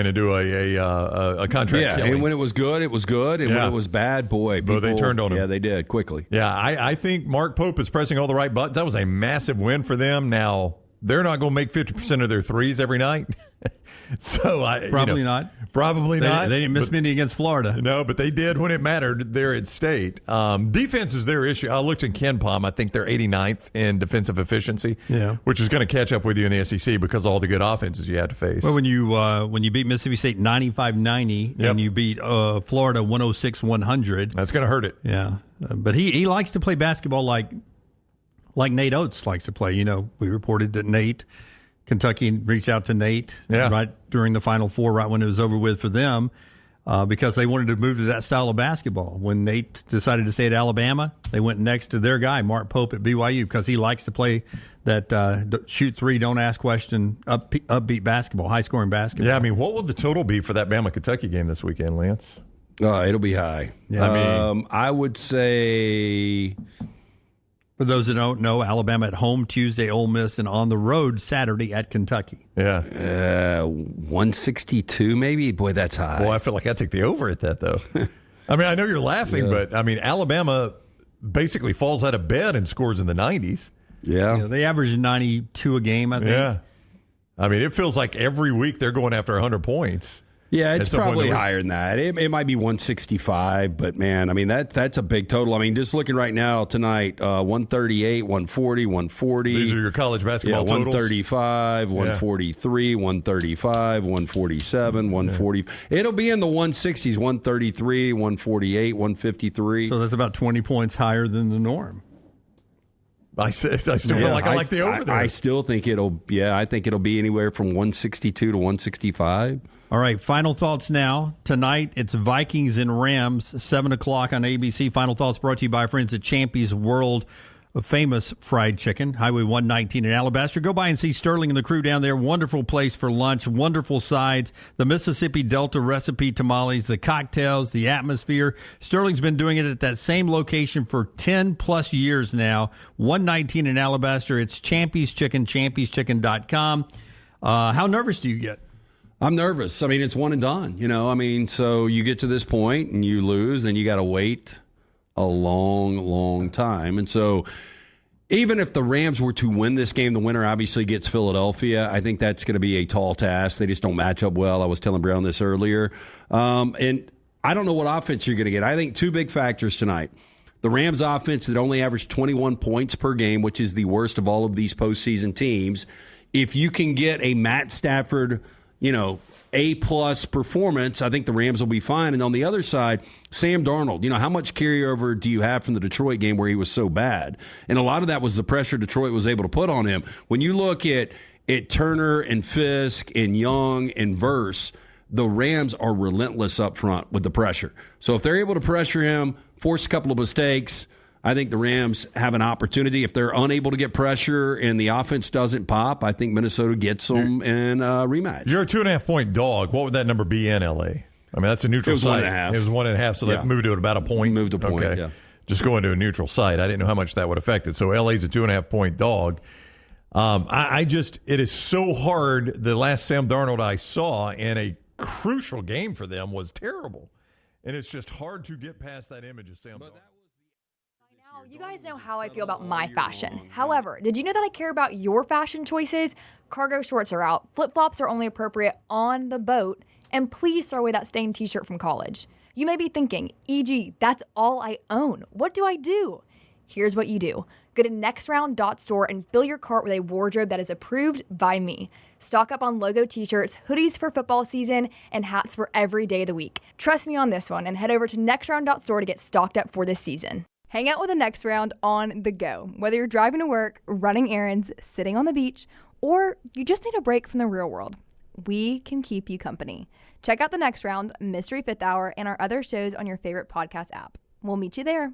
to do a contract killing. And when it was good, it was good. And when it was bad, boy, people, they turned on him. Yeah, they did, quickly. Yeah, I think Mark Pope is pressing all the right buttons. That was a massive win for them. Now, they're not going to make 50% of their threes every night. So Probably not. Probably not. They didn't miss many against Florida. No, but they did when it mattered there at State. Defense is their issue. I looked in KenPom. I think they're 89th in defensive efficiency, which is going to catch up with you in the SEC because of all the good offenses you had to face. Well, when you beat Mississippi State 95-90 and you beat Florida 106-100. That's going to hurt it. Yeah. But he likes to play basketball like Nate Oates likes to play. You know, we reported that Kentucky reached out to Nate right during the Final Four, right when it was over with for them, because they wanted to move to that style of basketball. When Nate decided to stay at Alabama, they went next to their guy, Mark Pope at BYU, because he likes to play that shoot three, don't ask question, upbeat basketball, high-scoring basketball. Yeah, I mean, what will the total be for that Bama-Kentucky game this weekend, Lance? It'll be high. Yeah. I would say... For those that don't know, Alabama at home Tuesday, Ole Miss, and on the road Saturday at Kentucky. Yeah. 162 maybe? Boy, that's high. Boy, I feel like I take the over at that, though. I mean, I know you're laughing, but, I mean, Alabama basically falls out of bed and scores in the 90s. Yeah. They average 92 a game, I think. Yeah. I mean, it feels like every week they're going after 100 points. Yeah, it's probably higher than that. It might be 165, but, man, I mean, that's a big total. I mean, just looking right now tonight, 138, 140, 140. These are your college basketball totals? 135, 143, 135, 147, 140. It'll be in the 160s, 133, 148, 153. So that's about 20 points higher than the norm. I still feel like I like the over there. I still think it'll be anywhere from 162 to 165. All right, final thoughts now. Tonight, it's Vikings and Rams, 7 o'clock on ABC. Final thoughts brought to you by our friends at Champy's World Famous Fried Chicken, Highway 119 in Alabaster. Go by and see Sterling and the crew down there. Wonderful place for lunch, wonderful sides, the Mississippi Delta recipe tamales, the cocktails, the atmosphere. Sterling's been doing it at that same location for 10-plus years now, 119 in Alabaster. It's Champy's Chicken, champyschicken.com. How nervous do you get? I'm nervous. I mean, it's one and done, you know. I mean, so you get to this point and you lose, and you got to wait a long, long time. And so even if the Rams were to win this game, the winner obviously gets Philadelphia. I think that's going to be a tall task. They just don't match up well. I was telling Brown this earlier. And I don't know what offense you're going to get. I think two big factors tonight. The Rams offense that only averaged 21 points per game, which is the worst of all of these postseason teams. If you can get a Matt Stafford, A-plus performance, I think the Rams will be fine. And on the other side, Sam Darnold, how much carryover do you have from the Detroit game where he was so bad? And a lot of that was the pressure Detroit was able to put on him. When you look at Turner and Fisk and Young and Verse, the Rams are relentless up front with the pressure. So if they're able to pressure him, force a couple of mistakes, I think the Rams have an opportunity. If they're unable to get pressure and the offense doesn't pop, I think Minnesota gets them in a rematch. You're a 2.5-point dog. What would that number be in L.A.? I mean, that's a neutral site. It was 1.5. It was 1.5, so that moved to about a point. Moved a point, okay. Yeah. Just going to a neutral site. I didn't know how much that would affect it. So L.A.'s a 2.5-point dog. It is so hard. The last Sam Darnold I saw in a crucial game for them was terrible. And it's just hard to get past that image of Sam Darnold. You guys know how I feel about my fashion. However, did you know that I care about your fashion choices? Cargo shorts are out, flip-flops are only appropriate on the boat, and please throw away that stained t-shirt from college. You may be thinking, EG, that's all I own. What do I do? Here's what you do. Go to nextround.store and fill your cart with a wardrobe that is approved by me. Stock up on logo t-shirts, hoodies for football season, and hats for every day of the week. Trust me on this one and head over to nextround.store to get stocked up for this season. Hang out with the Next Round on the go. Whether you're driving to work, running errands, sitting on the beach, or you just need a break from the real world, we can keep you company. Check out the Next Round, Mystery Fifth Hour, and our other shows on your favorite podcast app. We'll meet you there.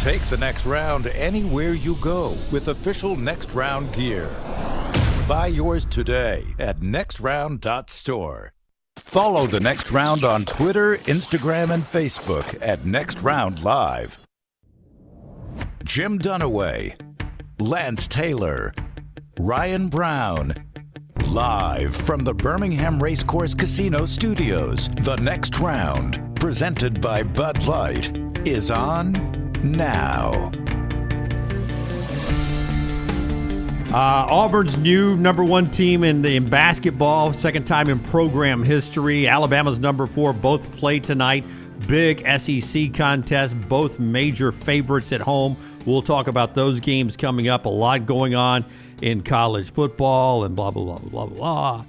Take the Next Round anywhere you go with official Next Round gear. Buy yours today at nextround.store. Follow the Next Round on Twitter, Instagram, and Facebook at Next Round Live. Jim Dunaway, Lance Taylor, Ryan Brown, Live from the Birmingham Racecourse Casino Studios, the next round, presented by Bud Light, is on now. Auburn's new number 1 team in basketball, second time in program history. Alabama's number 4, both play tonight. Big SEC contest, both major favorites at home. We'll talk about those games coming up. A lot going on in college football and blah, blah, blah, blah, blah.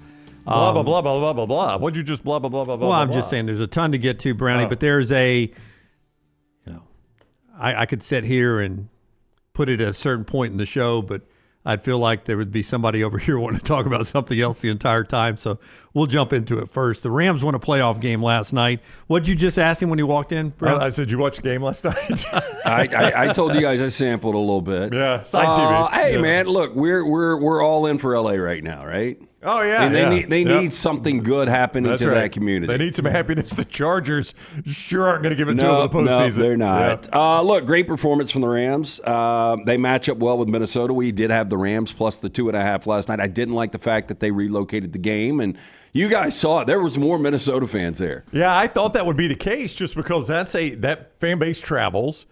Blah, blah, blah, blah, blah, blah, blah. What'd you just blah, blah, blah, blah, blah, Well, I'm blah, just blah. saying there's a ton to get to, Brownie, but there's I could sit here and put it at a certain point in the show, but I'd feel like there would be somebody over here wanting to talk about something else the entire time. So we'll jump into it first. The Rams won a playoff game last night. What'd you just ask him when he walked in, bro? I said, you watch the game last night? I told you guys I sampled a little bit. Yeah, side TV. Hey, Yeah. man, look, we're all in for LA right now, right? Oh, yeah. And they need something good happening That's to right. that community. They need some happiness. The Chargers sure aren't going to give it to them in the postseason. No, they're not. Yeah. Look, great performance from the Rams. They match up well with Minnesota. We did have the Rams plus the 2.5 last night. I didn't like the fact that they relocated the game, and you guys saw it. There was more Minnesota fans there. Yeah, I thought that would be the case just because that fan base travels.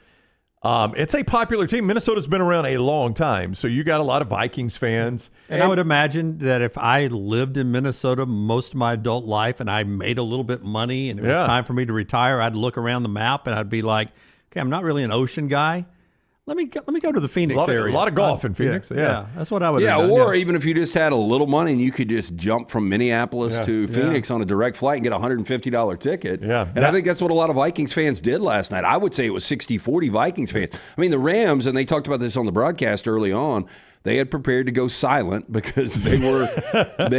It's a popular team. Minnesota's been around a long time, so you got a lot of Vikings fans. And I would imagine that if I lived in Minnesota most of my adult life and I made a little bit of money and it was time for me to retire, I'd look around the map and I'd be like, okay, I'm not really an ocean guy. Let me go to the Phoenix area. A lot of golf in Phoenix. Yeah, that's what I would have done. Or even if you just had a little money and you could just jump from Minneapolis to Phoenix on a direct flight and get a $150 ticket. Yeah. And I think that's what a lot of Vikings fans did last night. I would say it was 60-40 Vikings fans. I mean, the Rams, and they talked about this on the broadcast early on, they had prepared to go silent because they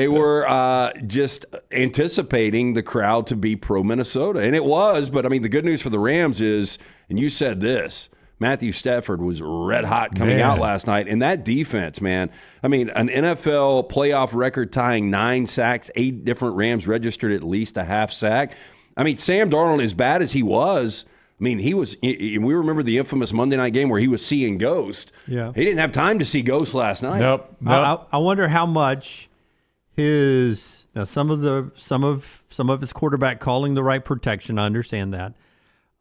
were just anticipating the crowd to be pro-Minnesota. And it was, but I mean, the good news for the Rams is, and you said this, Matthew Stafford was red hot coming out last night. And that defense, man, I mean, an NFL playoff record tying 9 sacks, 8 different Rams registered at least a half sack. I mean, Sam Darnold, as bad as he was, I mean, we remember the infamous Monday night game where he was seeing ghosts. Yeah. He didn't have time to see ghosts last night. Nope. I wonder how much some of his quarterback calling the right protection. I understand that.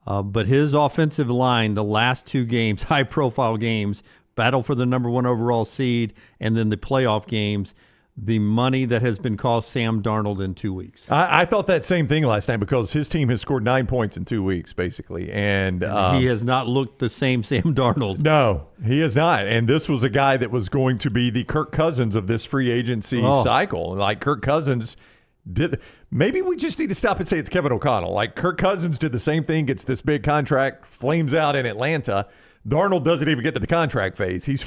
But his offensive line, the last 2 games, high-profile games, battle for the number 1 overall seed, and then the playoff games, the money that has been cost Sam Darnold in 2 weeks. I thought that same thing last night because his team has scored 9 points in 2 weeks, basically. And he has not looked the same Sam Darnold. No, he is not. And this was a guy that was going to be the Kirk Cousins of this free agency cycle. Like Kirk Cousins did. Maybe we just need to stop and say it's Kevin O'Connell. Like Kirk Cousins did the same thing, gets this big contract, flames out in Atlanta. Darnold doesn't even get to the contract phase. He's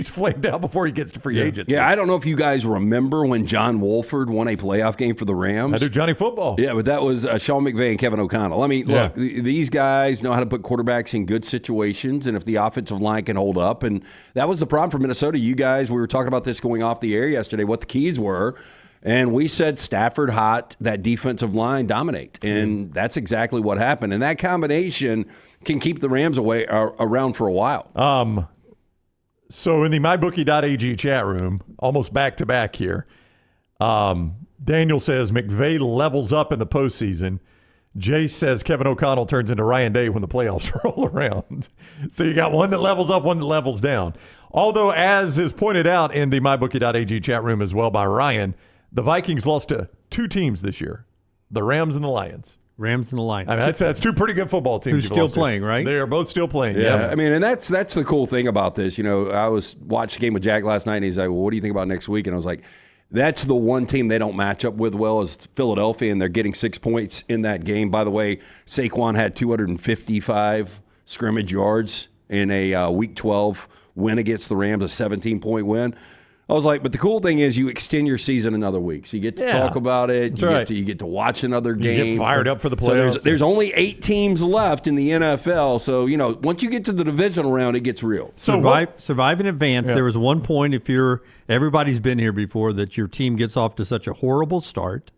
flamed out before he gets to free agency. Yeah, I don't know if you guys remember when John Wolford won a playoff game for the Rams. I do Johnny Football. Yeah, but that was Sean McVay and Kevin O'Connell. I mean, look, these guys know how to put quarterbacks in good situations, and if the offensive line can hold up, and that was the problem for Minnesota. You guys, we were talking about this going off the air yesterday, what the keys were. And we said Stafford hot, that defensive line dominate. And that's exactly what happened. And that combination can keep the Rams around for a while. So in the mybookie.ag chat room, almost back-to-back here, Daniel says McVay levels up in the postseason. Jay says Kevin O'Connell turns into Ryan Day when the playoffs roll around. So you got one that levels up, one that levels down. Although, as is pointed out in the mybookie.ag chat room as well by Ryan, the Vikings lost to 2 teams this year, the Rams and the Lions. Rams and the Lions. I mean, that's 2 pretty good football teams. Who's still playing, right? They are both still playing. Yeah. I mean, and that's the cool thing about this. You know, I was watching a game with Jack last night, and he's like, well, what do you think about next week? And I was like, that's the one team they don't match up with well is Philadelphia, and they're getting 6 points in that game. By the way, Saquon had 255 scrimmage yards in a Week 12 win against the Rams, a 17-point win. I was like, but the cool thing is you extend your season another week. So you get to talk about it. You get to watch another game. You get fired up for the playoffs. So there's only 8 teams left in the NFL. So, you know, once you get to the divisional round, it gets real. Survive in advance. Yeah. There was one point, everybody's been here before, that your team gets off to such a horrible start.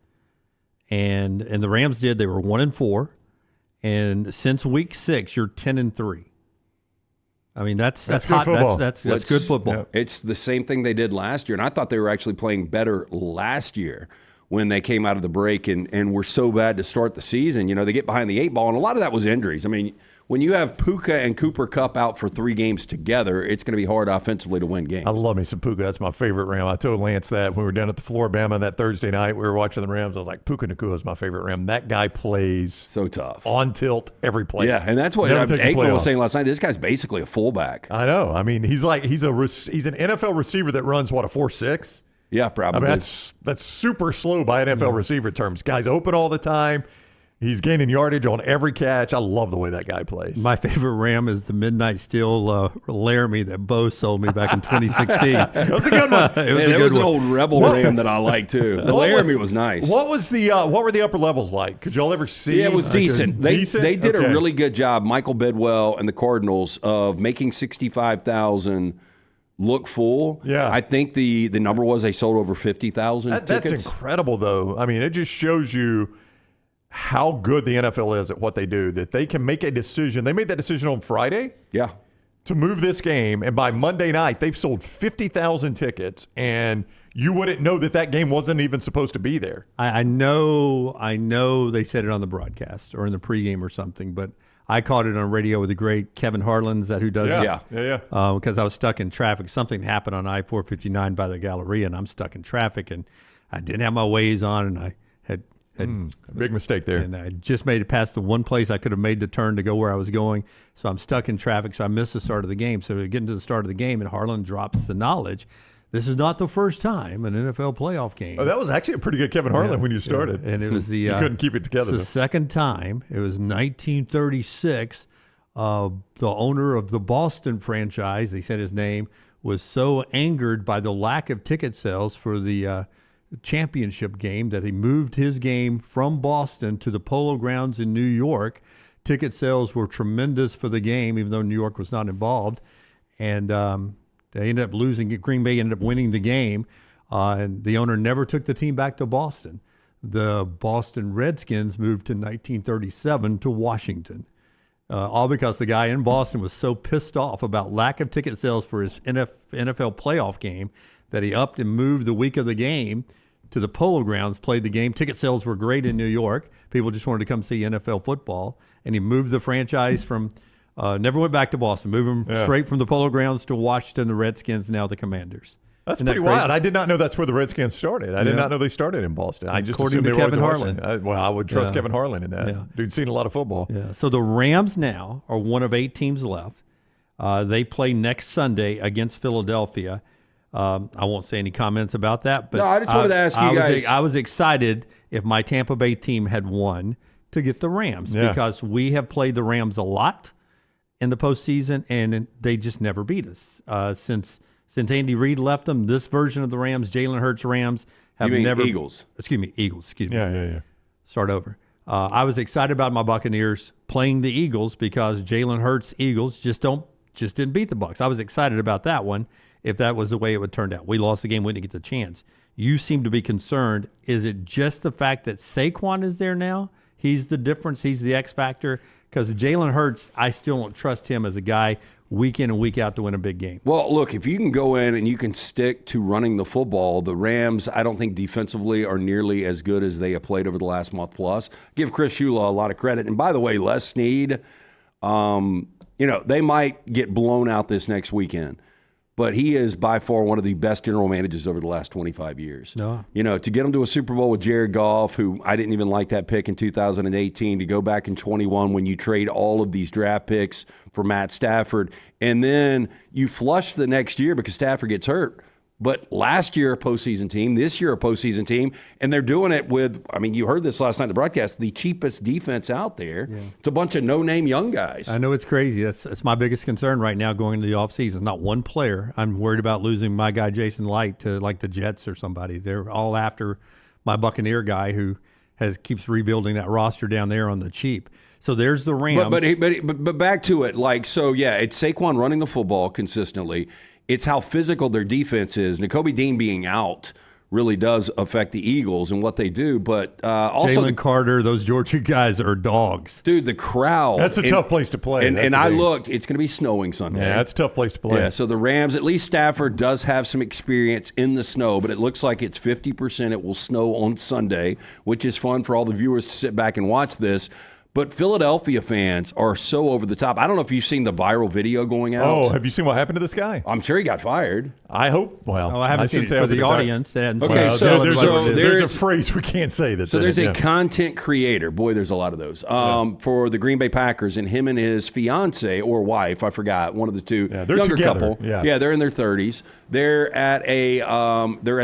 And the Rams did. They were 1-4. And since week 6, you're 10-3. I mean, that's good hot. football. That's good football. Yeah. It's the same thing they did last year, and I thought they were actually playing better last year when they came out of the break and were so bad to start the season. You know, they get behind the 8 ball, and a lot of that was injuries. I mean, when you have Puka and Cooper Kupp out for 3 games together, it's going to be hard offensively to win games. I love me some Puka. That's my favorite Ram. I told Lance that when we were down at the Floribama that Thursday night. We were watching the Rams. I was like, Puka Nacua is my favorite Ram. That guy plays So tough. on tilt every play. Yeah, and that's what Aikman was saying last night. This guy's basically a fullback. I know. I mean, he's an NFL receiver that runs, what, a 4.6? Yeah, probably. I mean, that's super slow by NFL receiver terms. Guy's open all the time. He's gaining yardage on every catch. I love the way that guy plays. My favorite Ram is the Midnight Steel Laramie that Bo sold me back in 2016. That was a good one. It was an old Rebel Ram that I like too. The Laramie was nice. What was the what were the upper levels like? Could y'all ever see? Yeah, it was decent. They did Okay. a really good job, Michael Bidwell and the Cardinals, of making 65,000 look full. Yeah. I think the number was they sold over 50,000 That's tickets. incredible, though. I mean, it just shows you how good the NFL is at what they do, that they can make a decision. They made that decision on Friday Yeah. to move this game, and by Monday night, they've sold 50,000 tickets, and you wouldn't know that game wasn't even supposed to be there. I know they said it on the broadcast or in the pregame or something, but I caught it on radio with the great Kevin Harlan. Is that who does it? Yeah. Because I was stuck in traffic. Something happened on I-459 by the Galleria, and I'm stuck in traffic, and I didn't have my Waze on, and I had Big mistake there. and I just made it past the one place I could have made the turn to go where I was going. So I'm stuck in traffic, so I missed the start of the game. So we get into the start of the game, and Harlan drops the knowledge. This is not the first time an NFL playoff game. Oh, that was actually a pretty good Kevin Harlan when you started. And it was the you couldn't keep it together. It's the second time. It was 1936. The owner of the Boston franchise, they said his name, was so angered by the lack of ticket sales for the championship game that he moved his game from Boston to the Polo Grounds in New York. Ticket sales were tremendous for the game, even though New York was not involved. And they ended up losing. Green Bay ended up winning the game, and the owner never took the team back to Boston. The Boston Redskins moved to 1937 to Washington, all because the guy in Boston was so pissed off about lack of ticket sales for his NFL playoff game that he upped and moved the week of the game to the Polo Grounds, played the game. Ticket sales were great in New York. People just wanted to come see NFL football, and he moved the franchise from never went back to Boston, moved them straight from the Polo Grounds to Washington, the Redskins, now the Commanders. That's Isn't pretty that crazy? wild. I did not know that's where the Redskins started. I did not know they started in Boston. I just According assumed to they were Kevin always in Harlan. Washington. I would trust Yeah. Kevin Harlan in that. Yeah. Dude's seen a lot of football. Yeah. So the Rams now are one of 8 teams left. They play next Sunday against Philadelphia. I won't say any comments about that. But No, I just wanted to ask you guys. I was excited if my Tampa Bay team had won to get the Rams because we have played the Rams a lot in the postseason, and they just never beat us. Since Andy Reid left them, this version of the Rams, Jalen Hurts Rams, have You mean never. Eagles? Excuse me, Eagles. Excuse me. Yeah. Start over. I was excited about my Buccaneers playing the Eagles because Jalen Hurts Eagles just didn't beat the Bucs. I was excited about that one if that was the way it would turn out. We lost the game, we didn't get the chance. You seem to be concerned. Is it just the fact that Saquon is there now? He's the difference. He's the X factor. Because Jalen Hurts, I still don't trust him as a guy week in and week out to win a big game. Well, look, if you can go in and you can stick to running the football, the Rams, I don't think defensively are nearly as good as they have played over the last month plus. Give Chris Shula a lot of credit. And by the way, Les Snead, they might get blown out this next weekend. But he is by far one of the best general managers over the last 25 years. No. To get him to a Super Bowl with Jared Goff, who I didn't even like that pick in 2018, to go back in 21 when you trade all of these draft picks for Matt Stafford, and then you flush the next year because Stafford gets hurt. But last year, a postseason team, this year, a postseason team, and they're doing it with, you heard this last night in the broadcast, the cheapest defense out there. Yeah. It's a bunch of no-name young guys. I know it's crazy. That's my biggest concern right now going into the offseason. Not one player. I'm worried about losing my guy Jason Light to like the Jets or somebody. They're all after my Buccaneer guy who keeps rebuilding that roster down there on the cheap. So there's the Rams. But back to it. It's Saquon running the football consistently. It's how physical their defense is. Nakobe Dean being out really does affect the Eagles and what they do. But also, Jalen Carter, those Georgia guys are dogs. dude, the crowd. That's a tough place to play. And I looked, it's going to be snowing Sunday. Yeah, that's a tough place to play. Yeah, so the Rams, at least Stafford does have some experience in the snow, but it looks like it's 50%. It will snow on Sunday, which is fun for all the viewers to sit back and watch this. But Philadelphia fans are so over the top. I don't know if you've seen the viral video going out. Oh, have you seen what happened to this guy? I'm sure he got fired. I hope. Well, Oh, I haven't seen it for the audience. They hadn't seen Okay, it. so there's a phrase we can't say that. So there's a content creator. Boy, there's a lot of those. For the Green Bay Packers, and him and his fiance or wife, I forgot, one of the two, Yeah, they're younger together. couple. Yeah. They're in their 30s. They're at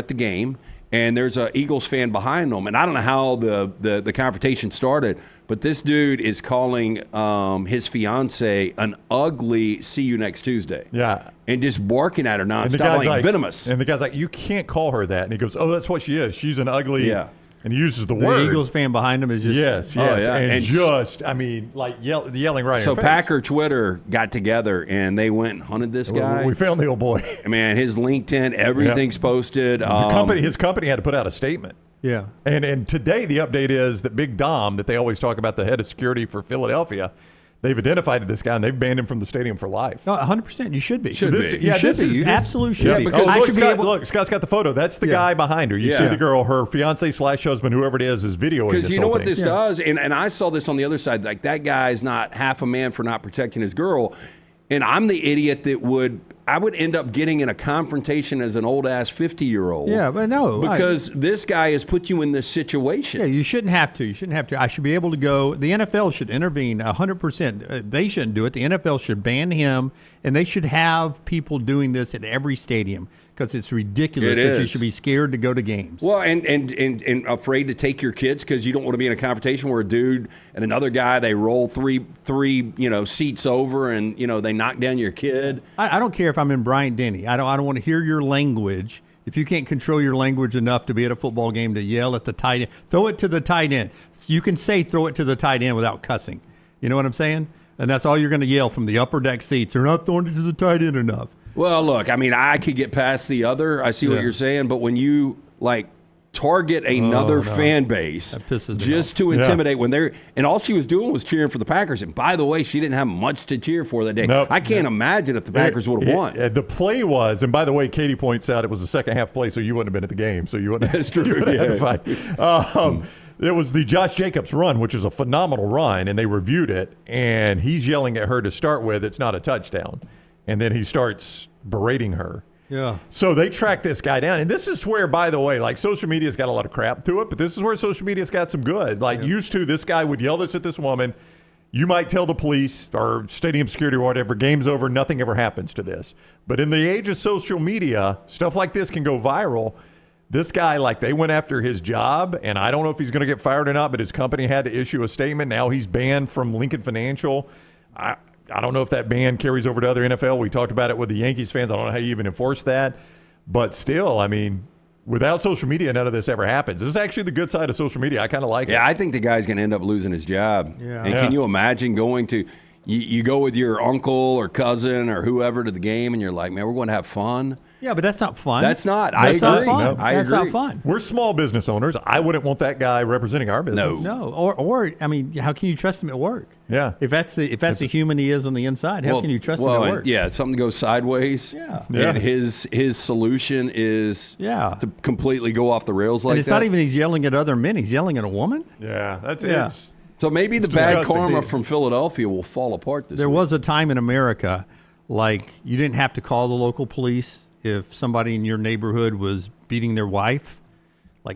the game, and there's an Eagles fan behind them. And I don't know how the confrontation started, but this dude is calling his fiance an ugly "see you next Tuesday." Yeah. And just barking at her And the nonstop, guy's like venomous. And the guy's like, you can't call her that. And he goes, oh, that's what she is. She's an ugly. Yeah. And he uses the The word. Eagles fan behind him is just Yes. yeah. And, And just, I mean, like yelling right So in her face. Packer Twitter got together, and they went and hunted this guy. We found the old boy. Man, his LinkedIn, everything's posted. His company had to put out a statement. yeah. And today the update is that Big Dom, that they always talk about, the head of security for Philadelphia, they've identified this guy and they've banned him from the stadium for life. No, 100%. You should be. Should You be. should Yeah, be. this is- You this- absolutely should Yeah, be. because I look, should be Scott, able. look, Scott's got the photo. That's the guy behind her. You Yeah. see the girl, her fiance / husband, whoever it is videoing Because this you know whole what thing. this does, and I saw this on the other side. Like, that guy's not half a man for not protecting his girl, and I'm the idiot that would end up getting in a confrontation as an old ass 50-year-old. Yeah, but no, because this guy has put you in this situation. Yeah, you shouldn't have to. You shouldn't have to. I should be able to go. The NFL should intervene 100%. They shouldn't do it. The NFL should ban him, and they should have people doing this at every stadium because it's ridiculous It that you is. should be scared to go to games. Well, and afraid to take your kids because you don't want to be in a confrontation where a dude and another guy, they roll three seats over and they knock down your kid. I don't care if I'm in Bryant-Denny. I don't want to hear your language. If you can't control your language enough to be at a football game to yell at the tight end, throw it to the tight end. You can say throw it to the tight end without cussing. You know what I'm saying? And that's all you're going to yell from the upper deck seats. They're not throwing it to the tight end enough. Well, look, I mean, I could get past the other. I see what you're saying, but when you target another fan base That pisses me just off. to intimidate when they're – and all she was doing was cheering for the Packers. And by the way, she didn't have much to cheer for that day. Nope. I can't imagine if the Packers would have won. The play was, and by the way, Katie points out it was a second half play, so you wouldn't have been at the game. So you wouldn't. That's true, You wouldn't have had yeah. to fight. It was the Josh Jacobs run, which is a phenomenal run, and they reviewed it, and he's yelling at her to start with, it's not a touchdown. And then he starts berating her. Yeah. So they track this guy down. And this is where, by the way, social media's got a lot of crap to it, but this is where social media's got some good. Used to, this guy would yell this at this woman. You might tell the police or stadium security or whatever, game's over, nothing ever happens to this. But in the age of social media, stuff like this can go viral. This guy, they went after his job, and I don't know if he's going to get fired or not, but his company had to issue a statement. Now he's banned from Lincoln Financial. I don't know if that ban carries over to other NFL. We talked about it with the Yankees fans. I don't know how you even enforce that. But still, I mean, without social media, none of this ever happens. This is actually the good side of social media. I kind of like it. Yeah, I think the guy's going to end up losing his job. Yeah. And can you imagine going to you go with your uncle or cousin or whoever to the game, and you're like, man, we're going to have fun. Yeah, but that's not fun. That's not. That's I not agree. fun. No, I That's agree. not fun. We're small business owners. I wouldn't want that guy representing our business. No, or I mean, how can you trust him at work? Yeah. If that's the human he is on the inside, how can you trust him at work? Yeah, something goes sideways. Yeah. And his solution is to completely go off the rails like and it's that. not even he's yelling at other men; he's yelling at a woman. Yeah, that's Yeah. it. So maybe the bad disgusting. karma from Philadelphia will fall apart this There week. was a time in America, you didn't have to call the local police if somebody in your neighborhood was beating their wife.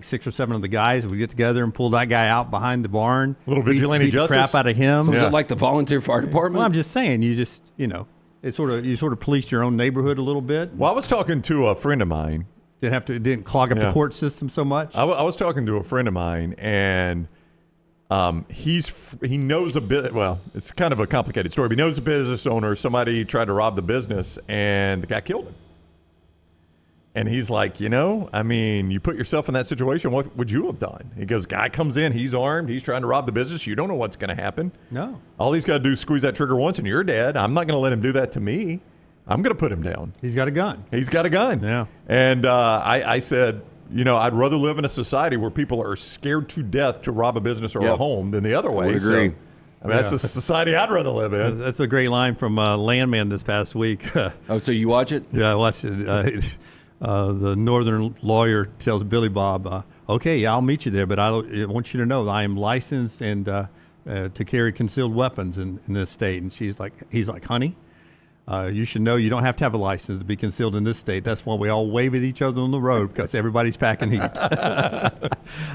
6 or 7 of the guys would get together and pull that guy out behind the barn. A little vigilante beat justice. the crap out of him. So is Yeah. it like the volunteer fire department? Well, I'm just saying, you sort of police your own neighborhood a little bit. Well, I was talking to a friend of mine. Didn't clog up the court system so much. I was talking to a friend of mine, and he knows a bit. Well, it's kind of a complicated story. But he knows a business owner. Somebody tried to rob the business, and the guy killed him. And he's like, I mean, you put yourself in that situation. What would you have done? He goes, guy comes in, he's armed, he's trying to rob the business. You don't know what's going to happen. No. All he's got to do is squeeze that trigger once, and you're dead. I'm not going to let him do that to me. I'm going to put him down. He's got a gun. He's got a gun. Yeah. And I said, I'd rather live in a society where people are scared to death to rob a business or a home than the other way. I would agree. So, that's the society I'd rather live in. That's a great line from Landman this past week. Oh, so you watch it? Yeah, I watched it. The northern lawyer tells Billy Bob, okay, I'll meet you there, but I want you to know that I am licensed and to carry concealed weapons in this state. And he's like, honey, you should know you don't have to have a license to be concealed in this state. That's why we all wave at each other on the road, because everybody's packing heat.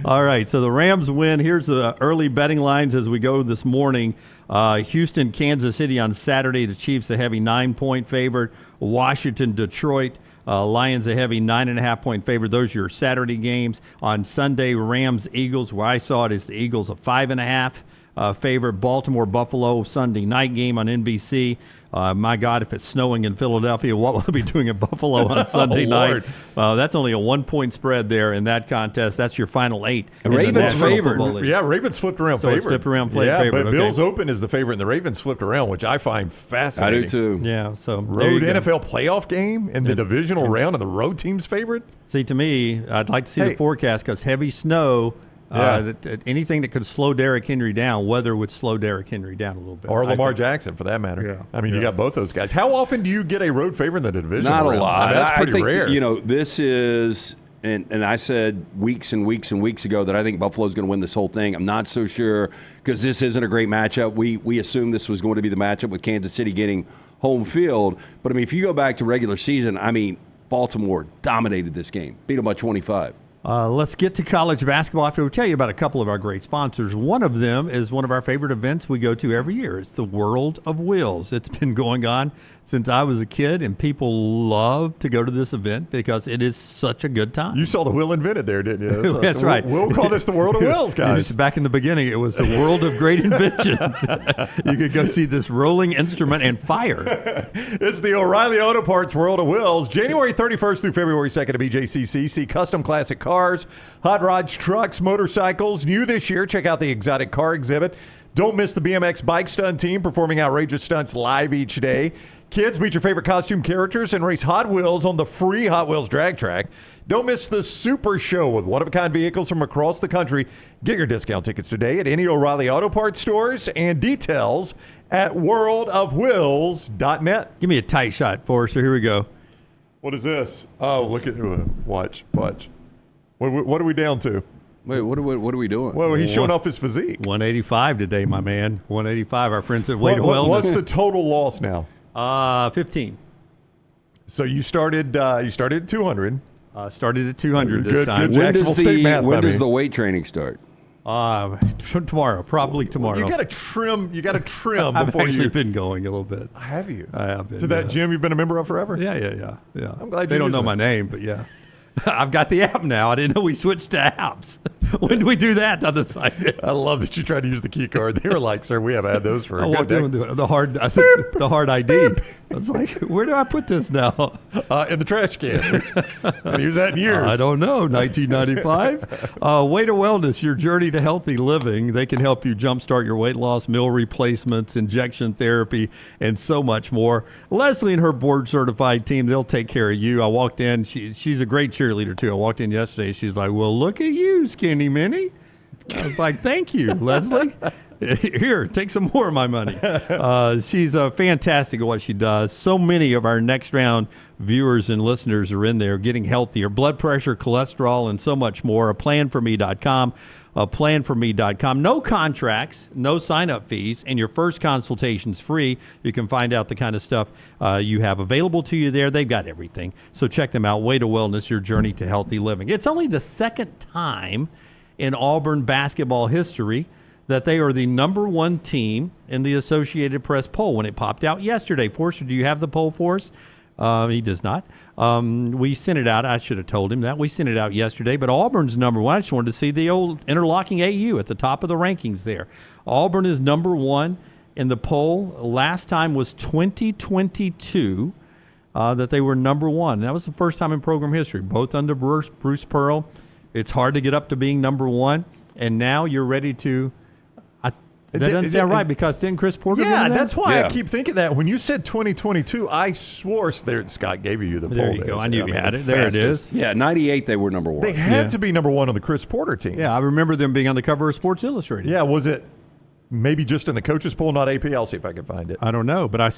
All right, so the Rams win. Here's the early betting lines as we go this morning. Houston, Kansas City on Saturday. The Chiefs a heavy 9-point favorite. Washington, Detroit. Lions a heavy 9.5-point favorite. Those are your Saturday games. On Sunday, Rams, Eagles. Where I saw it is the Eagles a 5.5 favorite. Baltimore, Buffalo Sunday night game on NBC. My God, if it's snowing in Philadelphia, what will it be doing in Buffalo on Sunday night? That's only a 1-point spread there in that contest. That's your final 8. Ravens favored. Yeah, Ravens flipped around so favorite. It's flipped around favorite. Yeah, but okay. Bills Open is the favorite, and the Ravens flipped around, which I find fascinating. I do too. Yeah, so Road NFL playoff game and the divisional round, and the road team's favorite. See, to me, I'd like to see the forecast because heavy snow. Anything that could slow Derrick Henry down, weather would slow Derrick Henry down a little bit. Or Lamar Jackson, for that matter. Yeah. I mean, you got both those guys. How often do you get a road favorite in the division? Not a lot. That's pretty rare. This is, and I said weeks and weeks and weeks ago that I think Buffalo's going to win this whole thing. I'm not so sure because this isn't a great matchup. We assumed this was going to be the matchup with Kansas City getting home field. But, I mean, if you go back to regular season, I mean, Baltimore dominated this game, beat them by 25. Let's get to college basketball after we tell you about a couple of our great sponsors. One of them is one of our favorite events we go to every year. It's the World of Wills. It's been going on since I was a kid, and people love to go to this event because it is such a good time. You saw the will invented there, didn't you? That's right. We'll call this the World of Wills, guys. Back in the beginning, it was the world of great invention. You could go see this rolling instrument and fire. It's the O'Reilly Auto Parts World of Wills. January 31st through February 2nd at BJCC. See custom classic cars, hot rods, trucks, motorcycles. New this year, check out the exotic car exhibit. Don't miss the BMX bike stunt team performing outrageous stunts live each day. Kids, meet your favorite costume characters and race Hot Wheels on the free Hot Wheels drag track. Don't miss the Super Show with one-of-a-kind vehicles from across the country. Get your discount tickets today at any O'Reilly Auto Parts stores and details at worldofwills.net. Give me a tight shot, Forrester. Here we go. What is this? Oh, look at watch. What are we down to? Wait, what are we doing? Well, he's showing off his physique. 185 today, my man. 185. Our friends at Weight Wellness. What's the total loss now? 15. So you started at 200. Started at 200 this time. When does the weight training start? Tomorrow, probably tomorrow. You got to trim. I've before actually been going a little bit. Have you? I have been. To that gym you've been a member of forever? Yeah. I'm glad they don't know my name, but yeah. I've got the app now. I didn't know we switched to apps. When did we do that on the site? I love that you tried to use the key card. They were like, "Sir, we haven't had those for a I good walked in day." with the hard ID. I was like, "Where do I put this now?" In the trash can. I haven't used that in years. I don't know. 1995. Weight of Wellness, your journey to healthy living. They can help you jumpstart your weight loss, meal replacements, injection therapy, and so much more. Leslie and her board-certified team, they'll take care of you. I walked in. She's a great cheerleader, too. I walked in yesterday. She's like, "Well, look at you, Skinny Minnie." I was like, "Thank you, Leslie. Here, take some more of my money." She's fantastic at what she does. So many of our next round viewers and listeners are in there getting healthier. Blood pressure, cholesterol, and so much more. Aplanforme.com. Planforme.com. No contracts, no sign-up fees, and your first consultation's free. You can find out the kind of stuff you have available to you there. They've got everything. So check them out. Way to Wellness, your journey to healthy living. It's only the second time in Auburn basketball history that they are the number one team in the Associated Press poll when it popped out yesterday. Forster, do you have the poll for us? He does not. We sent it out. I should have told him that. We sent it out yesterday, but Auburn's number one. I just wanted to see the old interlocking AU at the top of the rankings there. Auburn is number one in the poll. Last time was 2022 that they were number one. That was the first time in program history, both under Bruce Pearl. It's hard to get up to being number one, and now you're ready to That doesn't sound right because didn't Chris Porter win that? That's why Yeah. I keep thinking that. When you said 2022, I swore Scott gave you the poll. There you go. I knew you had it. There it is. Yeah, 98 they were number 1. They had to be number 1 on the Chris Porter team. Yeah, I remember them being on the cover of Sports Illustrated. Yeah, was it maybe just in the coaches poll, not AP? I'll see if I can find it. I don't know, but I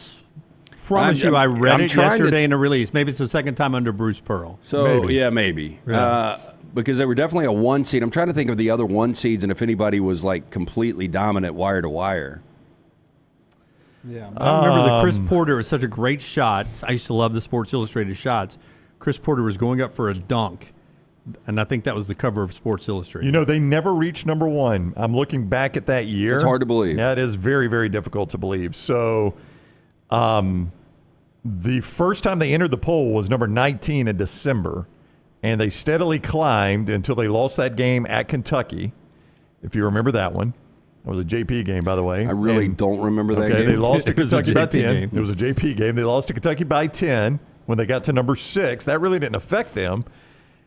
promise you I read I'm it trying yesterday to- in a release. Maybe it's the second time under Bruce Pearl. So, Maybe. maybe. Yeah. Because they were definitely a 1 seed. I'm trying to think of the other 1 seeds and if anybody was like completely dominant wire to wire. Yeah, I remember that Chris Porter was such a great shot. I used to love the Sports Illustrated shots. Chris Porter was going up for a dunk, and I think that was the cover of Sports Illustrated. You know, they never reached number 1. I'm looking back at that year. It's hard to believe. Yeah, it is very, very difficult to believe. So, the first time they entered the poll was number 19 in December, and they steadily climbed until they lost that game at Kentucky, if you remember that one. It was a JP game, by the way. I really And- don't remember that Okay, game. they lost to It was a Kentucky by JP 10. game. It was a JP game. They lost to Kentucky by 10 when they got to number 6. That really didn't affect them.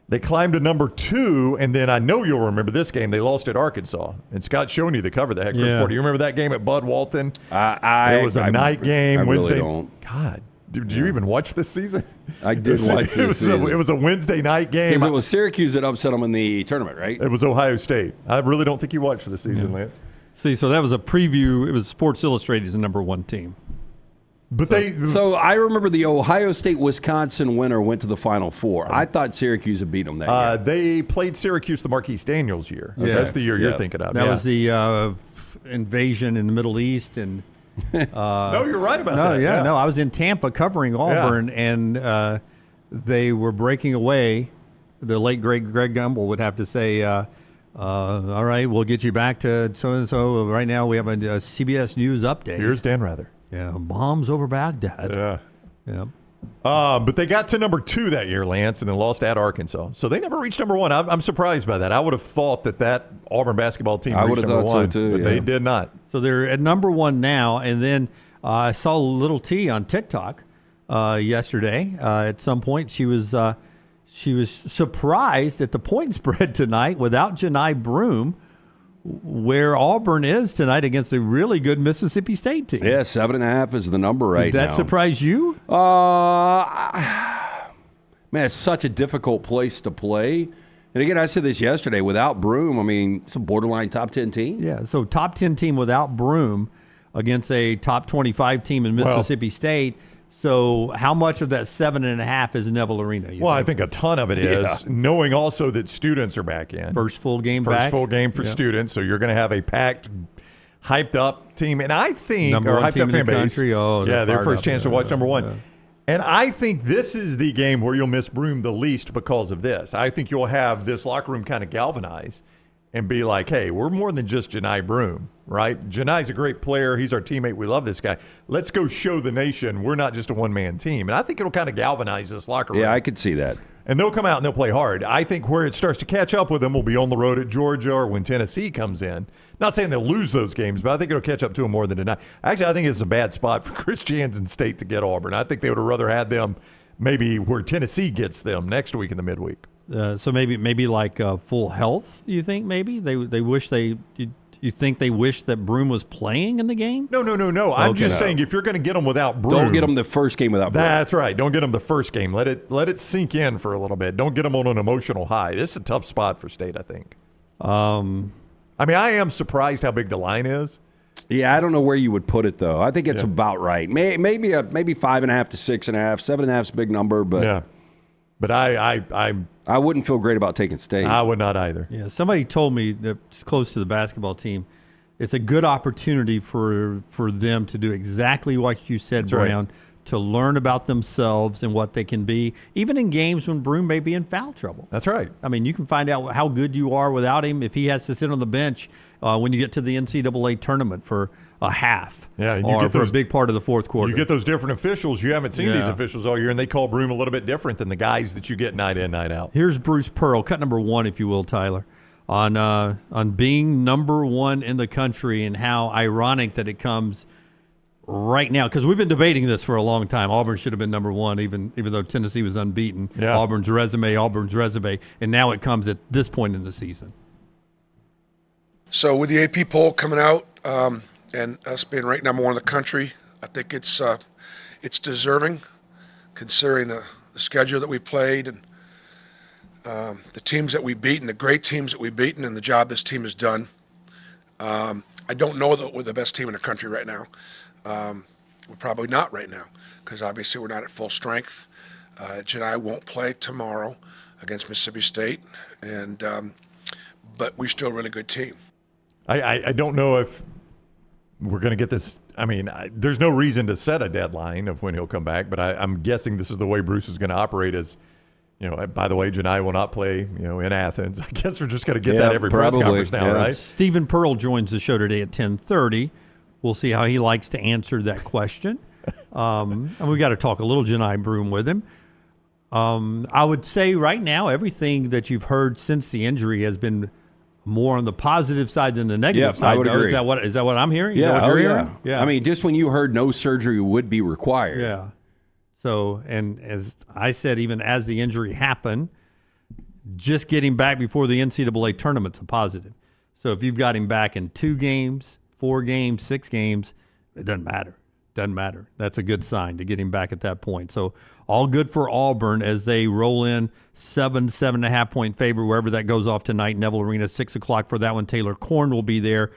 They climbed to number 2, and then I know you'll remember this game. They lost at Arkansas. And Scott's showing you the cover that had Chris Yeah. Porter. You remember that game at Bud Walton? It It was a night game. I Wednesday. really don't. God, did you even watch this season? I did watch this season. It was a Wednesday night game. Because it was Syracuse that upset them in the tournament, right? It was Ohio State. I really don't think you watched the season, Lance. See, so that was a preview. It was Sports Illustrated's number 1 team. But So I remember the Ohio State-Wisconsin winner went to the Final Four. I thought Syracuse had beat them that year. they played Syracuse the Marquise Daniels year. Yeah. That's the year you're Yeah. thinking of. That yeah. was the invasion in the Middle East. And no, you're right about no, that. no, I was in Tampa covering Auburn, and they were breaking away. The late, great Greg Gumbel would have to say, all right, we'll get you back to so-and-so. Right now we have a CBS News update. Here's Dan Rather. Yeah, bombs over Baghdad. Yeah. Yeah. But they got to number 2 that year, Lance, and then lost at Arkansas. So they never reached number 1. I'm surprised by that. I would have thought that Auburn basketball team I reached would have number thought so, 1, too, but yeah. they did not. So they're at number 1 now, and then I saw Little T on TikTok yesterday. At some point, she was surprised at the point spread tonight without Janai Broome, where Auburn is tonight against a really good Mississippi State team. Yeah, 7.5 is the number right Did that now. surprise you? Man, it's such a difficult place to play. And again, I said this yesterday. Without Broome, I mean, it's a borderline top 10 team. Yeah, so top 10 team without Broome against a top 25 team in Mississippi State. So how much of that 7.5 is Neville Arena? Well, I think a ton of it is knowing also that students are back in. First full game First back. full game for Yeah. students. So you're going to have a packed, hyped up team. And I think, Number or one hyped team up in the fan base. country. Oh, they're yeah, their fired first up. chance to watch number 1. Yeah. And I think this is the game where you'll miss Broome the least because of this. I think you'll have this locker room kind of galvanize and be like, hey, we're more than just Janai Broome, right? Janai's a great player. He's our teammate. We love this guy. Let's go show the nation we're not just a one-man team. And I think it'll kind of galvanize this locker room. Yeah, I could see that. And they'll come out and they'll play hard. I think where it starts to catch up with them will be on the road at Georgia or when Tennessee comes in. Not saying they'll lose those games, but I think it'll catch up to them more than tonight. Actually, I think it's a bad spot for Chris Jansen State to get Auburn. I think they would have rather had them maybe where Tennessee gets them next week in the midweek. So maybe like full health. You think maybe they wish you think they wish that Broome was playing in the game? No. I'm just saying if you're going to get them without Broome. Don't get them the first game without Broome. That's right. Don't get them the first game. Let it sink in for a little bit. Don't get them on an emotional high. This is a tough spot for State, I think. I mean, I am surprised how big the line is. Yeah, I don't know where you would put it though. I think it's about right. Maybe 5.5 to 6.5. 7.5 is a big number, but Yeah. But I wouldn't feel great about taking State. I would not either. Yeah, somebody told me that close to the basketball team, it's a good opportunity for them to do exactly what you said, That's right. Brown, to learn about themselves and what they can be, even in games when Broome may be in foul trouble. That's right. I mean, you can find out how good you are without him if he has to sit on the bench when you get to the NCAA tournament for a half Yeah, and you or get for those- a big part of the fourth quarter. You get those different officials. You haven't seen these Yeah. officials all year, and they call Broome a little bit different than the guys that you get night in, night out. Here's Bruce Pearl, cut number 1, if you will, Tyler, on being number 1 in the country and how ironic that it comes right now, because we've been debating this for a long time. Auburn should have been number 1, even though Tennessee was unbeaten. Yeah. Auburn's resume, and now it comes at this point in the season. So with the AP poll coming out, And us being ranked number 1 in the country, I think it's deserving, considering the schedule that we played and the teams that we've beaten, the great teams that we've beaten, and the job this team has done. I don't know that we're the best team in the country right now. We're probably not right now because obviously we're not at full strength. Janai won't play tomorrow against Mississippi State, but we're still a really good team. I don't know if we're going to get this. I mean, there's no reason to set a deadline of when he'll come back, but I'm guessing this is the way Bruce is going to operate as, by the way, Janai will not play, in Athens. I guess we're just going to get that every press conference now, right? Stephen Pearl joins the show today at 10:30. We'll see how he likes to answer that question. And we got to talk a little Janai Broom with him. I would say right now, everything that you've heard since the injury has been more on the positive side than the negative side. I would agree. Is that what I'm hearing? Is Yeah, that what you're hearing? Yeah. I mean, just when you heard no surgery would be required. Yeah. So, and as I said, even as the injury happened, just getting back before the NCAA tournament's a positive. So if you've got him back in 2 games, 4 games, 6 games, it doesn't matter. Doesn't matter. That's a good sign to get him back at that point. So all good for Auburn as they roll in 7.5 point favorite, wherever that goes off tonight. Neville Arena, 6 o'clock for that one. Taylor Korn will be there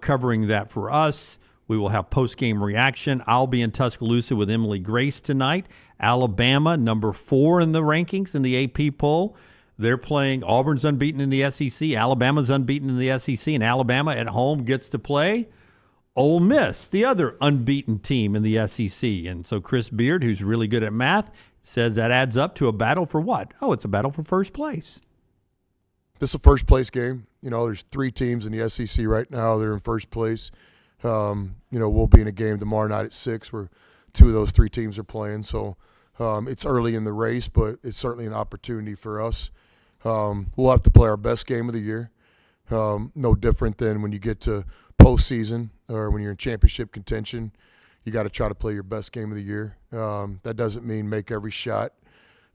covering that for us. We will have post-game reaction. I'll be in Tuscaloosa with Emily Grace tonight. Alabama, number 4 in the rankings in the AP poll. They're playing. Auburn's unbeaten in the SEC. Alabama's unbeaten in the SEC. And Alabama at home gets to play Ole Miss, the other unbeaten team in the SEC. And so Chris Beard, who's really good at math, says that adds up to a battle for what? Oh, it's a battle for first place. This is a first-place game. There's 3 teams in the SEC right now. They're in first place. We'll be in a game tomorrow night at 6 where 2 of those 3 teams are playing. So it's early in the race, but it's certainly an opportunity for us. We'll have to play our best game of the year. No different than when you get to postseason or when you're in championship contention. You got to try to play your best game of the year. That doesn't mean make every shot.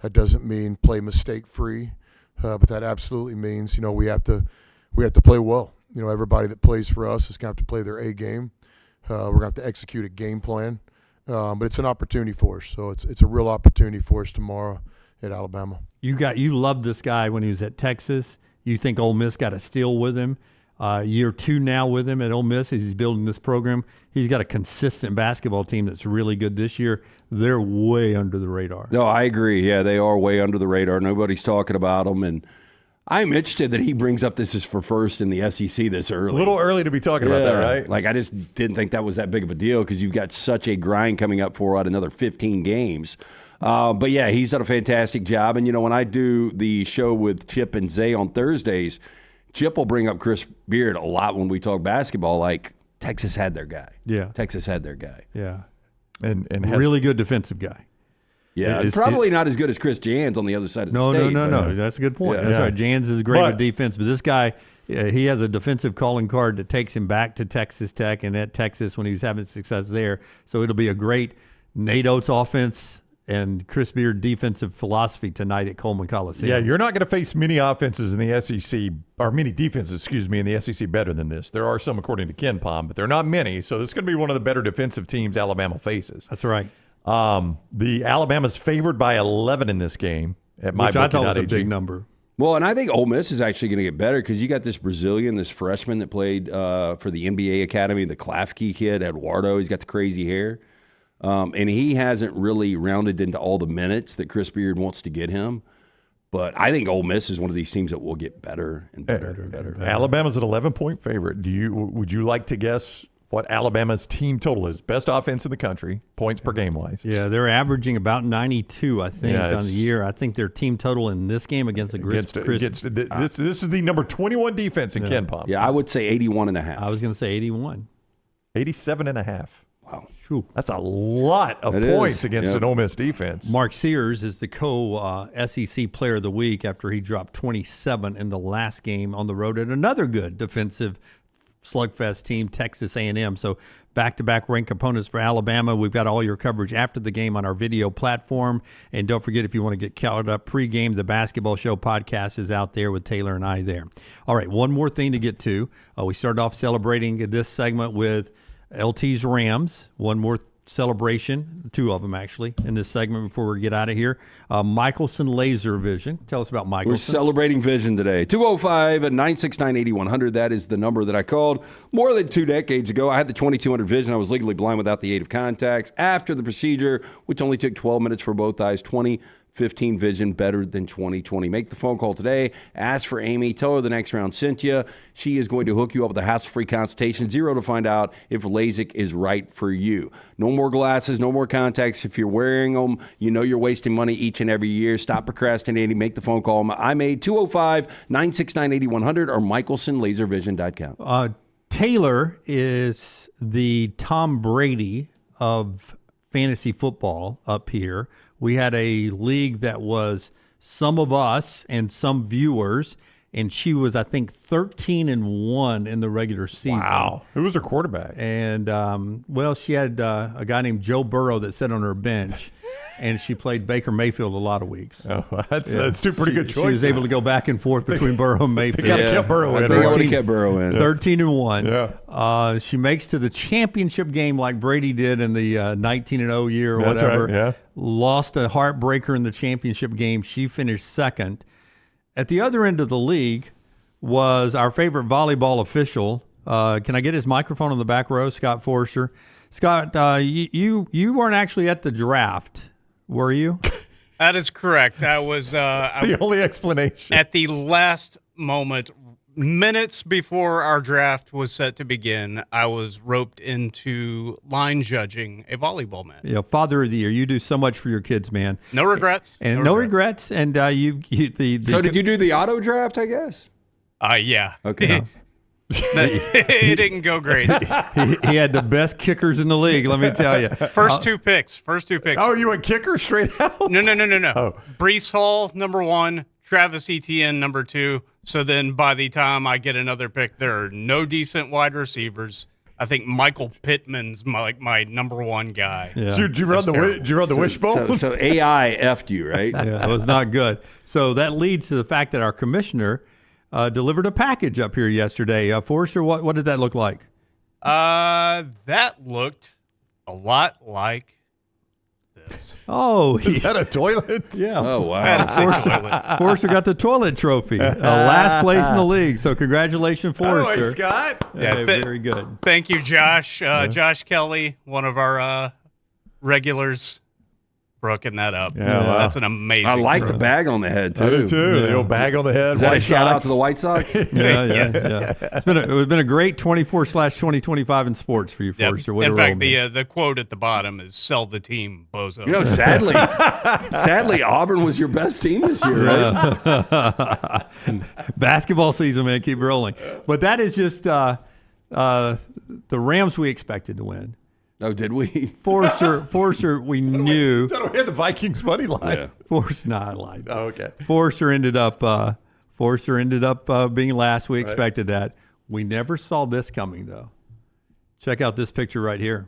That doesn't mean play mistake-free. But that absolutely means, we have to play well. Everybody that plays for us is going to have to play their A game. We're going to have to execute a game plan. But it's an opportunity for us. So it's a real opportunity for us tomorrow at Alabama. You loved this guy when he was at Texas. You think Ole Miss got a steal with him. Year 2 now with him at Ole Miss as he's building this program. He's got a consistent basketball team that's really good this year. They're way under the radar. No, I agree. Yeah, they are way under the radar. Nobody's talking about them. And I'm interested that he brings up this is for first in the SEC this early. A little early to be talking about that, right? Like, I just didn't think that was that big of a deal because you've got such a grind coming up for another 15 games. But, yeah, he's done a fantastic job. And, when I do the show with Chip and Zay on Thursdays, Chip will bring up Chris Beard a lot when we talk basketball, like Texas had their guy. Yeah. Texas had their guy. Yeah. And really good defensive guy. Yeah, probably not as good as Chris Jans on the other side of the state. No. That's a good point. That's right. Jans is great with defense, but this guy, he has a defensive calling card that takes him back to Texas Tech and at Texas when he was having success there. So it'll be a great Nate Oates offense and Chris Beard defensive philosophy tonight at Coleman Coliseum. Yeah, you're not going to face many offenses in the SEC, or many defenses, in the SEC better than this. There are some, according to Ken Pom, but they're not many. So this is going to be one of the better defensive teams Alabama faces. That's right. The Alabama's favored by 11 in this game at MyBookie.ag. Which I thought was a big number. Well, and I think Ole Miss is actually going to get better because you got this Brazilian, this freshman that played for the NBA Academy, the Klafke kid, Eduardo. He's got the crazy hair. And he hasn't really rounded into all the minutes that Chris Beard wants to get him. But I think Ole Miss is one of these teams that will get better and better and better. Alabama's an 11-point favorite. Would you like to guess what Alabama's team total is? Best offense in the country, points per game wise. Yeah, they're averaging about 92, I think, on the year. I think their team total in this game against this is the number 21 defense in Ken Pom. Yeah, I would say 81.5. I was going to say 81. 87.5. Wow. That's a lot of points against an Ole Miss defense. Mark Sears is the co-SEC Player of the Week after he dropped 27 in the last game on the road at another good defensive slugfest team, Texas A&M. So back-to-back ranked opponents for Alabama. We've got all your coverage after the game on our video platform. And don't forget, if you want to get caught up pregame, the Basketball Show podcast is out there with Taylor and I there. All right, one more thing to get to. We started off celebrating this segment with LT's Rams. One more celebration, two of them actually, in this segment before we get out of here. Michelson Laser Vision. Tell us about Michelson. We're celebrating vision today. 205-969-8100. That is the number that I called more than 2 decades ago. I had the 2200 vision. I was legally blind without the aid of contacts. After the procedure, which only took 12 minutes for both eyes, 2015 vision, better than 2020. Make the phone call today. Ask for Amy. Tell her the next round sent you. She is going to hook you up with a hassle-free consultation, 0 to find out if LASIK is right for you. No more glasses, no more contacts. If you're wearing them, you know you're wasting money each and every year. Stop procrastinating. Make the phone call. I made 205-969-8100 or michelsonlaservision.com. Taylor is the Tom Brady of fantasy football up here. We had a league that was some of us and some viewers, and she was, I think, 13-1 in the regular season. Wow. Who was her quarterback? And, she had a guy named Joe Burrow that sat on her bench, and she played Baker Mayfield a lot of weeks. Oh, that's two pretty good choices. She was able to go back and forth between Burrow and Mayfield. They got to keep Burrow in. I think I would have kept Burrow in. 13-1. Yeah. She makes to the championship game like Brady did in the 19-0 year or That's whatever. right, yeah. Lost a heartbreaker in the championship game. She finished second. At the other end of the league was our favorite volleyball official. Can I get his microphone on the back row, Scott Forster? Scott, you weren't actually at the draft, were you? That is correct. I was That's the only explanation. at the last moment, minutes before our draft was set to begin. I was roped into line judging a volleyball match. Yeah, Father of the Year. You do so much for your kids, man. No regrets. And no regrets. And So did you do the auto draft, I guess? Yeah. Okay. It didn't go great. he had the best kickers in the league, let me tell you. First two picks. Oh, you went kicker straight out? No. Oh. Brees Hall, number 1. Travis Etienne, number 2. So then by the time I get another pick, there are no decent wide receivers. I think Michael Pittman's my number 1 guy. Yeah. Did you run the wishbone? So AI effed you, right? Yeah, it was not good. So that leads to the fact that our commissioner delivered a package up here yesterday. Forrester, what did that look like? That looked a lot like this. Oh, Is that a toilet? yeah. Oh, wow. Forrester got the toilet trophy. Last place in the league. So congratulations, Forrester. Anyway, Scott. Yeah, very good. Thank you, Josh. Josh Kelly, one of our regulars, brooking that up. Yeah, wow. That's an amazing. I like throw. the bag on the head, too. I do too. The old bag on the head. Is that a White shout out Sox. to the White Sox? Yeah. It's been a great 24/2025 in sports for you, Yep. Forrester. Way In to fact, roll, man. the quote at the bottom is "Sell the team, bozo." You know, sadly, Auburn was your best team this year, right? Basketball season, man, keep rolling. But that is just the Rams we expected to win. Oh, did we? Forrester, we knew. We had the Vikings money line. Yeah. Forrester, not like. Oh, okay. Forrester ended up being last. We expected that. We never saw this coming, though. Check out this picture right here.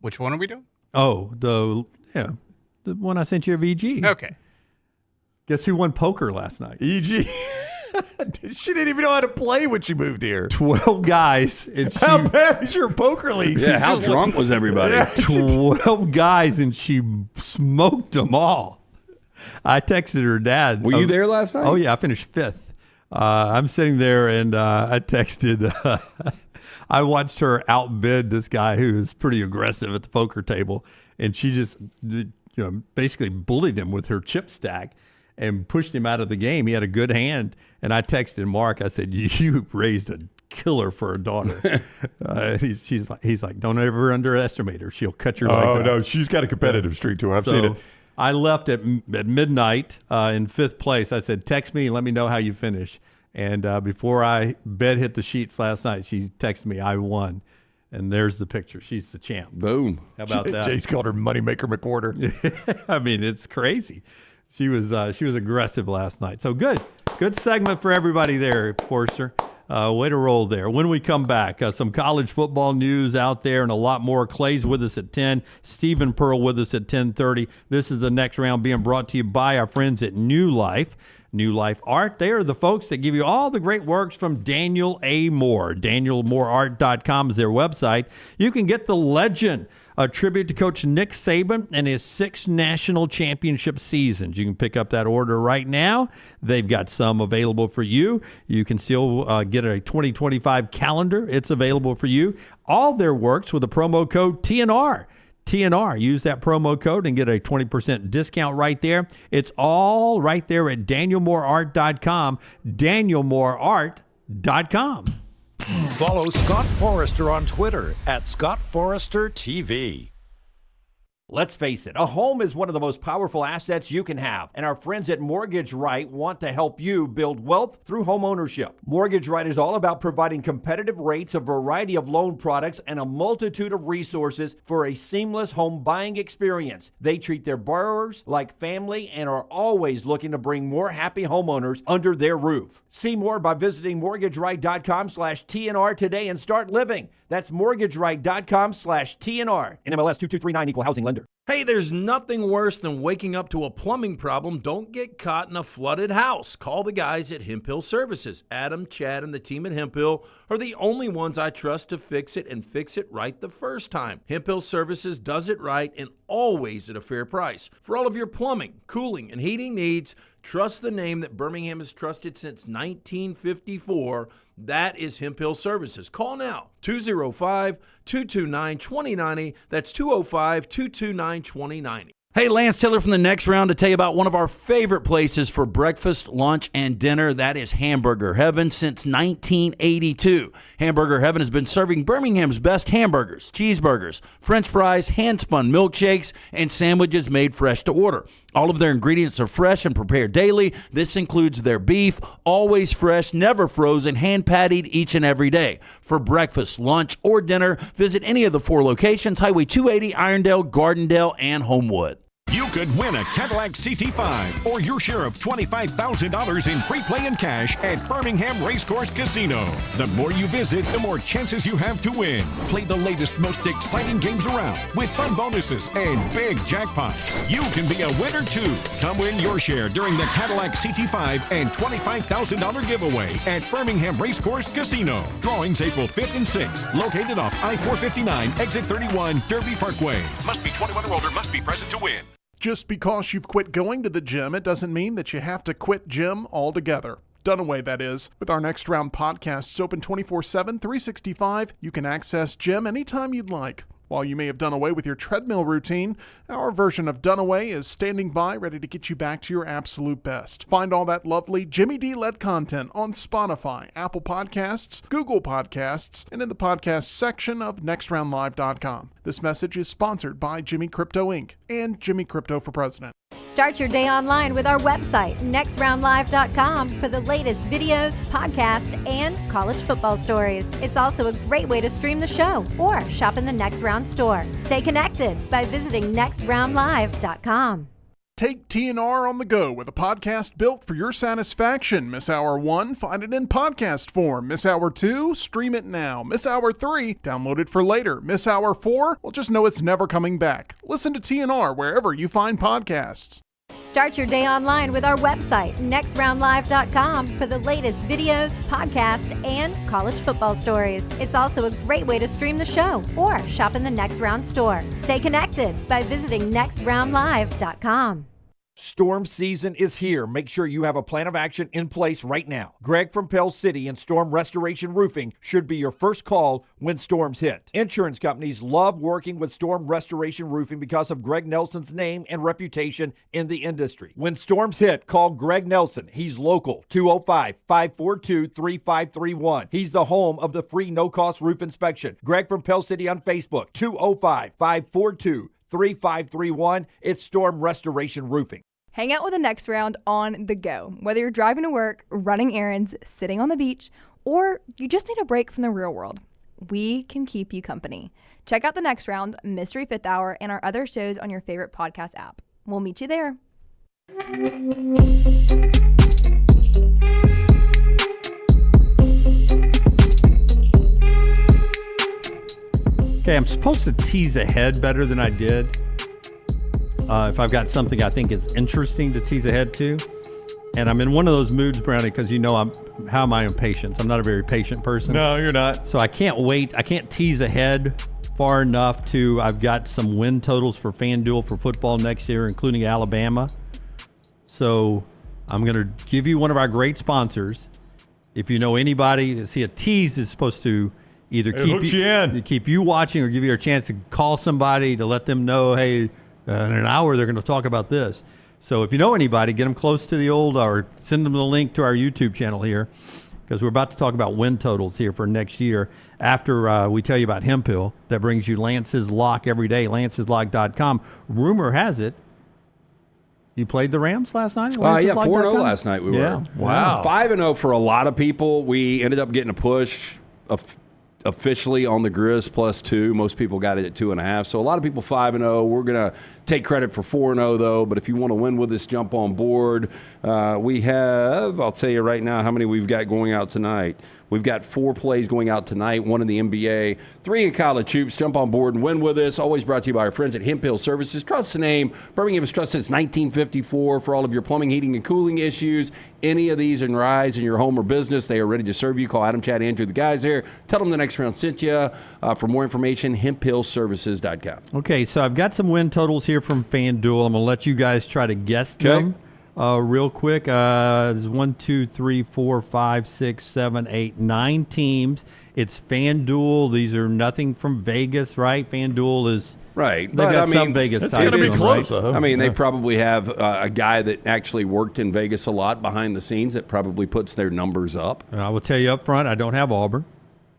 Which one are we doing? Oh, the one I sent you of EG. Okay. Guess who won poker last night? EG. She didn't even know how to play when she moved here. 12 guys. And How bad is your poker league? Yeah, how drunk was everybody? 12 guys, and she smoked them all. I texted her dad. Were you there last night? Oh, yeah. I finished 5th. I'm sitting there, and I texted. I watched her outbid this guy who was pretty aggressive at the poker table, and she just basically bullied him with her chip stack and pushed him out of the game. He had a good hand, and I texted Mark. I said, "You raised a killer for a daughter." He's like, "Don't ever underestimate her. She'll cut your legs out." Oh, no. She's got a competitive streak to her. I've seen it. I left at midnight in 5th place. I said, "Text me and let me know how you finish." And before bed hit the sheets last night, she texted me, "I won." And there's the picture. She's the champ. Boom. How about that? Jay's called her Moneymaker McWhorter. I mean, it's crazy. She was aggressive last night. So good segment for everybody there, Forster. Way to roll there. When we come back, some college football news out there and a lot more. Clay's with us at 10. Stephen Pearl with us at 10:30. This is the next round being brought to you by our friends at New Life. New Life Art. They are the folks that give you all the great works from Daniel A. Moore. DanielMooreArt.com is their website. You can get the legend, a tribute to Coach Nick Saban and his 6 national championship seasons. You can pick up that order right now. They've got some available for you. You can still get a 2025 calendar. It's available for you. All their works with the promo code TNR. TNR. Use that promo code and get a 20% discount right there. It's all right there at DanielMooreArt.com. DanielMooreArt.com. Follow Scott Forrester on Twitter at ScottForresterTV. Let's face it, a home is one of the most powerful assets you can have, and our friends at Mortgage Right want to help you build wealth through home ownership. Mortgage Right is all about providing competitive rates, a variety of loan products, and a multitude of resources for a seamless home buying experience. They treat their borrowers like family and are always looking to bring more happy homeowners under their roof. See more by visiting mortgageright.com/TNR today and start living. That's mortgageright.com/TNR. NMLS 2239, Equal Housing Lender. Hey, there's nothing worse than waking up to a plumbing problem. Don't get caught in a flooded house. Call the guys at Hemp Hill Services. Adam, Chad, and the team at Hemp Hill are the only ones I trust to fix it and fix it right the first time. Hemp Hill Services does it right and always at a fair price. For all of your plumbing, cooling, and heating needs, trust the name that Birmingham has trusted since 1954. That is Hemp Hill Services. Call now, 205-229-2090. That's 205-229-2090. Hey, Lance Taylor from the Next Round to tell you about one of our favorite places for breakfast, lunch, and dinner. That is Hamburger Heaven since 1982. Hamburger Heaven has been serving Birmingham's best hamburgers, cheeseburgers, French fries, hand-spun milkshakes, and sandwiches made fresh to order. All of their ingredients are fresh and prepared daily. This includes their beef, always fresh, never frozen, hand-pattied each and every day. For breakfast, lunch, or dinner, visit any of the 4 locations, Highway 280, Irondale, Gardendale, and Homewood. You could win a Cadillac CT5 or your share of $25,000 in free play and cash at Birmingham Racecourse Casino. The more you visit, the more chances you have to win. Play the latest, most exciting games around with fun bonuses and big jackpots. You can be a winner too. Come win your share during the Cadillac CT5 and $25,000 giveaway at Birmingham Racecourse Casino. Drawings April 5th and 6th. Located off I-459, exit 31, Derby Parkway. Must be 21 or older, must be present to win. Just because you've quit going to the gym, it doesn't mean that you have to quit gym altogether. Dunaway, that is. With our Next Round podcasts open 24/7, 365, you can access gym anytime you'd like. While you may have done away with your treadmill routine, our version of Dunaway is standing by ready to get you back to your absolute best. Find all that lovely Jimmy D-led content on Spotify, Apple Podcasts, Google Podcasts, and in the podcast section of nextroundlive.com. This message is sponsored by Jimmy Crypto Inc. and Jimmy Crypto for President. Start your day online with our website, nextroundlive.com, for the latest videos, podcasts, and college football stories. It's also a great way to stream the show or shop in the Next Round store. Stay connected by visiting nextroundlive.com. Take TNR on the go with a podcast built for your satisfaction. Miss Hour 1, find it in podcast form. Miss Hour 2, stream it now. Miss Hour 3, download it for later. Miss Hour 4, well, just know it's never coming back. Listen to TNR wherever you find podcasts. Start your day online with our website, nextroundlive.com, for the latest videos, podcasts, and college football stories. It's also a great way to stream the show or shop in the Next Round store. Stay connected by visiting nextroundlive.com. Storm season is here. Make sure you have a plan of action in place right now. Greg from Pell City and Storm Restoration Roofing should be your first call when storms hit. Insurance companies love working with Storm Restoration Roofing because of Greg Nelson's name and reputation in the industry. When storms hit, call Greg Nelson. He's local, 205-542-3531. He's the home of the free no-cost roof inspection. Greg from Pell City on Facebook, 205-542-3531. It's Storm Restoration Roofing. Hang out with the Next Round on the go. Whether you're driving to work, running errands, sitting on the beach, or you just need a break from the real world, we can keep you company. Check out the Next Round, Mystery Fifth Hour, and our other shows on your favorite podcast app. We'll meet you there. Okay, I'm supposed to tease ahead better than I did. If I've got something I think is interesting to tease ahead to. And I'm in one of those moods, Brownie, because how am I impatient? I'm not a very patient person. No, you're not. So I can't wait. I can't tease ahead far enough to, I've got some win totals for FanDuel for football next year, including Alabama. So I'm going to give you one of our great sponsors. If you know anybody, see, a tease is supposed to either keep you watching or give you a chance to call somebody to let them know, hey, in an hour they're going to talk about this. So if you know anybody, get them close to the old, or send them the link to our YouTube channel here, because we're about to talk about win totals here for next year after we tell you about Hemphill. That brings you Lance's Lock every day, lanceslock.com. Rumor has it, you played the Rams last night? Yeah, 4-0 last night we were. Yeah. Wow. 5-0 for a lot of people. We ended up getting a push officially on the Grizz +2. Most people got it at 2.5. So a lot of people 5-0. We're going to take credit for 4-0 though. But if you want to win with us, jump on board. We have, I'll tell you right now how many we've got going out tonight. We've got 4 plays going out tonight, 1 in the NBA, 3 in college hoops. Jump on board and win with us. Always brought to you by our friends at Hemphill Services. Trust the name. Birmingham has trusted since 1954 for all of your plumbing, heating, and cooling issues. Any of these arise in your home or business, they are ready to serve you. Call Adam, Chad, Andrew, the guys there. Tell them the next round sent you. For more information, hemphillservices.com. Okay, so I've got some win totals here from FanDuel. I'm going to let you guys try to guess them. Real quick, there's 1, 2, 3, 4, 5, 6, 7, 8, 9 teams. It's FanDuel. These are nothing from Vegas, right? FanDuel is right. They've got some Vegas. It's going to be close. Right? I mean, they probably have a guy that actually worked in Vegas a lot behind the scenes that probably puts their numbers up. I will tell you up front, I don't have Auburn.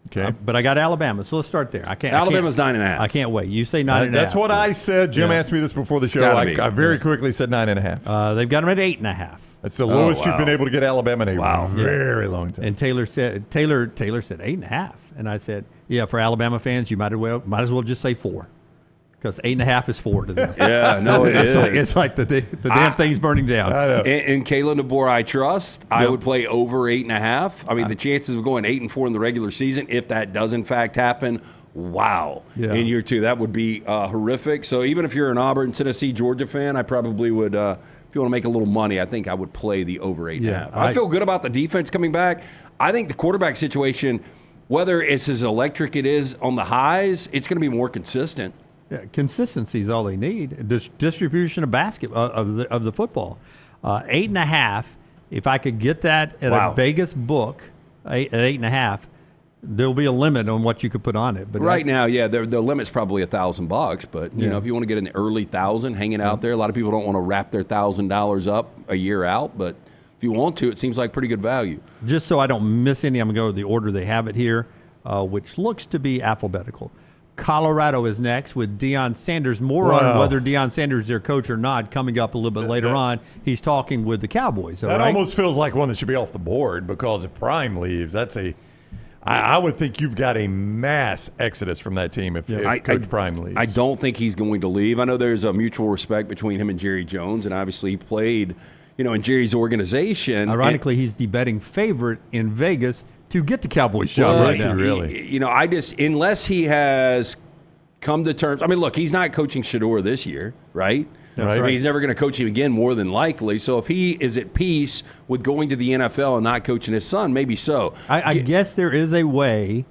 Okay, but I got Alabama, so let's start there. Alabama's 9.5. I can't wait. You say 9.5. That's what I said. Jim asked me this before the show. I very quickly said 9.5. They've got them at 8.5. That's the lowest you've been able to get Alabama in a very long time. And Taylor said 8.5, and I said, yeah, for Alabama fans, you might as well just say 4. Because 8.5 is 4 to them. Yeah, no, it's like the damn thing's burning down. And Kalen DeBoer, I trust. I would play over 8.5. I mean, the chances of going 8-4 in the regular season, if that does in fact happen, wow. Yeah. In year 2, that would be horrific. So even if you're an Auburn, Tennessee, Georgia fan, I probably would. If you want to make a little money, I think I would play the over 8.5. Yeah, I feel good about the defense coming back. I think the quarterback situation, whether it's as electric it is on the highs, it's going to be more consistent. Yeah, consistency is all they need. Distribution of of the football. 8.5. If I could get that at a Vegas book at 8.5, there'll be a limit on what you could put on it. But right now, the limit's probably $1,000. But you know, if you want to get in the early 1,000, hanging out there, a lot of people don't want to wrap their $1,000 up a year out, but if you want to, it seems like pretty good value. Just so I don't miss any, I'm going to go to the order they have it here, which looks to be alphabetical. Colorado is next with Deion Sanders. More on whether Deion Sanders is their coach or not coming up a little bit later on. He's talking with the Cowboys. That almost feels like one that should be off the board, because if Prime leaves, I would think you've got a mass exodus from that team if Coach Prime leaves. I don't think he's going to leave. I know there's a mutual respect between him and Jerry Jones, and obviously he played, in Jerry's organization. Ironically, he's the betting favorite in Vegas to get the Cowboys job right now. Really? Unless he has come to terms. I mean, look, he's not coaching Shedeur this year, right? I mean, he's never going to coach him again, more than likely. So if he is at peace with going to the NFL and not coaching his son, maybe so. I guess there is a way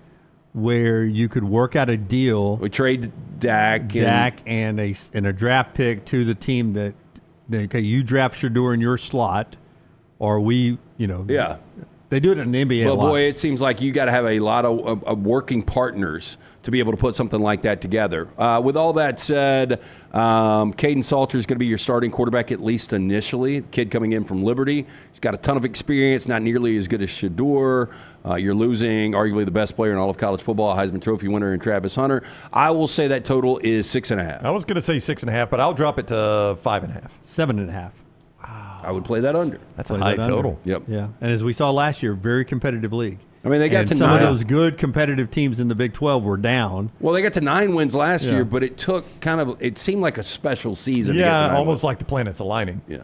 where you could work out a deal. We trade Dak and a draft pick to the team that you draft Shedeur in your slot, or we. They do it in the NBA a lot. Well, boy, it seems like you got to have a lot of working partners to be able to put something like that together. With all that said, Caden Salter is going to be your starting quarterback, at least initially. Kid coming in from Liberty. He's got a ton of experience, not nearly as good as Shedeur. You're losing arguably the best player in all of college football, Heisman Trophy winner in Travis Hunter. I will say that total is 6.5. I was going to say 6.5, but I'll drop it to 5.5. 7.5. I would play that under. That's a high total. Yep. Yeah, and as we saw last year, very competitive league. I mean, they got to some of those good competitive teams in the Big 12 were down. Well, they got to 9 wins last year, but it took it seemed like a special season. Yeah, almost like the planets aligning. Yeah.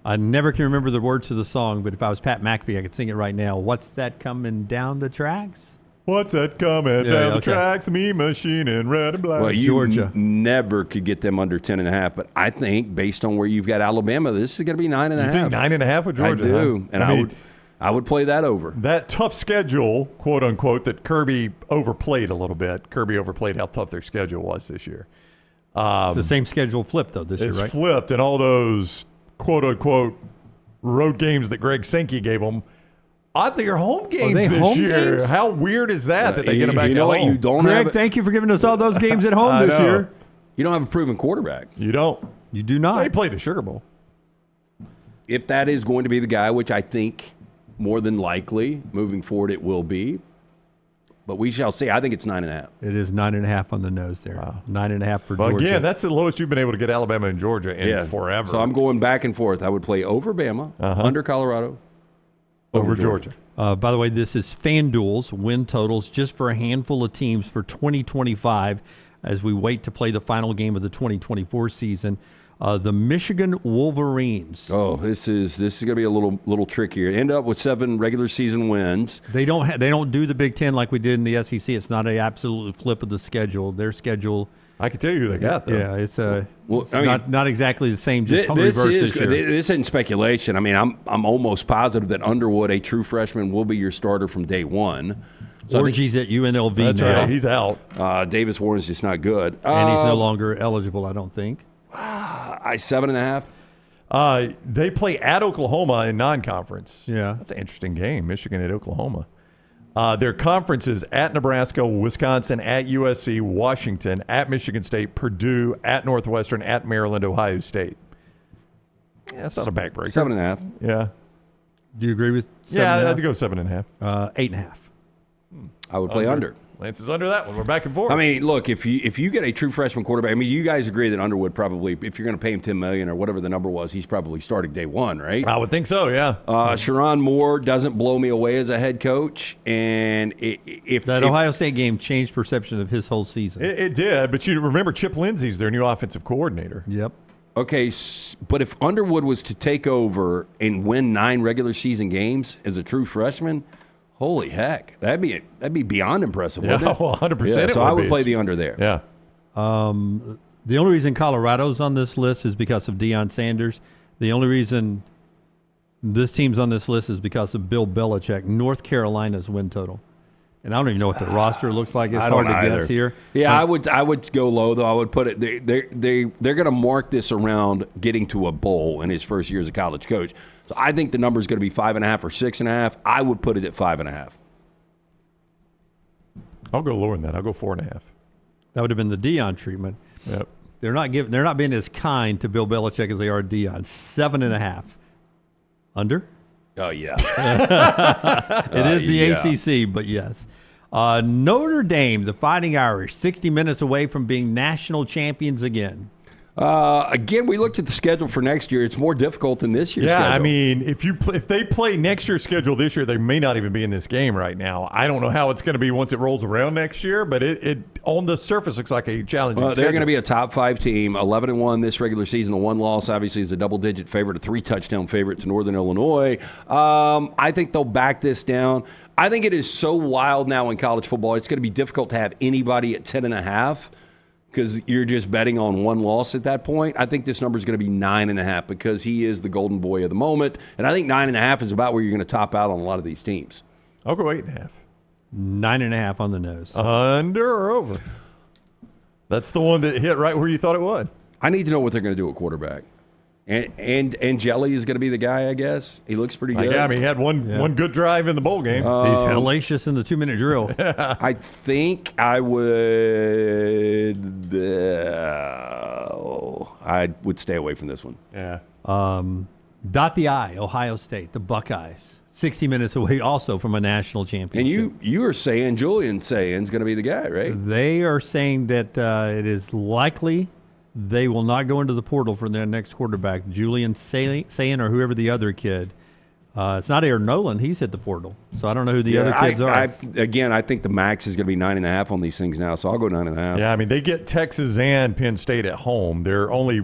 I never can remember the words to the song, but if I was Pat McAfee, I could sing it right now. What's that coming down the tracks? What's that coming down the tracks? Me machine in red and black. Well, you Georgia. never could get them under 10.5, but I think based on where you've got Alabama, this is going to be 9.5. You think 9.5 with Georgia? I do, huh? and I would play that over. That tough schedule, quote unquote, that Kirby overplayed a little bit. Kirby overplayed how tough their schedule was this year. It's the same schedule flipped, though, this year, right? It's flipped, and all those quote unquote road games that Greg Sankey gave them. Oddly, are home games this year. Games? How weird is that they get them back you know at what? home? You don't Greg, have thank you for giving us all those games at home this year. You don't have a proven quarterback. You don't. You do not. They played a Sugar Bowl. If that is going to be the guy, which I think more than likely moving forward it will be, but we shall see. I think it's 9.5. It is 9.5 on the nose there. Wow. 9.5 for Well, Georgia. again, that's the lowest you've been able to get Alabama and Georgia in forever. So I'm going back and forth. I would play over Bama, under Colorado, over Georgia. By the way, this is FanDuel's win totals just for a handful of teams for 2025 as we wait to play the final game of the 2024 season. The Michigan Wolverines. Oh, this is going to be a little trickier. End up with 7 regular season wins. They don't do the Big Ten like we did in the SEC. It's not a absolute flip of the schedule. Their schedule. I can tell you who they got, though. Yeah, it's not exactly the same. Just This year. isn't speculation. I mean, I'm almost positive that Underwood, a true freshman, will be your starter from day one. So Orgy's at UNLV That's now. right. He's out. Davis Warren's just not good. And he's no longer eligible, I don't think. 7.5. They play at Oklahoma in non-conference. Yeah. That's an interesting game, Michigan at Oklahoma. Their conferences at Nebraska, Wisconsin, at USC, Washington, at Michigan State, Purdue, at Northwestern, at Maryland, Ohio State. Yeah, that's not a backbreaker. 7.5. Yeah. Do you agree with 7.5? Yeah, I'd go 7.5. 8.5. I would play under. Lance is under that one. We're back and forth. I mean, look, if you get a true freshman quarterback, I mean, you guys agree that Underwood probably, if you're going to pay him $10 million or whatever the number was, he's probably starting day one, right? I would think so, yeah. Sharon Moore doesn't blow me away as a head coach, and if Ohio State game changed perception of his whole season. It did, but you remember Chip Lindsey's their new offensive coordinator. Yep. Okay, but if Underwood was to take over and win 9 regular season games as a true freshman, holy heck, that'd be beyond impressive, wouldn't it? Well, 100%. Yeah, so I would be. play the under there. Yeah. The only reason Colorado's on this list is because of Deion Sanders. The only reason this team's on this list is because of Bill Belichick. North Carolina's win total. And I don't even know what the roster looks like. It's hard to guess here. Yeah, I would go low, though. I would put it they're going to mark this around getting to a bowl in his first year as a college coach. So I think the number is going to be 5.5 or 6.5. I would put it at 5.5. I'll go lower than that. I'll go 4.5. That would have been the Deion treatment. Yep. They're not being as kind to Bill Belichick as they are Deion. 7.5. Under? Oh, yeah. It is the ACC, but yes. Notre Dame, the Fighting Irish, 60 minutes away from being national champions again. Again, we looked at the schedule for next year. It's more difficult than this year's schedule. I mean, if they play next year's schedule this year, they may not even be in this game right now. I don't know how it's going to be once it rolls around next year, but it on the surface looks like a challenging schedule. They're going to be a top 5 team, 11-1 this regular season. The one loss, obviously, is a double-digit favorite, a 3-touchdown favorite to Northern Illinois. I think they'll back this down. I think it is so wild now in college football, it's going to be difficult to have anybody at 10.5. Because you're just betting on one loss at that point. I think this number is going to be 9.5 because he is the golden boy of the moment. And I think 9.5 is about where you're going to top out on a lot of these teams. I'll go 8.5. 9.5 on the nose. Under or over? That's the one that hit right where you thought it would. I need to know what they're going to do at quarterback. And Jelly is going to be the guy, I guess. He looks pretty good. Yeah, I mean, he had one good drive in the bowl game. He's hellacious in the 2-minute drill. I think I would. I would stay away from this one. Yeah. Dot the I, Ohio State, the Buckeyes. 60 minutes away also from a national championship. And you are saying Julian's going to be the guy, right? They are saying that it is likely they will not go into the portal for their next quarterback, Julian Sayin or whoever the other kid. It's not Aaron Nolan. He's hit the portal. So I don't know who the other kids are. I think the max is going to be 9.5 on these things now, so I'll go 9.5. Yeah, I mean, they get Texas and Penn State at home. They're only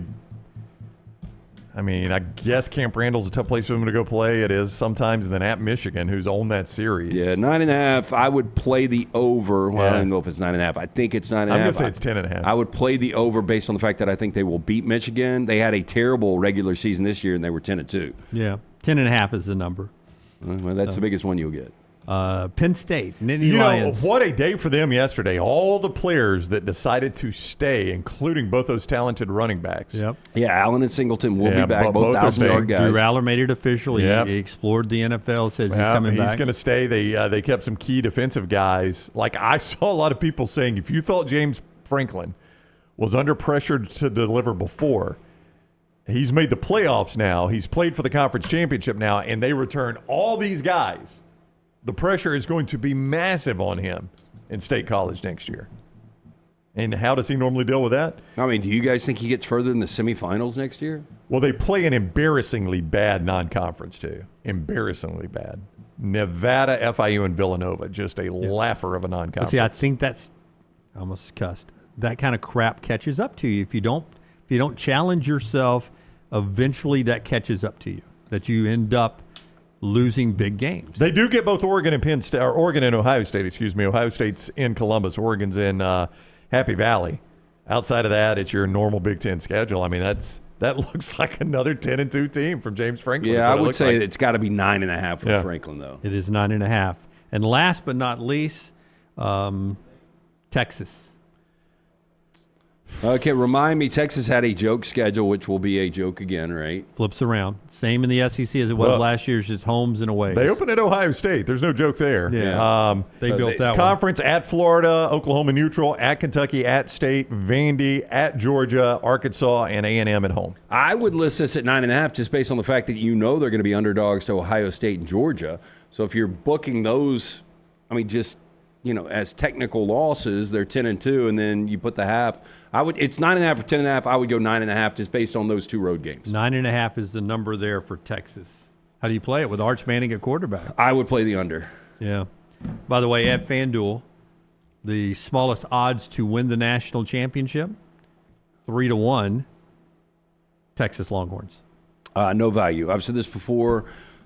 I mean, I guess Camp Randall's a tough place for them to go play. It is sometimes, and then at Michigan, who's owned that series. Yeah, 9.5. I would play the over. Well, I don't know if it's 9.5. I think it's 9.5. I'm going to say it's 10.5. I would play the over based on the fact that I think they will beat Michigan. They had a terrible regular season this year, and they were 10-2. Yeah, 10.5 is the number. Well, that's the biggest one you'll get. Penn State, Nittany Lions. What a day for them yesterday. All the players that decided to stay, including both those talented running backs. Yep. Yeah, Allen and Singleton will be back, both 1,000-yard guys. Drew Aller made it official. He explored the NFL, says he's coming back. He's going to stay. They kept some key defensive guys. Like, I saw a lot of people saying, if you thought James Franklin was under pressure to deliver before, he's made the playoffs now. He's played for the conference championship now, and they return all these guys. The pressure is going to be massive on him in State College next year. And how does he normally deal with that? I mean, do you guys think he gets further than the semifinals next year? Well, they play an embarrassingly bad non-conference, too. Embarrassingly bad. Nevada, FIU, and Villanova. Just a laugher of a non-conference. See, I think that's almost cussed. That kind of crap catches up to you. If you don't challenge yourself, eventually that catches up to you. That you end up losing big games. They do get both Oregon and Penn State, or Oregon and Ohio State. Excuse me. Ohio State's in Columbus. Oregon's in Happy Valley. Outside of that, it's your normal Big Ten schedule. I mean, that looks like another 10-2 team from James Franklin. Yeah, I would say it's got to be 9.5 from Franklin, though. It is 9.5. And last but not least, Texas. Okay, remind me, Texas had a joke schedule, which will be a joke again, right? Flips around. Same in the SEC as it was last year, just homes and aways. They opened at Ohio State. There's no joke there. Yeah. They built that conference at Florida, Oklahoma neutral, at Kentucky, at State, Vandy, at Georgia, Arkansas, and A&M at home. I would list this at 9.5 just based on the fact that you know they're going to be underdogs to Ohio State and Georgia. So if you're booking those, I mean, just as technical losses, they're 10-2, and then you put the half. It's 9.5 or 10.5. I would go 9.5 just based on those two road games. 9.5 is the number there for Texas. How do you play it with Arch Manning at quarterback? I would play the under. Yeah. By the way, at FanDuel, the smallest odds to win the national championship, 3-1, Texas Longhorns. No value. I've said this before.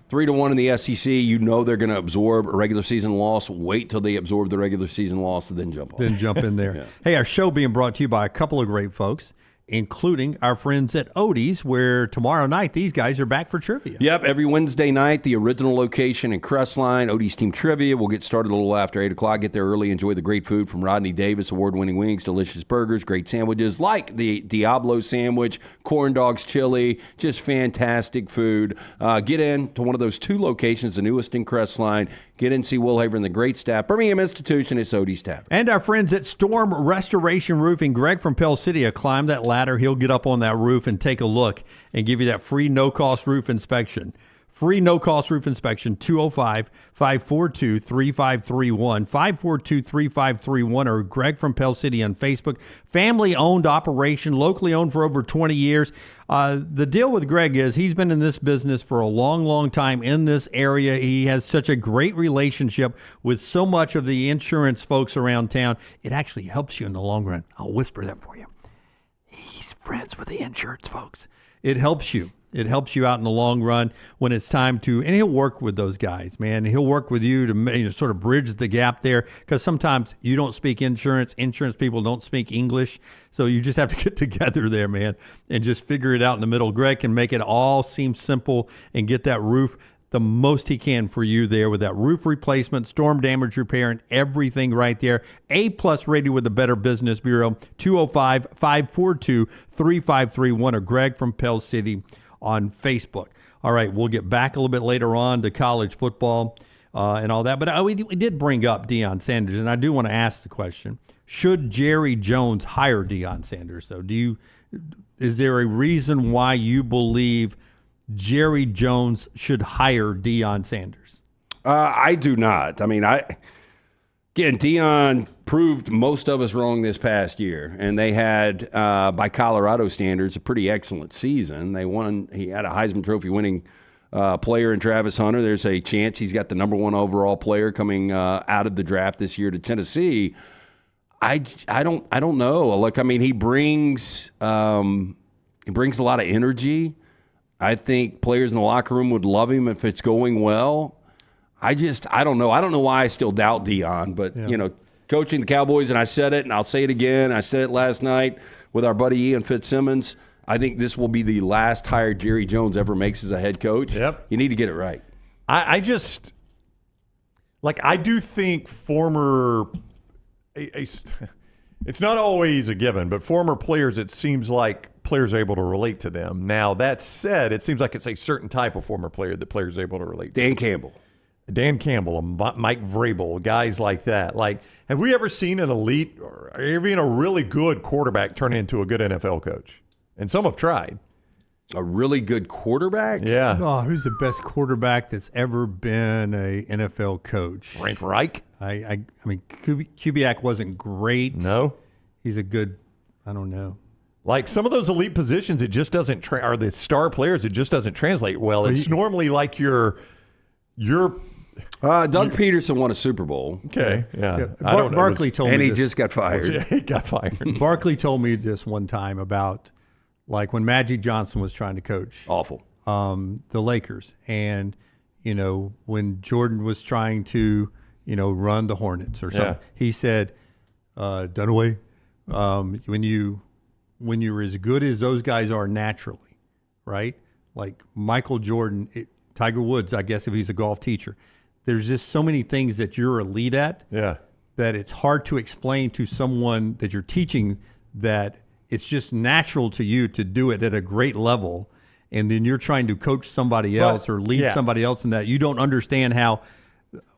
3-1 in the SEC, you know they're going to absorb a regular season loss. Wait till they absorb the regular season loss and then jump on. Then jump in there. Yeah. Hey, our show being brought to you by a couple of great folks, including our friends at Odie's, where tomorrow night these guys are back for trivia. Yep, every Wednesday night, the original location in Crestline, Odie's Team Trivia. We'll get started a little after 8 o'clock. Get there early, enjoy the great food from Rodney Davis, award-winning wings, delicious burgers, great sandwiches like the Diablo sandwich, corn dogs, chili, just fantastic food. Get in to one of those two locations, the newest in Crestline. Get in, see Will Haver and the great staff. Birmingham Institution, it's Odie's Tavern. And our friends at Storm Restoration Roofing. Greg from Pell City, climbed that ladder. He'll get up on that roof and take a look and give you that free no-cost roof inspection. Free no-cost roof inspection, 205-542-3531, 542-3531, or Greg from Pell City on Facebook. Family-owned operation, locally owned for over 20 years. The deal with Greg is he's been in this business for a long, long time in this area. He has such a great relationship with so much of the insurance folks around town. It actually helps you in the long run. I'll whisper that for you. He's friends with the insurance folks. It helps you. It helps you out in the long run when it's time to, and he'll work with those guys, man. He'll work with you to sort of bridge the gap there, because sometimes you don't speak insurance. Insurance people don't speak English. So you just have to get together there, man, and just figure it out in the middle. Greg can make it all seem simple and get that roof the most he can for you there with that roof replacement, storm damage repair, and everything right there. A-plus rated with the Better Business Bureau, 205-542-3531, or Greg from Pell City on Facebook. All right, we'll get back a little bit later on to college football and all that. But we did bring up Deion Sanders, and I do want to ask the question, should Jerry Jones hire Deion Sanders, though? Is there a reason why you believe Jerry Jones should hire Deion Sanders? I do not. I mean, Deion proved most of us wrong this past year, and they had, by Colorado standards, a pretty excellent season. They won. He had a Heisman Trophy winning player in Travis Hunter. There's a chance he's got the number one overall player coming out of the draft this year to Tennessee. I don't know. Look, I mean, he brings a lot of energy. I think players in the locker room would love him if it's going well. I don't know. I don't know why I still doubt Deion, but, coaching the Cowboys, and I said it, and I'll say it again. I said it last night with our buddy Ian Fitzsimmons. I think this will be the last hire Jerry Jones ever makes as a head coach. Yep. You need to get it right. I do think it's not always a given, but former players, it seems like players are able to relate to them. Now, that said, it seems like it's a certain type of former player that players are able to relate to. Dan Campbell, Mike Vrabel, guys like that. Like, have we ever seen an elite or even a really good quarterback turn into a good NFL coach? And some have tried. A really good quarterback? Yeah. Oh, who's the best quarterback that's ever been a NFL coach? Frank Reich? I mean, Kubiak wasn't great. No. He's a good, I don't know. Like some of those elite positions, it just doesn't or the star players, it just doesn't translate well. It's normally like your Doug Peterson won a Super Bowl. Okay, yeah. I don't know. Barkley told me and he this. just got fired. Yeah, he got fired. Barkley told me this one time about like when Magic Johnson was trying to coach. Awful. The Lakers. And, when Jordan was trying to, run the Hornets or something, he said, Dunaway, when you're as good as those guys are naturally, right? Like Michael Jordan, Tiger Woods, I guess if he's a golf teacher, there's just so many things that you're elite at that it's hard to explain to someone that you're teaching that it's just natural to you to do it at a great level. And then you're trying to coach somebody else or lead somebody else in that. You don't understand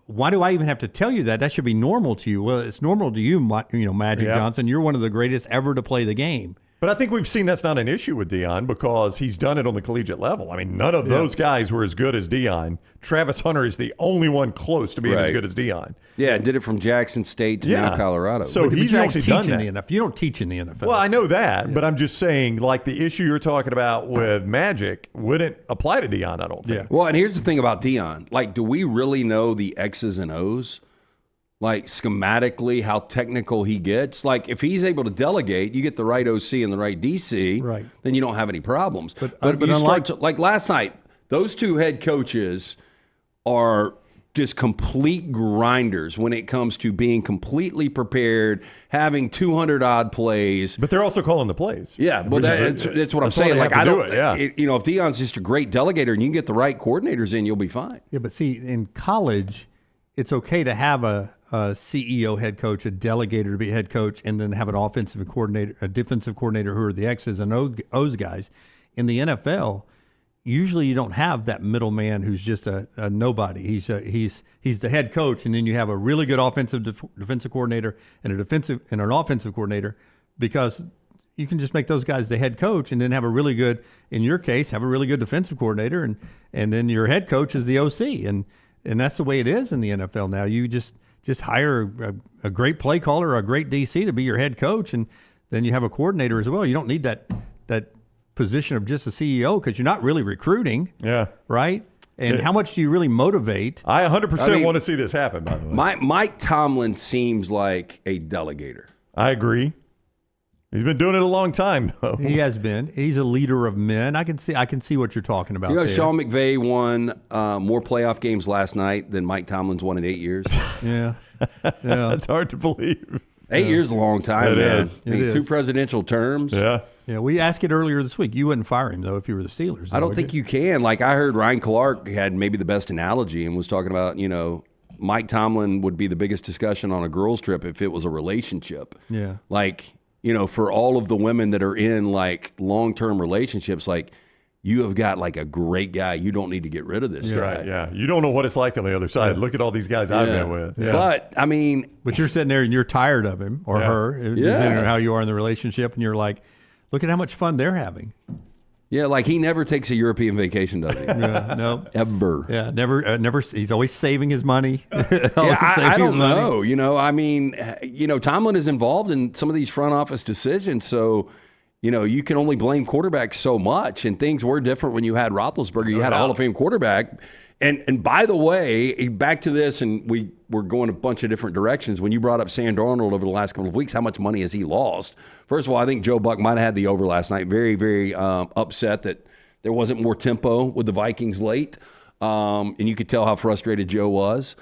why do I even have to tell you that? That should be normal to you. Well, it's normal to you, Magic Johnson. You're one of the greatest ever to play the game. But I think we've seen that's not an issue with Deion because he's done it on the collegiate level. I mean, none of those guys were as good as Deion. Travis Hunter is the only one close to being as good as Deion. Yeah, did it from Jackson State to now Colorado. So he's actually done that. You don't teach in the NFL. Well, I know that, but I'm just saying, like the issue you're talking about with Magic wouldn't apply to Deion, I don't think. Yeah. Well, and here's the thing about Deion. Like, do we really know the X's and O's? Like schematically, how technical he gets. Like if he's able to delegate, you get the right OC and the right DC, then you don't have any problems. But you start to, like last night, those two head coaches are just complete grinders when it comes to being completely prepared, having 200-odd plays. But they're also calling the plays. Yeah, but that's what I'm saying. Like I don't, if Deion's just a great delegator and you can get the right coordinators in, you'll be fine. Yeah, but see, in college, it's okay to have a CEO head coach, a delegator to be a head coach, and then have an offensive coordinator, a defensive coordinator who are the X's and O's guys. In the NFL, usually you don't have that middleman who's just a nobody. He's the head coach, and then you have a really good offensive defensive coordinator and an offensive coordinator, because you can just make those guys the head coach and then have a really good, in your case, have a really good defensive coordinator, and then your head coach is the OC, and that's the way it is in the NFL now. You just hire a great play caller or a great DC to be your head coach, and then you have a coordinator as well. You don't need that position of just a CEO because you're not really recruiting. Yeah. Right? And how much do you really motivate? I 100% want to see this happen, by the way. Mike Tomlin seems like a delegator. I agree. He's been doing it a long time, though. He has been. He's a leader of men. I can see what you're talking about. There. Sean McVay won more playoff games last night than Mike Tomlin's won in 8 years. Yeah. That's hard to believe. 8 years is a long time, it man. Is. I mean, 2 presidential terms. Yeah. Yeah, we asked it earlier this week. You wouldn't fire him, though, if you were the Steelers. I don't think you can. Like, I heard Ryan Clark had maybe the best analogy and was talking about, Mike Tomlin would be the biggest discussion on a girls' trip if it was a relationship. Yeah. Like, for all of the women that are in, like, long-term relationships, like, you have got, like, a great guy. You don't need to get rid of this guy. Right, yeah. You don't know what it's like on the other side. Yeah. Look at all these guys I've been with. Yeah. But, I mean. But you're sitting there and you're tired of him or her, depending on how you are in the relationship, and you're like, look at how much fun they're having. Yeah, like he never takes a European vacation, does he? No. Ever. Yeah, never. He's always saving his money. I don't know. I mean, Tomlin is involved in some of these front office decisions, so you can only blame quarterbacks so much, and things were different when you had Roethlisberger. You had a Hall of Fame quarterback. And by the way, back to this, and we're going a bunch of different directions. When you brought up Sam Darnold over the last couple of weeks, how much money has he lost? First of all, I think Joe Buck might have had the over last night. Very, very upset that there wasn't more tempo with the Vikings late. And you could tell how frustrated Joe was.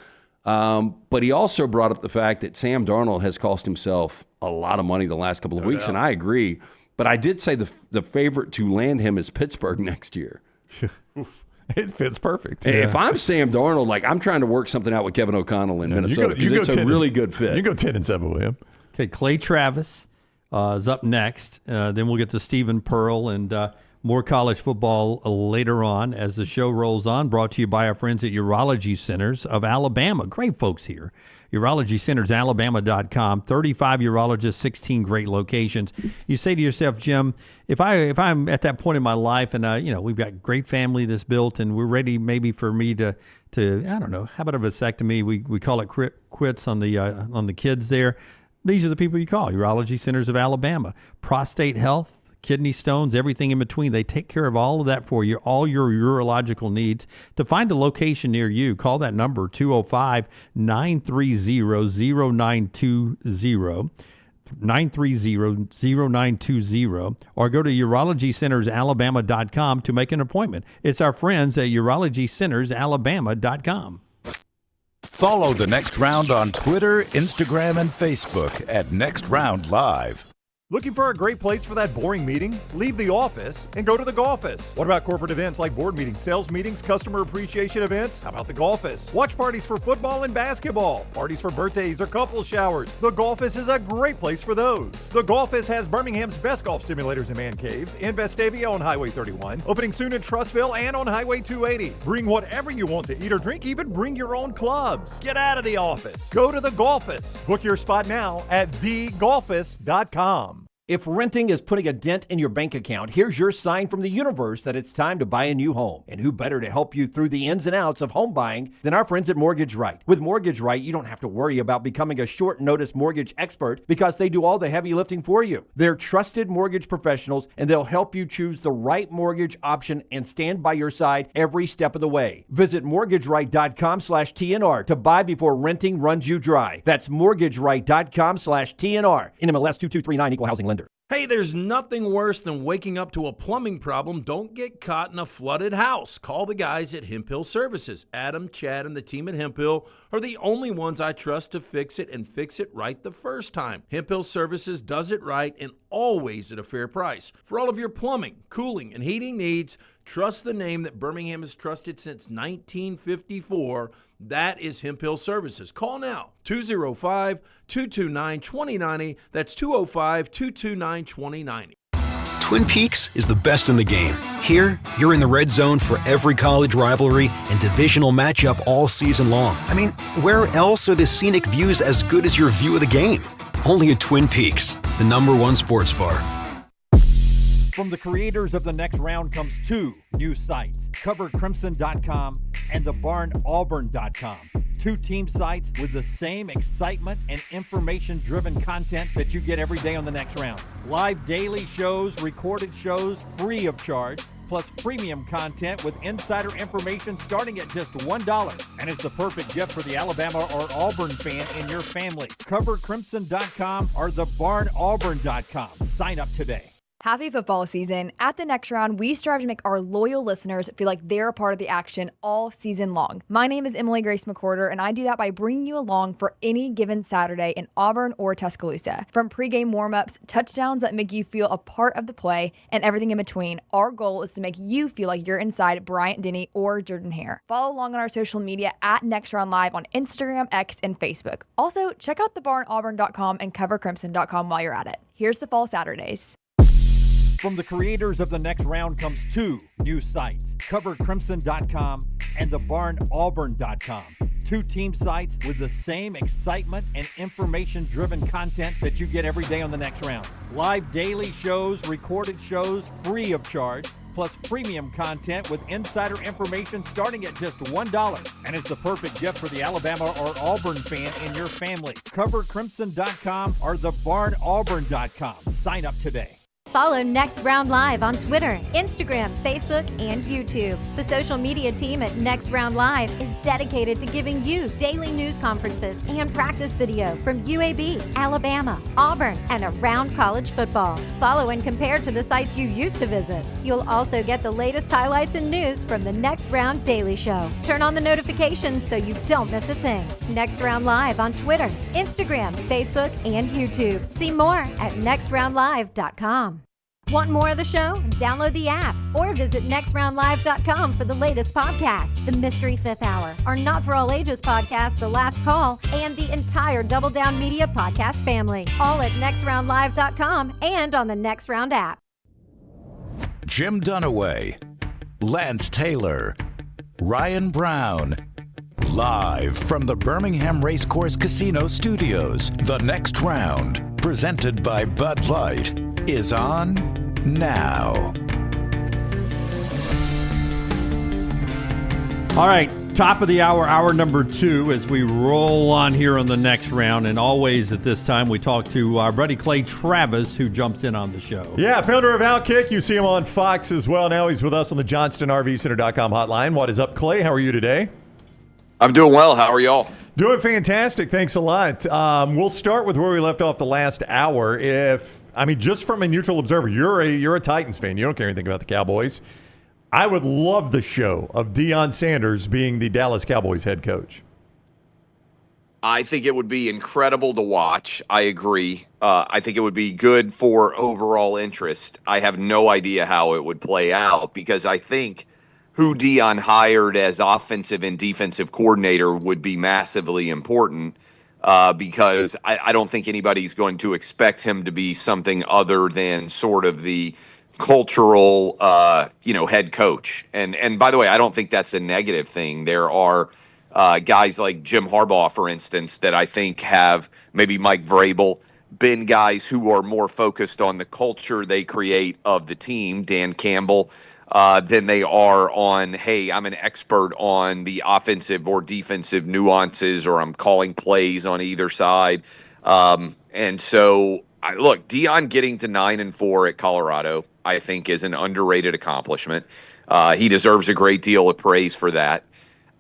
But he also brought up the fact that Sam Darnold has cost himself a lot of money the last couple of weeks, and I agree. But I did say the favorite to land him is Pittsburgh next year. It fits perfect. Hey, if I'm Sam Darnold, like I'm trying to work something out with Kevin O'Connell in Minnesota because it's a really good fit. You go 10-7 with him. Okay, Clay Travis is up next. Then we'll get to Stephen Pearl and more college football later on as the show rolls on. Brought to you by our friends at Urology Centers of Alabama. Great folks here. Urology Centers, Alabama.com. 35 urologists, 16 great locations. You say to yourself, Jim, if I'm at that point in my life and we've got great family that's built and we're ready maybe for me to I don't know, how about a vasectomy? We call it quits on the kids there. These are the people you call Urology Centers of Alabama. Prostate health, kidney stones, everything in between. They take care of all of that for you, all your urological needs. To find a location near you, call that number, 205-930-0920, 930-0920, or go to urologycentersalabama.com to make an appointment. It's our friends at urologycentersalabama.com. Follow The Next Round on Twitter, Instagram, and Facebook at Next Round Live. Looking for a great place for that boring meeting? Leave the office and go to the Golfus. What about corporate events like board meetings, sales meetings, customer appreciation events? How about the Golfus? Watch parties for football and basketball, parties for birthdays or couple showers. The Golfus is a great place for those. The Golfus has Birmingham's best golf simulators and man caves in Vestavia on Highway 31, opening soon in Trussville and on Highway 280. Bring whatever you want to eat or drink, even bring your own clubs. Get out of the office. Go to the Golfus. Book your spot now at thegolfus.com. If renting is putting a dent in your bank account, here's your sign from the universe that it's time to buy a new home. And who better to help you through the ins and outs of home buying than our friends at Mortgage Right. With Mortgage Right, you don't have to worry about becoming a short-notice mortgage expert because they do all the heavy lifting for you. They're trusted mortgage professionals, and they'll help you choose the right mortgage option and stand by your side every step of the way. Visit mortgageright.com/TNR to buy before renting runs you dry. That's mortgageright.com/TNR. NMLS 2239, Equal Housing Lender. Hey, there's nothing worse than waking up to a plumbing problem. Don't get caught in a flooded house. Call the guys at Hemp Hill Services. Adam, Chad, and the team at Hemp Hill are the only ones I trust to fix it and fix it right the first time. Hemp Hill Services does it right and always at a fair price. For all of your plumbing, cooling, and heating needs, trust the name that Birmingham has trusted since 1954. That is Hemp Hill Services. Call now, 205-229-2090. That's 205-229-2090. Twin Peaks is the best in the game. Here, you're in the red zone for every college rivalry and divisional matchup all season long. I mean, where else are the scenic views as good as your view of the game? Only at Twin Peaks, the #1 sports bar. From the creators of The Next Round comes two new sites, CoverCrimson.com and TheBarnAuburn.com. Two team sites with the same excitement and information-driven content that you get every day on The Next Round. Live daily shows, recorded shows, free of charge, plus premium content with insider information starting at just $1. And it's the perfect gift for the Alabama or Auburn fan in your family. CoverCrimson.com or TheBarnAuburn.com. Sign up today. Happy football season. At The Next Round, we strive to make our loyal listeners feel like they're a part of the action all season long. My name is Emily Grace McWhorter, and I do that by bringing you along for any given Saturday in Auburn or Tuscaloosa. From pregame warm-ups, touchdowns that make you feel a part of the play, and everything in between, our goal is to make you feel like you're inside Bryant-Denny or Jordan-Hare. Follow along on our social media at Next Round Live on Instagram, X, and Facebook. Also, check out TheBarnAuburn.com and CoverCrimson.com while you're at it. Here's to fall Saturdays. From the creators of The Next Round comes two new sites, CoverCrimson.com and TheBarnAuburn.com. Two team sites with the same excitement and information-driven content that you get every day on The Next Round. Live daily shows, recorded shows, free of charge, plus premium content with insider information starting at just $1. And it's the perfect gift for the Alabama or Auburn fan in your family. CoverCrimson.com or TheBarnAuburn.com. Sign up today. Follow Next Round Live on Twitter, Instagram, Facebook, and YouTube. The social media team at Next Round Live is dedicated to giving you daily news conferences and practice video from UAB, Alabama, Auburn, and around college football. Follow and compare to the sites you used to visit. You'll also get the latest highlights and news from the Next Round Daily Show. Turn on the notifications so you don't miss a thing. Next Round Live on Twitter, Instagram, Facebook, and YouTube. See more at nextroundlive.com. Want more of the show? Download the app or visit nextroundlive.com for the latest podcast, The Mystery Fifth Hour, our Not For All Ages podcast, The Last Call, and the entire Double Down Media podcast family. All at nextroundlive.com and on the Next Round app. Jim Dunaway, Lance Taylor, Ryan Brown. Live from the Birmingham Racecourse Casino Studios, the Next Round, presented by Bud Light, is on now. All right, top of the hour, hour number 2, as we roll on here on the Next Round. And always at this time, we talk to our buddy Clay Travis, who jumps in on the show. Yeah, founder of Outkick. You see him on Fox as well. Now he's with us on the JohnstonRVCenter.com hotline. What is up, Clay? How are you today? I'm doing well. How are y'all? Doing fantastic. Thanks a lot. We'll start with where we left off the last hour. Just from a neutral observer, you're a Titans fan. You don't care anything about the Cowboys. I would love the show of Deion Sanders being the Dallas Cowboys head coach. I think it would be incredible to watch. I agree. I think it would be good for overall interest. I have no idea how it would play out because I think who Deion hired as offensive and defensive coordinator would be massively important because I don't think anybody's going to expect him to be something other than sort of the cultural, head coach. And by the way, I don't think that's a negative thing. There are guys like Jim Harbaugh, for instance, that I think have, maybe Mike Vrabel, been guys who are more focused on the culture they create of the team, Dan Campbell, than they are on, hey, I'm an expert on the offensive or defensive nuances, or I'm calling plays on either side. And so, look, Deion getting to 9-4 at Colorado, I think, is an underrated accomplishment. He deserves a great deal of praise for that.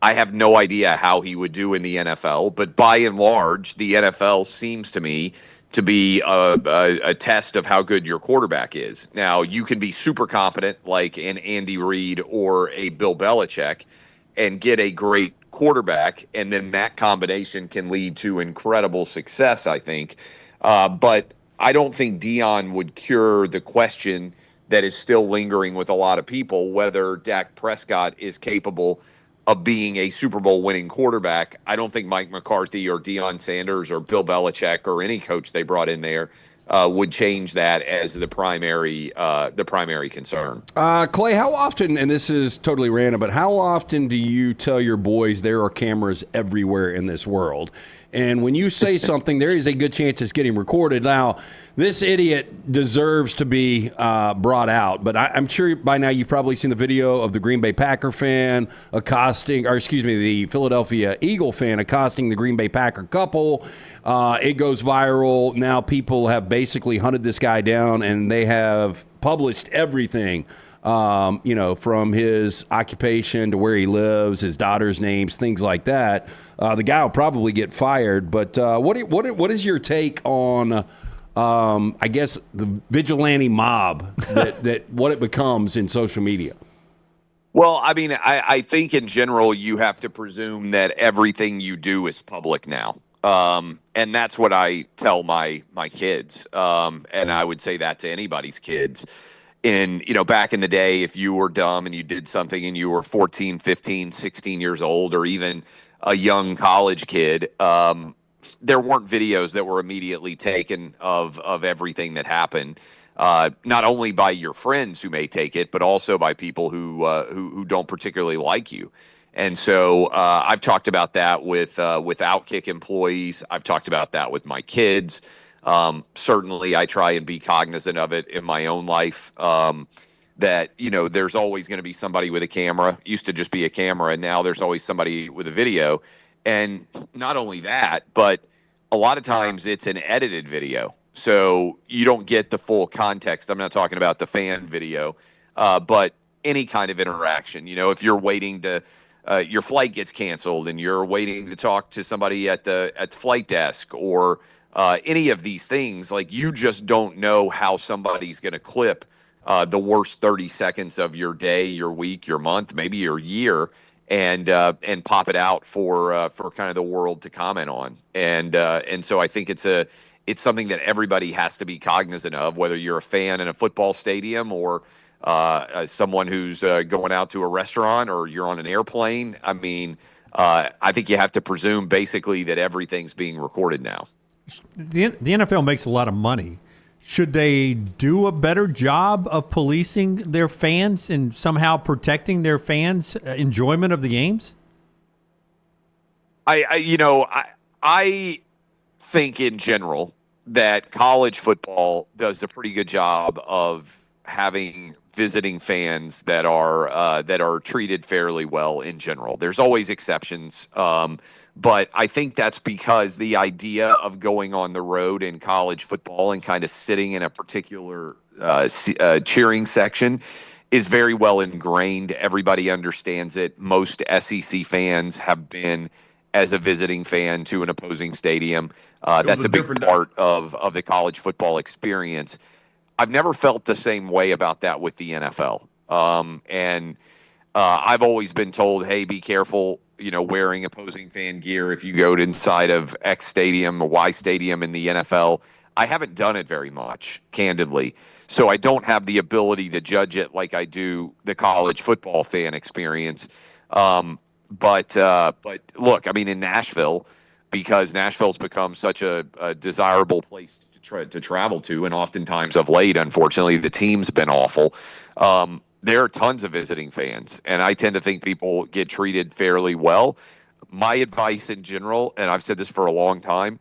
I have no idea how he would do in the NFL, but by and large, the NFL seems to me to be a test of how good your quarterback is. Now, you can be super competent like an Andy Reid or a Bill Belichick and get a great quarterback, and then that combination can lead to incredible success, I think. But I don't think Deion would cure the question that is still lingering with a lot of people, whether Dak Prescott is capable of being a Super Bowl winning quarterback. I don't think Mike McCarthy or Deion Sanders or Bill Belichick or any coach they brought in there would change that as the primary concern. Clay, how often, and this is totally random, but how often do you tell your boys there are cameras everywhere in this world? And when you say something, there is a good chance it's getting recorded. Now, this idiot deserves to be brought out, but I'm sure by now you've probably seen the video of the Green Bay Packer fan the Philadelphia Eagle fan accosting the Green Bay Packer couple. It goes viral. Now people have basically hunted this guy down, and they have published everything. From his occupation to where he lives, his daughter's names, things like that. The guy will probably get fired. But what is your take on, I guess, the vigilante mob that what it becomes in social media? Well, I mean, I think in general you have to presume that everything you do is public now. And that's what I tell my kids. And I would say that to anybody's kids. And, back in the day, if you were dumb and you did something and you were 14, 15, 16 years old, or even a young college kid, there weren't videos that were immediately taken of everything that happened, not only by your friends who may take it, but also by people who don't particularly like you. And so I've talked about that with Outkick employees. I've talked about that with my kids. Certainly I try and be cognizant of it in my own life, that, there's always going to be somebody with a camera. It used to just be a camera, and now there's always somebody with a video. And not only that, but a lot of times it's an edited video. so you don't get the full context. I'm not talking about the fan video, but any kind of interaction. If you're waiting to your flight gets canceled and you're waiting to talk to somebody at the flight desk, or any of these things, like, you just don't know how somebody's going to clip the worst 30 seconds of your day, your week, your month, maybe your year, and pop it out for kind of the world to comment on. And so I think it's something that everybody has to be cognizant of, whether you're a fan in a football stadium, or someone who's going out to a restaurant, or you're on an airplane. I mean, I think you have to presume basically that everything's being recorded now. The NFL makes a lot of money. Should they do a better job of policing their fans and somehow protecting their fans' enjoyment of the games? I think in general that college football does a pretty good job of having visiting fans that are treated fairly well in general. There's always exceptions, but I think that's because the idea of going on the road in college football and kind of sitting in a particular cheering section is very well ingrained. Everybody understands it. Most SEC fans have been as a visiting fan to an opposing stadium. That's a big part of the college football experience. I've never felt the same way about that with the NFL. And I've always been told, hey, be careful, wearing opposing fan gear if you go to inside of X stadium or Y stadium in the NFL. I haven't done it very much, candidly. So I don't have the ability to judge it like I do the college football fan experience. But look, I mean, in Nashville, because Nashville's become such a desirable place to travel to, and oftentimes of late, unfortunately, the team's been awful. There are tons of visiting fans, and I tend to think people get treated fairly well. My advice in general, and I've said this for a long time,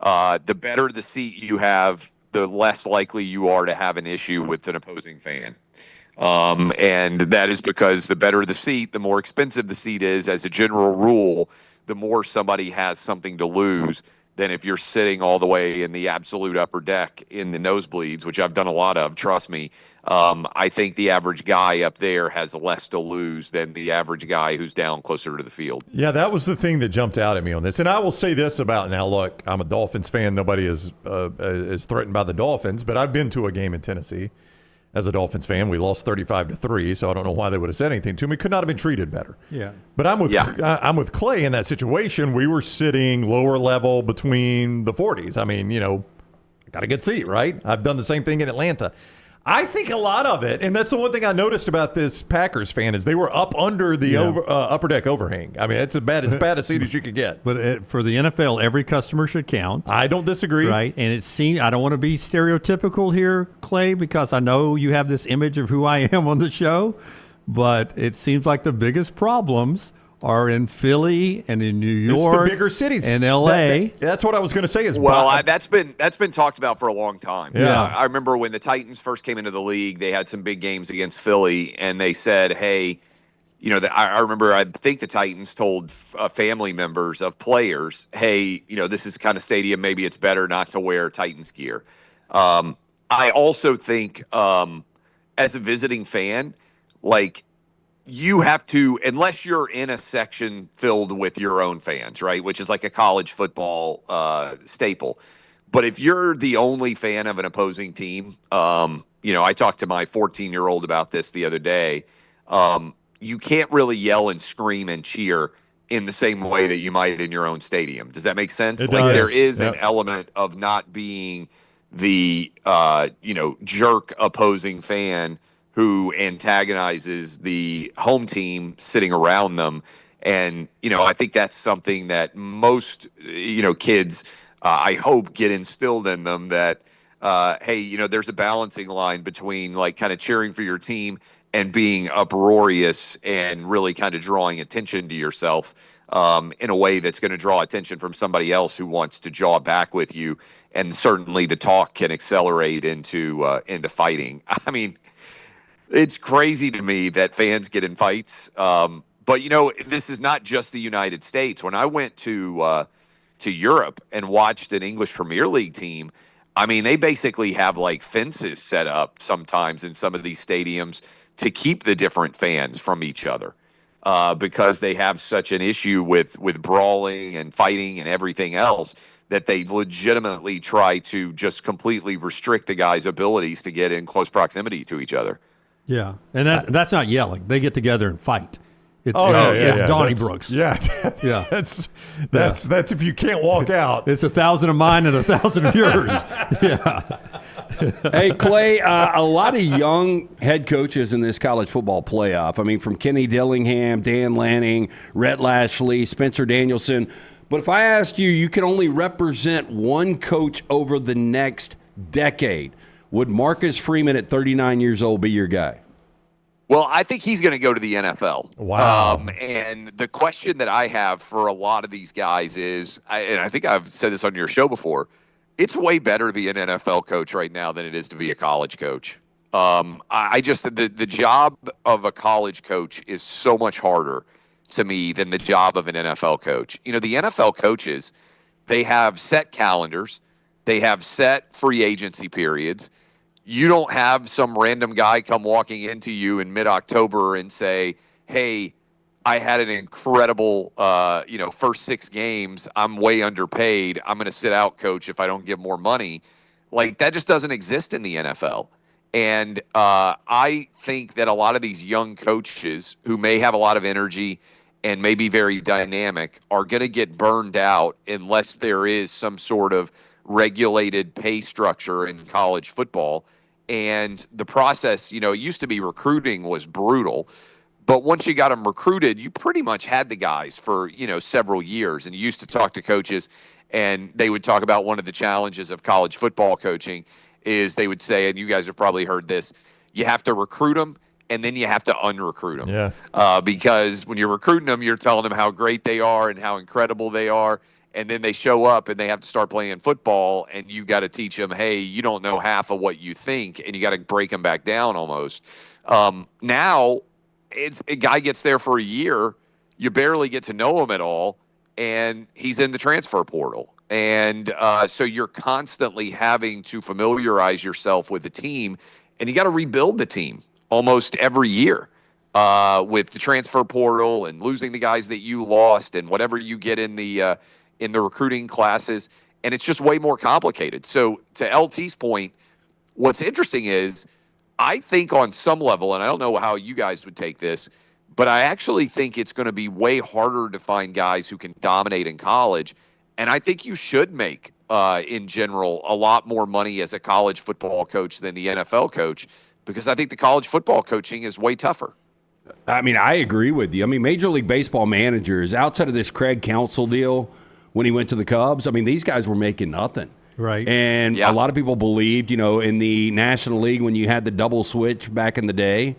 the better the seat you have, the less likely you are to have an issue with an opposing fan. And that is because the better the seat, the more expensive the seat is. As a general rule, the more somebody has something to lose than if you're sitting all the way in the absolute upper deck in the nosebleeds, which I've done a lot of, trust me. I think the average guy up there has less to lose than the average guy who's down closer to the field. Yeah, that was the thing that jumped out at me on this. And I will say this about, now look, I'm a Dolphins fan. Nobody is threatened by the Dolphins, but I've been to a game in Tennessee as a Dolphins fan. We lost 35-3, so I don't know why they would have said anything to me. Could not have been treated better. Yeah. But I'm with Clay in that situation. We were sitting lower level between the 40s. I mean, got a good seat, right? I've done the same thing in Atlanta. I think a lot of it, and that's the one thing I noticed about this Packers fan, is they were up under the upper deck overhang. I mean, it's as bad a seat as you could get. But for the NFL, every customer should count. I don't disagree. Right, and it seems, I don't want to be stereotypical here, Clay, because I know you have this image of who I am on the show, but it seems like the biggest problems are in Philly and in New York, it's the bigger cities, and L.A. That's what I was going to say. That's been talked about for a long time. Yeah, I remember when the Titans first came into the league, they had some big games against Philly, and they said, "Hey, I remember. I think the Titans told family members of players, hey, this is the kind of stadium. Maybe it's better not to wear Titans gear." I also think, as a visiting fan, like, you have to, unless you're in a section filled with your own fans, right, which is like a college football staple. But if you're the only fan of an opposing team, I talked to my 14-year-old about this the other day. You can't really yell and scream and cheer in the same way that you might in your own stadium. Does that make sense? It like does. There is an element of not being the jerk opposing fan who antagonizes the home team sitting around them. And, I think that's something that most, kids, I hope, get instilled in them, that, hey, there's a balancing line between, like, kind of cheering for your team and being uproarious and really kind of drawing attention to yourself in a way that's going to draw attention from somebody else who wants to jaw back with you. And certainly the talk can accelerate into fighting. I mean, it's crazy to me that fans get in fights. But, this is not just the United States. When I went to Europe and watched an English Premier League team, I mean, they basically have like fences set up sometimes in some of these stadiums to keep the different fans from each other because they have such an issue with brawling and fighting and everything else that they legitimately try to just completely restrict the guys' abilities to get in close proximity to each other. Yeah, and that's not yelling. They get together and fight. It's yeah. Donnybrooks. Yeah. That's if you can't walk out. It's 1,000 of mine and 1,000 of yours. Yeah. Hey, Clay, a lot of young head coaches in this college football playoff. I mean, from Kenny Dillingham, Dan Lanning, Rhett Lashley, Spencer Danielson. But if I asked you, you can only represent one coach over the next decade. Would Marcus Freeman at 39 years old be your guy? Well, I think he's going to go to the NFL. Wow. And the question that I have for a lot of these guys is, and I think I've said this on your show before, it's way better to be an NFL coach right now than it is to be a college coach. I just, the job of a college coach is so much harder to me than the job of an NFL coach. You know, the NFL coaches, they have set calendars. They have set free agency periods. You don't have some random guy come walking into you in mid-October and say, hey, I had an incredible, first 6 games. I'm way underpaid. I'm going to sit out, coach, if I don't get more money. Like, that just doesn't exist in the NFL. And I think that a lot of these young coaches who may have a lot of energy and may be very dynamic are going to get burned out unless there is some sort of regulated pay structure in college football. And the process, it used to be recruiting was brutal. But once you got them recruited, you pretty much had the guys for, several years. And you used to talk to coaches, and they would talk about one of the challenges of college football coaching is they would say, and you guys have probably heard this, you have to recruit them, and then you have to unrecruit them. Yeah. Because when you're recruiting them, you're telling them how great they are and how incredible they are. And then they show up and they have to start playing football, and you got to teach them, hey, you don't know half of what you think, and you got to break them back down almost. Now, a guy gets there for a year, you barely get to know him at all, and he's in the transfer portal. And so you're constantly having to familiarize yourself with the team, and you got to rebuild the team almost every year. With the transfer portal and losing the guys that you lost and whatever you get in the recruiting classes, and it's just way more complicated. So to LT's point, what's interesting is I think on some level, and I don't know how you guys would take this, but I actually think it's going to be way harder to find guys who can dominate in college. And I think you should make, in general, a lot more money as a college football coach than the NFL coach, because I think the college football coaching is way tougher. I mean, I agree with you. I mean, Major League Baseball managers, outside of this Craig Counsell deal when he went to the Cubs, I mean, these guys were making nothing. Right. And a lot of people believed, in the National League when you had the double switch back in the day,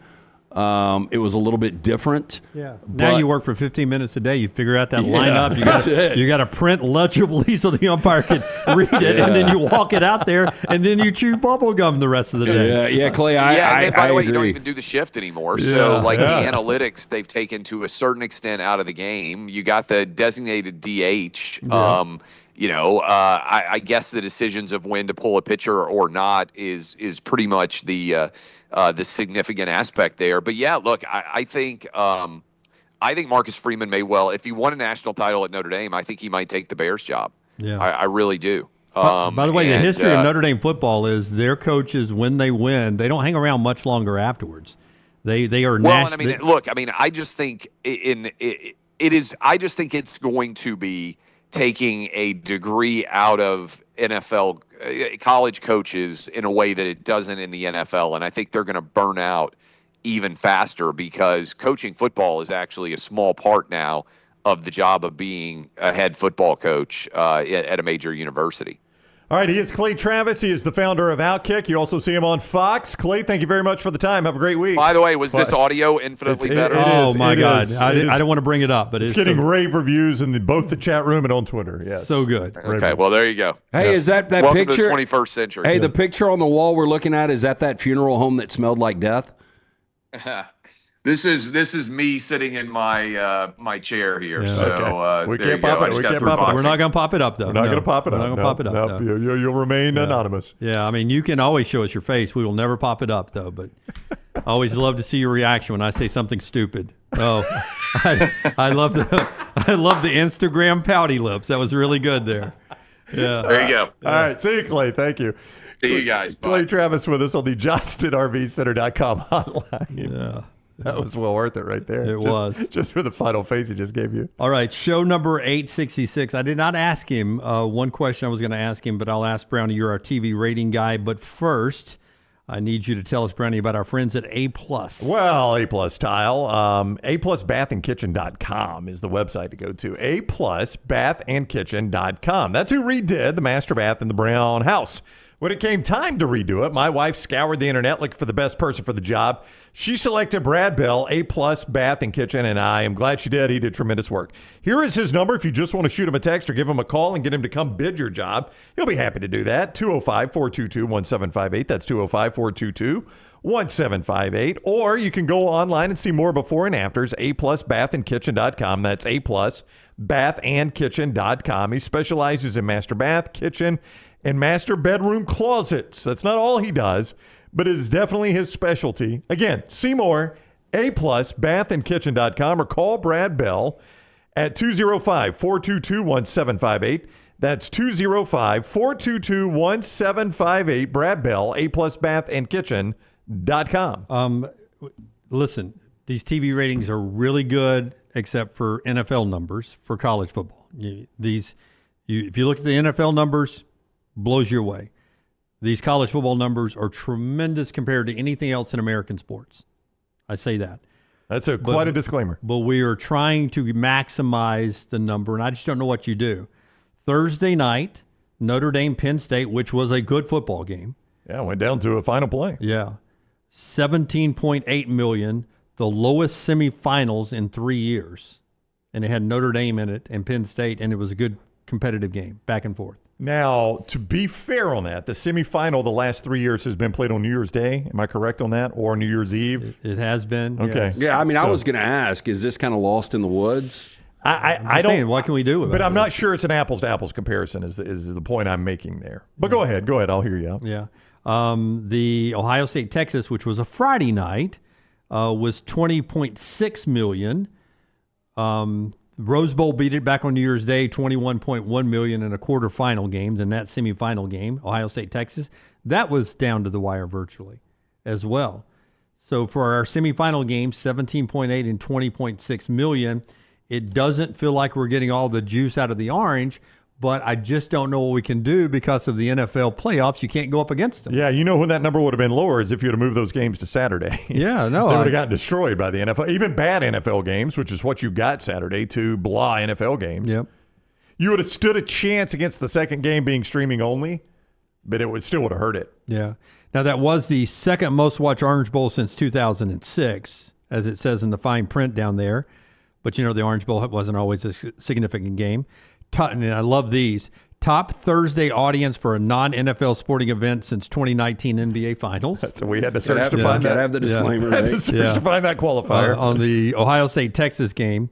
it was a little bit different. Yeah. Now you work for 15 minutes a day. You figure out that lineup. You got to print legibly so the umpire can read it, and then you walk it out there, and then you chew bubble gum the rest of the day. Yeah, Clay, and by the way, agree. you don't even do the shift anymore. So, the analytics they've taken to a certain extent out of the game. You got the designated DH. I guess the decisions of when to pull a pitcher or not is pretty much the significant aspect there. But yeah, look, I think Marcus Freeman may well, if he won a national title at Notre Dame, I think he might take the Bears job. Yeah, I really do. By the way, the history of Notre Dame football is their coaches, when they win, they don't hang around much longer afterwards. They are I just think I just think it's going to be taking a degree out of NFL college coaches in a way that it doesn't in the NFL. And I think they're going to burn out even faster because coaching football is actually a small part now of the job of being a head football coach at a major university. All right, he is Clay Travis. He is the founder of Outkick. You also see him on Fox. Clay, thank you very much for the time. Have a great week. By the way, was this audio infinitely better? Oh, my God. I don't want to bring it up, but it's getting rave reviews in both the chat room and on Twitter. Yes. So good. Okay, well, there you go. Hey, is that Welcome picture? To the 21st century. Hey, the picture on the wall we're looking at, is that funeral home that smelled like death? This is me sitting in my my chair here. Yeah. So We there can't you go. pop it. I just We got can't through pop it. boxing. We're not going to pop it up, though. We're not going to pop it We're up. not going to pop it up. No. though. You'll remain anonymous. Yeah, I mean, you can always show us your face. We will never pop it up, though. But I always love to see your reaction when I say something stupid. Oh, I love the Instagram pouty lips. That was really good there. Yeah. There you go. All right. See you, Clay. Thank you. See you guys. Bye. Clay Travis with us on the JohnstonRVCenter.com hotline. Yeah. That was well worth it right there. It was. Just for the final face he just gave you. All right, show number 866. I did not ask him one question I was going to ask him, but I'll ask Brownie. You're our TV rating guy. But first, I need you to tell us, Brownie, about our friends at A+. Well, A+ Tile. A+bathandkitchen.com is the website to go to. A+bathandkitchen.com. That's who redid the master bath in the Brown house. When it came time to redo it, my wife scoured the internet looking for the best person for the job. She selected Brad Bell, A+ Bath and Kitchen, and I am glad she did. He did tremendous work. Here is his number if you just want to shoot him a text or give him a call and get him to come bid your job. He'll be happy to do that. 205-422-1758. That's 205-422-1758. Or you can go online and see more before and afters, aplusbathandkitchen.com. That's aplusbathandkitchen.com. He specializes in master bath, kitchen, and master bedroom closets. That's not all he does, but it is definitely his specialty. Again, see more, aplusbathandkitchen.com, or call Brad Bell at 205-422-1758. That's 205-422-1758. Brad Bell, aplusbathandkitchen.com. Listen, these TV ratings are really good, except for NFL numbers for college football. If you look at the NFL numbers, blows you away. These college football numbers are tremendous compared to anything else in American sports. I say that. That's quite a disclaimer. But we are trying to maximize the number, and I just don't know what you do. Thursday night, Notre Dame, Penn State, which was a good football game. Yeah, went down to a final play. Yeah. 17.8 million, the lowest semifinals in 3 years. And it had Notre Dame in it and Penn State, and it was a good competitive game, back and forth. Now, to be fair on that, the semifinal the last 3 years has been played on New Year's Day. Am I correct on that? Or New Year's Eve? It has been. Okay. Yes. Yeah, I mean, I was going to ask, is this kind of lost in the woods? I don't. What can we do with it? But I'm not sure it's an apples to apples comparison. Is the point I'm making there? But go ahead. I'll hear you out. Yeah. The Ohio State Texas, which was a Friday night, was 20.6 million. Rose Bowl beat it back on New Year's Day, 21.1 million in a quarterfinal game. Then that semifinal game, Ohio State Texas, that was down to the wire virtually as well. So for our semifinal game, 17.8 and 20.6 million. It doesn't feel like we're getting all the juice out of the orange, but I just don't know what we can do because of the NFL playoffs. You can't go up against them. Yeah, you know when that number would have been lower is if you would have moved those games to Saturday. Yeah, no. They would have gotten destroyed by the NFL. Even bad NFL games, which is what you got Saturday, to blah NFL games. Yep. You would have stood a chance against the second game being streaming only, but it still would have hurt it. Yeah. Now, that was the second most watched Orange Bowl since 2006, as it says in the fine print down there. But, the Orange Bowl wasn't always a significant game. And I love these. Top Thursday audience for a non-NFL sporting event since 2019 NBA Finals. So we had to search to find that. Gotta have the disclaimer. Had to search to find that qualifier. On the Ohio State-Texas game,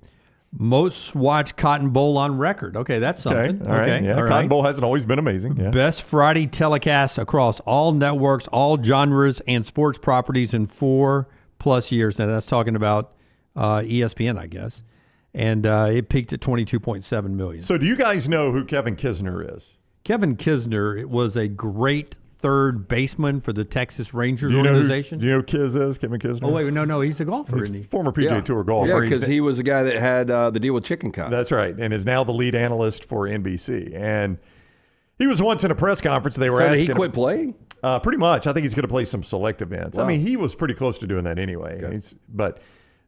most watched Cotton Bowl on record. Okay, that's something. Okay, all right. Yeah, Cotton Bowl hasn't always been amazing. Yeah. Best Friday telecast across all networks, all genres, and sports properties in 4+ years. Now, that's talking about ESPN, I guess. And it peaked at 22.7 million. So do you guys know who Kevin Kisner is? Kevin Kisner was a great third baseman for the Texas Rangers organization. Do you know who Kiz is, Kevin Kisner? Oh, wait, no, he's a golfer, isn't he? Former PGA Tour golfer. Yeah, because he was the guy that had the deal with Chicken Cup. That's right, and is now the lead analyst for NBC. And he was once in a press conference. They were asking did he quit playing? Pretty much. I think he's going to play some select events. Wow. I mean, he was pretty close to doing that anyway. Okay. But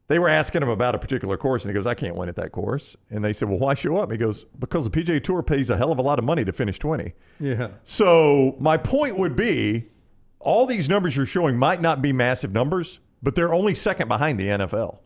they were asking him about a particular course, and he goes, I can't win at that course. And they said, well, why show up? And he goes, because the PGA Tour pays a hell of a lot of money to finish 20. Yeah. So my point would be, all these numbers you're showing might not be massive numbers, but they're only second behind the NFL.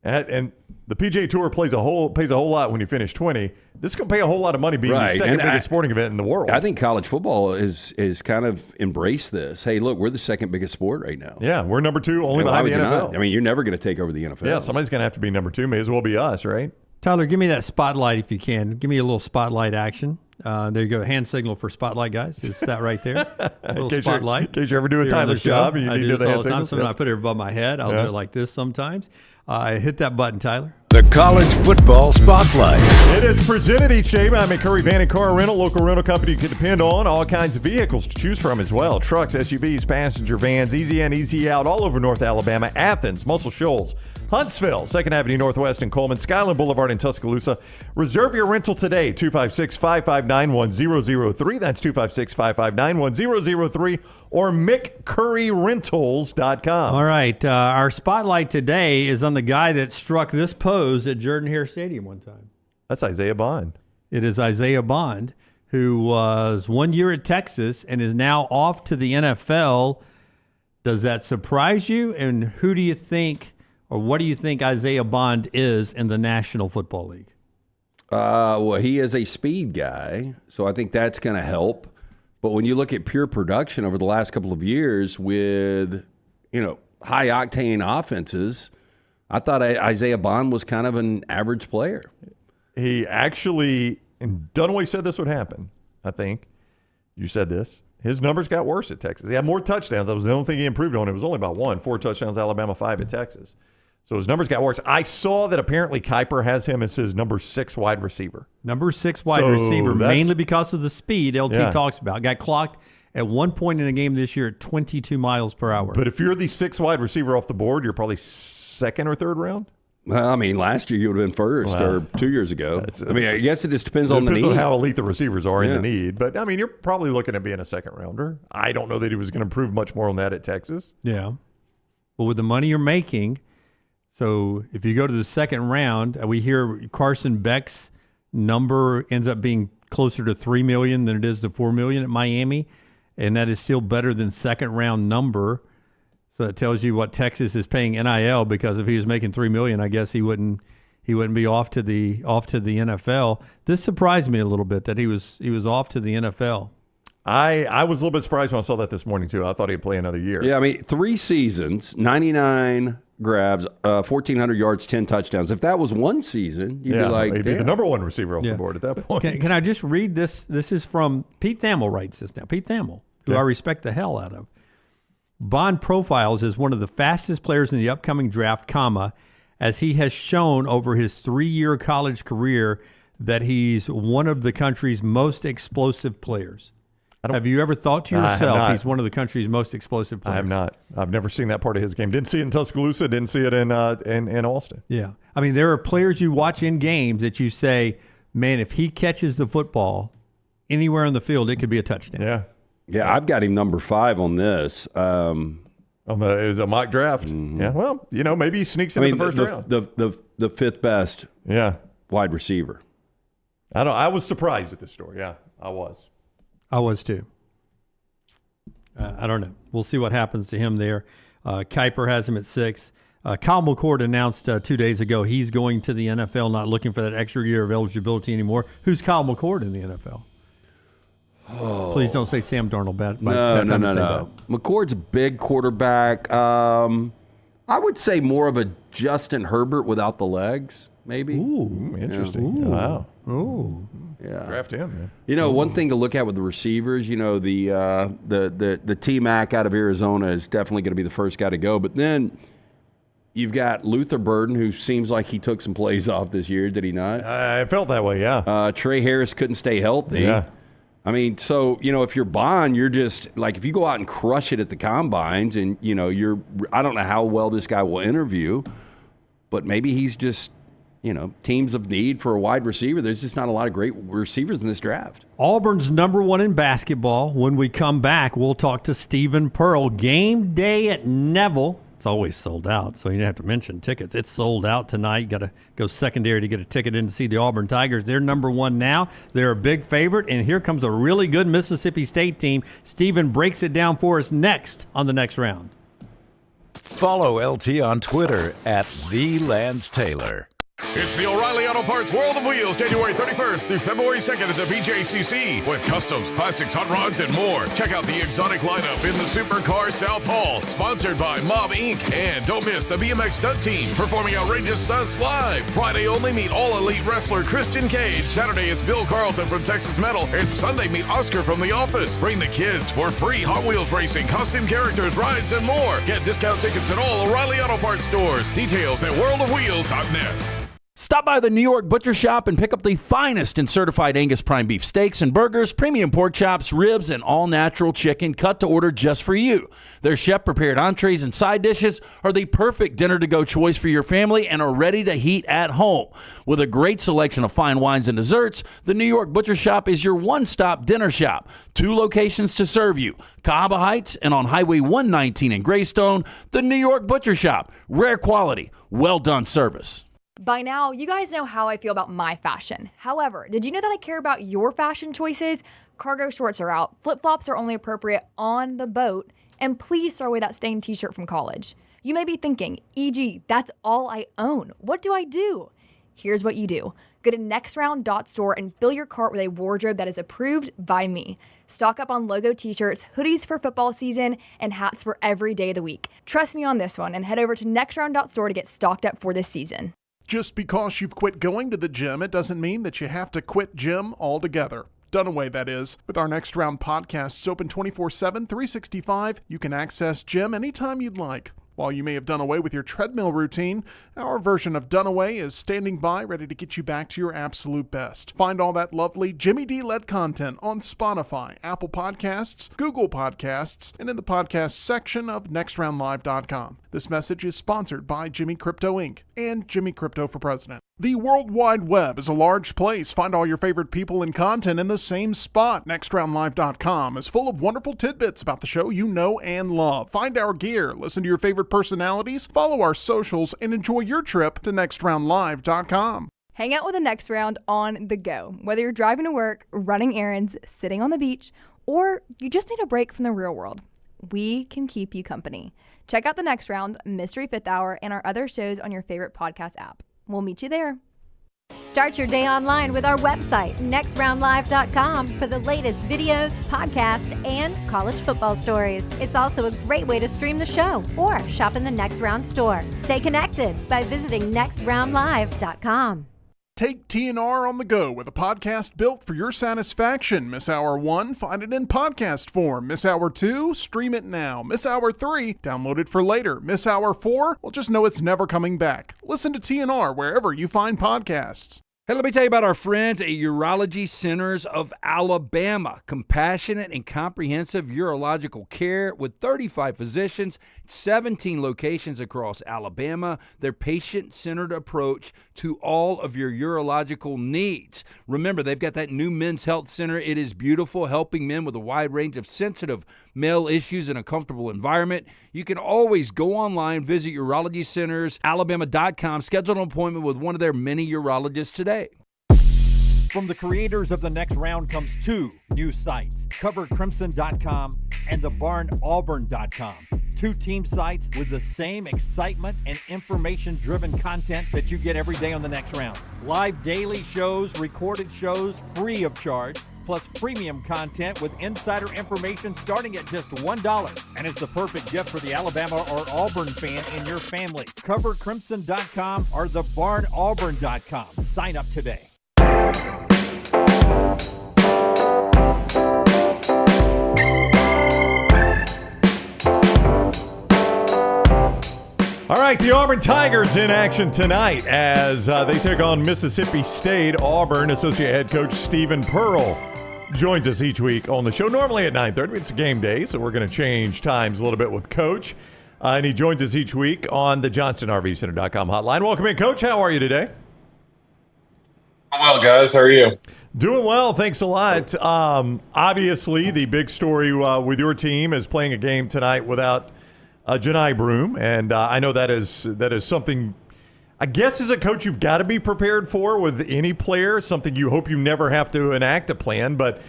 And the PGA Tour pays a whole lot when you finish 20. This is going to pay a whole lot of money being the second biggest sporting event in the world. I think college football is kind of embraced this. Hey, look, we're the second biggest sport right now. Yeah, we're number 2, only behind the NFL. I mean, you're never going to take over the NFL. Yeah, somebody's going to have to be number 2. May as well be us, right? Tyler, give me that spotlight if you can. Give me a little spotlight action. There you go. Hand signal for spotlight, guys. It's that right there. A little spotlight. In case you're ever doing Tyler's job and you need to do the hand signal. Sometimes I put it above my head. I'll do it like this sometimes. Hit that button, Tyler. The College Football Spotlight. It is presented each day by McCurry Van and Car Rental, local rental company you can depend on. All kinds of vehicles to choose from as well. Trucks, SUVs, passenger vans, easy in, easy out, all over North Alabama, Athens, Muscle Shoals, Huntsville, 2nd Avenue Northwest in Coleman, Skyland Boulevard in Tuscaloosa. Reserve your rental today, 256-559-1003. That's 256-559-1003 or McCurryRentals.com. All right. Our spotlight today is on the guy that struck this pose at Jordan-Hare Stadium one time. That's Isiah Bond. It is Isiah Bond, who was 1 year at Texas and is now off to the NFL. Does that surprise you? And who do you think, or what do you think Isiah Bond is in the National Football League? Well, he is a speed guy, so I think that's going to help. But when you look at pure production over the last couple of years with, high octane offenses, I thought Isiah Bond was kind of an average player. He actually, and Dunaway said this would happen, I think. You said this. His numbers got worse at Texas. He had more touchdowns. That was the only thing he improved on. It was only about 1. 4 touchdowns, Alabama, 5 at Texas. So his numbers got worse. I saw that apparently Kiper has him as his number 6 wide receiver. Number 6 wide receiver, mainly because of the speed LT talks about. Got clocked at one point in a game this year at 22 miles per hour. But if you're the 6th wide receiver off the board, you're probably 2nd or 3rd round? Well, I mean, last year you would have been first, or 2 years ago. I guess it just depends on the need. Depends on how elite the receivers are in the need. But, I mean, you're probably looking at being a 2nd rounder. I don't know that he was going to improve much more on that at Texas. Yeah. But with the money you're making, so if you go to the 2nd round, we hear Carson Beck's number ends up being closer to $3 million than it is to $4 million at Miami, and that is still better than 2nd round number. So that tells you what Texas is paying NIL, because if he was making $3 million, I guess he wouldn't be off to the NFL. This surprised me a little bit that he was off to the NFL. I was a little bit surprised when I saw that this morning too. I thought he'd play another year. Yeah, I mean, 3 seasons, 99 grabs, 1,400 yards, 10 touchdowns. If that was one season, you'd be like, he'd be the number 1 receiver off the board at that point. Can I just read this? This is from Pete Thamel writes this now. Pete Thamel, who I respect the hell out of. Bond profiles as one of the fastest players in the upcoming draft, as he has shown over his 3-year college career that he's one of the country's most explosive players. Have you ever thought to yourself he's one of the country's most explosive players? I have not. I've never seen that part of his game. Didn't see it in Tuscaloosa. Didn't see it in Austin. Yeah. I mean, there are players you watch in games that you say, man, if he catches the football anywhere on the field, it could be a touchdown. Yeah. Yeah, I've got him number 5 on this. On is a mock draft. Mm-hmm. Yeah. Well, maybe he sneaks into the first round. The 5th best wide receiver. I was surprised at this story. Yeah, I was. I was too. I don't know. We'll see what happens to him there. Kiper has him at 6. Kyle McCord announced 2 days ago he's going to the NFL, not looking for that extra year of eligibility anymore. Who's Kyle McCord in the NFL? Oh. Please don't say Sam Darnold. No. McCord's a big quarterback. I would say more of a Justin Herbert without the legs, maybe. Ooh, interesting. Yeah. Wow. Ooh. Yeah. Draft him. Yeah. One thing to look at with the receivers, the T-Mac out of Arizona is definitely going to be the first guy to go. But then you've got Luther Burden, who seems like he took some plays off this year. Did he not? I felt that way, yeah. Trey Harris couldn't stay healthy. Yeah. I mean, so, if you're Bond, you're just, like, if you go out and crush it at the combines and, I don't know how well this guy will interview, but maybe he's just, teams of need for a wide receiver. There's just not a lot of great receivers in this draft. Auburn's number 1 in basketball. When we come back, we'll talk to Stephen Pearl. Game day at Neville. It's always sold out, so you don't have to mention tickets. It's sold out tonight. You got to go secondary to get a ticket in to see the Auburn Tigers. They're number 1 now. They're a big favorite, and here comes a really good Mississippi State team. Stephen breaks it down for us next on the next round. Follow LT on Twitter at @TheLanceTaylor. It's the O'Reilly Auto Parts World of Wheels, January 31st through February 2nd at the BJCC with customs, classics, hot rods, and more. Check out the exotic lineup in the Supercar South Hall, sponsored by Mob Inc. And don't miss the BMX stunt team performing outrageous stunts live. Friday only, meet All Elite wrestler Christian Cage. Saturday, it's Bill Carlton from Texas Metal. And Sunday, meet Oscar from The Office. Bring the kids for free Hot Wheels racing, costume characters, rides, and more. Get discount tickets at all O'Reilly Auto Parts stores. Details at worldofwheels.net. Stop by the New York Butcher Shop and pick up the finest in certified Angus prime beef steaks and burgers, premium pork chops, ribs, and all-natural chicken cut to order just for you. Their chef-prepared entrees and side dishes are the perfect dinner-to-go choice for your family and are ready to heat at home. With a great selection of fine wines and desserts, the New York Butcher Shop is your one-stop dinner shop. 2 locations to serve you, Cahaba Heights and on Highway 119 in Greystone. The New York Butcher Shop. Rare quality, well-done service. By now, you guys know how I feel about my fashion. However, did you know that I care about your fashion choices? Cargo shorts are out, flip-flops are only appropriate on the boat, and please throw away that stained t-shirt from college. You may be thinking, EG, that's all I own. What do I do? Here's what you do. Go to nextround.store and fill your cart with a wardrobe that is approved by me. Stock up on logo t-shirts, hoodies for football season, and hats for every day of the week. Trust me on this one and head over to nextround.store to get stocked up for this season. Just because you've quit going to the gym, it doesn't mean that you have to quit gym altogether. Dunaway, that is. With our Next Round podcasts open 24/7, 365, you can access gym anytime you'd like. While you may have done away with your treadmill routine, our version of Dunaway is standing by ready to get you back to your absolute best. Find all that lovely Jimmy D-led content on Spotify, Apple Podcasts, Google Podcasts, and in the podcast section of nextroundlive.com. This message is sponsored by Jimmy Crypto Inc. and Jimmy Crypto for President. The World Wide Web is a large place. Find all your favorite people and content in the same spot. NextRoundLive.com is full of wonderful tidbits about the show you know and love. Find our gear, listen to your favorite personalities, follow our socials, and enjoy your trip to NextRoundLive.com. Hang out with the Next Round on the go. Whether you're driving to work, running errands, sitting on the beach, or you just need a break from the real world, we can keep you company. Check out the Next Round, Mystery Fifth Hour, and our other shows on your favorite podcast app. We'll meet you there. Start your day online with our website, nextroundlive.com, for the latest videos, podcasts, and college football stories. It's also a great way to stream the show or shop in the Next Round store. Stay connected by visiting nextroundlive.com. Take TNR on the go with a podcast built for your satisfaction. Miss Hour 1? Find it in podcast form. Miss Hour 2? Stream it now. Miss Hour 3? Download it for later. Miss Hour 4? Well, just know it's never coming back. Listen to TNR wherever you find podcasts. Hey, let me tell you about our friends at Urology Centers of Alabama. Compassionate and comprehensive urological care with 35 physicians, 17 locations across Alabama. Their patient-centered approach to all of your urological needs. Remember, they've got that new men's health center. It is beautiful, helping men with a wide range of sensitive male issues in a comfortable environment. You can always go online, visit urologycentersalabama.com, schedule an appointment with one of their many urologists today. From the creators of The Next Round comes 2 new sites, covercrimson.com and thebarnauburn.com. 2 team sites with the same excitement and information-driven content that you get every day on The Next Round. Live daily shows, recorded shows, free of charge, plus premium content with insider information starting at just $1. And it's the perfect gift for the Alabama or Auburn fan in your family. Covercrimson.com or thebarnauburn.com. Sign up today. All right, the Auburn Tigers in action tonight as they take on Mississippi State. Auburn associate head coach Stephen Pearl joins us each week on the show, normally at 9:30. It's a game day, so we're going to change times a little bit with Coach. And he joins us each week on the JohnstonRVCenter.com hotline. Welcome in, Coach. How are you today? Well, guys, how are you? Doing well, thanks a lot. Obviously, the big story with your team is playing a game tonight without Janai Broome, and I know that is something, I guess as a coach, you've got to be prepared for with any player, something you hope you never have to enact a plan, but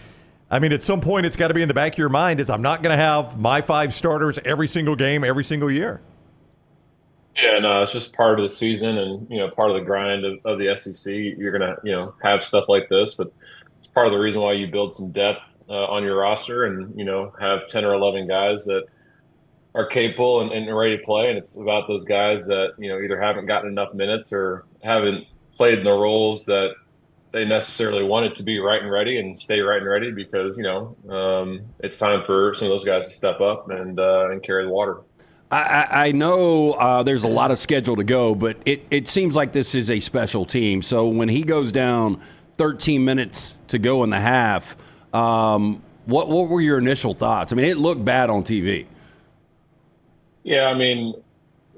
I mean, at some point, it's got to be in the back of your mind is I'm not going to have my 5 starters every single game, every single year. Yeah, no, it's just part of the season and, part of the grind of the SEC. You're going to, have stuff like this, but it's part of the reason why you build some depth on your roster and, have 10 or 11 guys that are capable and ready to play. And it's about those guys that, either haven't gotten enough minutes or haven't played in the roles that they necessarily wanted to be right and ready and stay right and ready because, it's time for some of those guys to step up and carry the water. I know there's a lot of schedule to go, but it seems like this is a special team. So when he goes down 13 minutes to go in the half, what were your initial thoughts? I mean, it looked bad on TV. Yeah, I mean,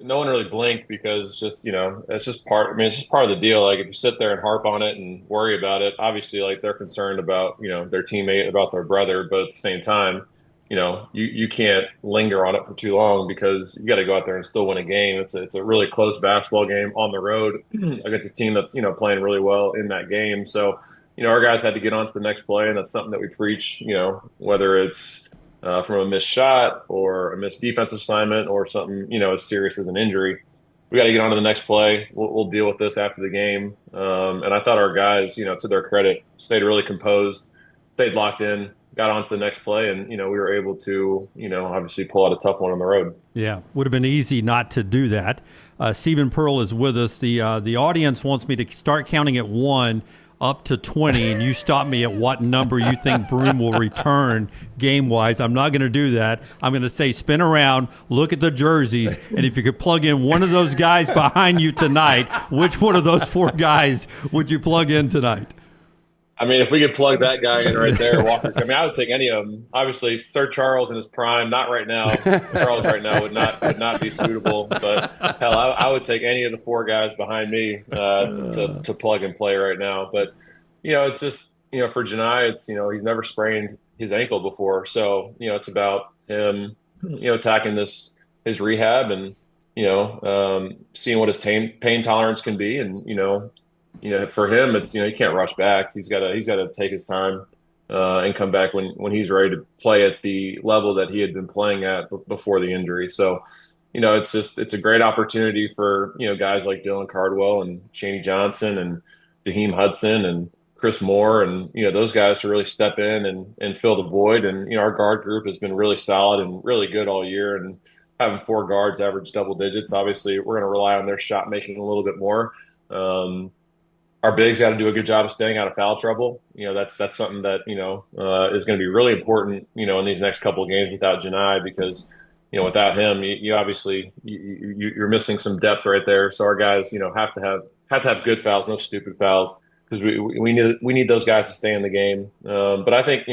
no one really blinked because it's just, it's just part of the deal. Like if you sit there and harp on it and worry about it, obviously like they're concerned about, their teammate, about their brother, but at the same time, you can't linger on it for too long because you got to go out there and still win a game. It's a really close basketball game on the road against a team that's, playing really well in that game. So, our guys had to get on to the next play, and that's something that we preach, whether it's from a missed shot or a missed defensive assignment or something, as serious as an injury. We got to get on to the next play. We'll deal with this after the game. And I thought our guys, to their credit, stayed really composed, stayed locked in, got on to the next play, and, we were able to, obviously pull out a tough one on the road. Yeah, would have been easy not to do that. Stephen Pearl is with us. The audience wants me to start counting at 1 up to 20, and you stop me at what number you think Broome will return game-wise. I'm not going to do that. I'm going to say spin around, look at the jerseys, and if you could plug in one of those guys behind you tonight, which one of those 4 guys would you plug in tonight? I mean, if we could plug that guy in right there, Walker. I mean, I would take any of them. Obviously, Sir Charles in his prime, not right now. Charles right now would not be suitable. But hell, I would take any of the 4 guys behind me to plug and play right now. But it's just for Janai, it's he's never sprained his ankle before, so it's about him attacking his rehab and seeing what his pain tolerance can be, and for him, it's you can't rush back. He's got to take his time and come back when he's ready to play at the level that he had been playing at before the injury. So, it's a great opportunity for guys like Dylan Cardwell and Shaney Johnson and Jaheim Hudson and Chris Moore and those guys to really step in and fill the void. And our guard group has been really solid and really good all year. And having 4 guards average double digits, obviously, we're going to rely on their shot making a little bit more. Our bigs got to do a good job of staying out of foul trouble. That's something that is going to be really important. In these next couple of games without Janai, because without him, you obviously you're missing some depth right there. So our guys, have to have good fouls, no stupid fouls, because we need those guys to stay in the game. But I think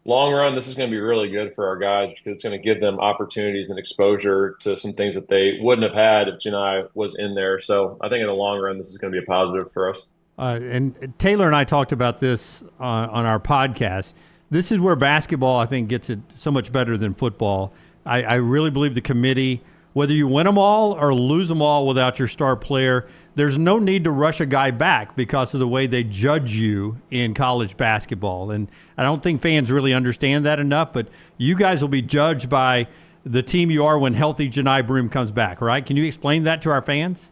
long run, this is going to be really good for our guys because it's going to give them opportunities and exposure to some things that they wouldn't have had if Janai was in there. So I think in the long run, this is going to be a positive for us. And Taylor and I talked about this on our podcast. This is where basketball, I think, gets it so much better than football. I really believe the committee, whether you win them all or lose them all without your star player, there's no need to rush a guy back because of the way they judge you in college basketball. And I don't think fans really understand that enough, but you guys will be judged by the team you are when healthy Janai Broome comes back, right? Can you explain that to our fans?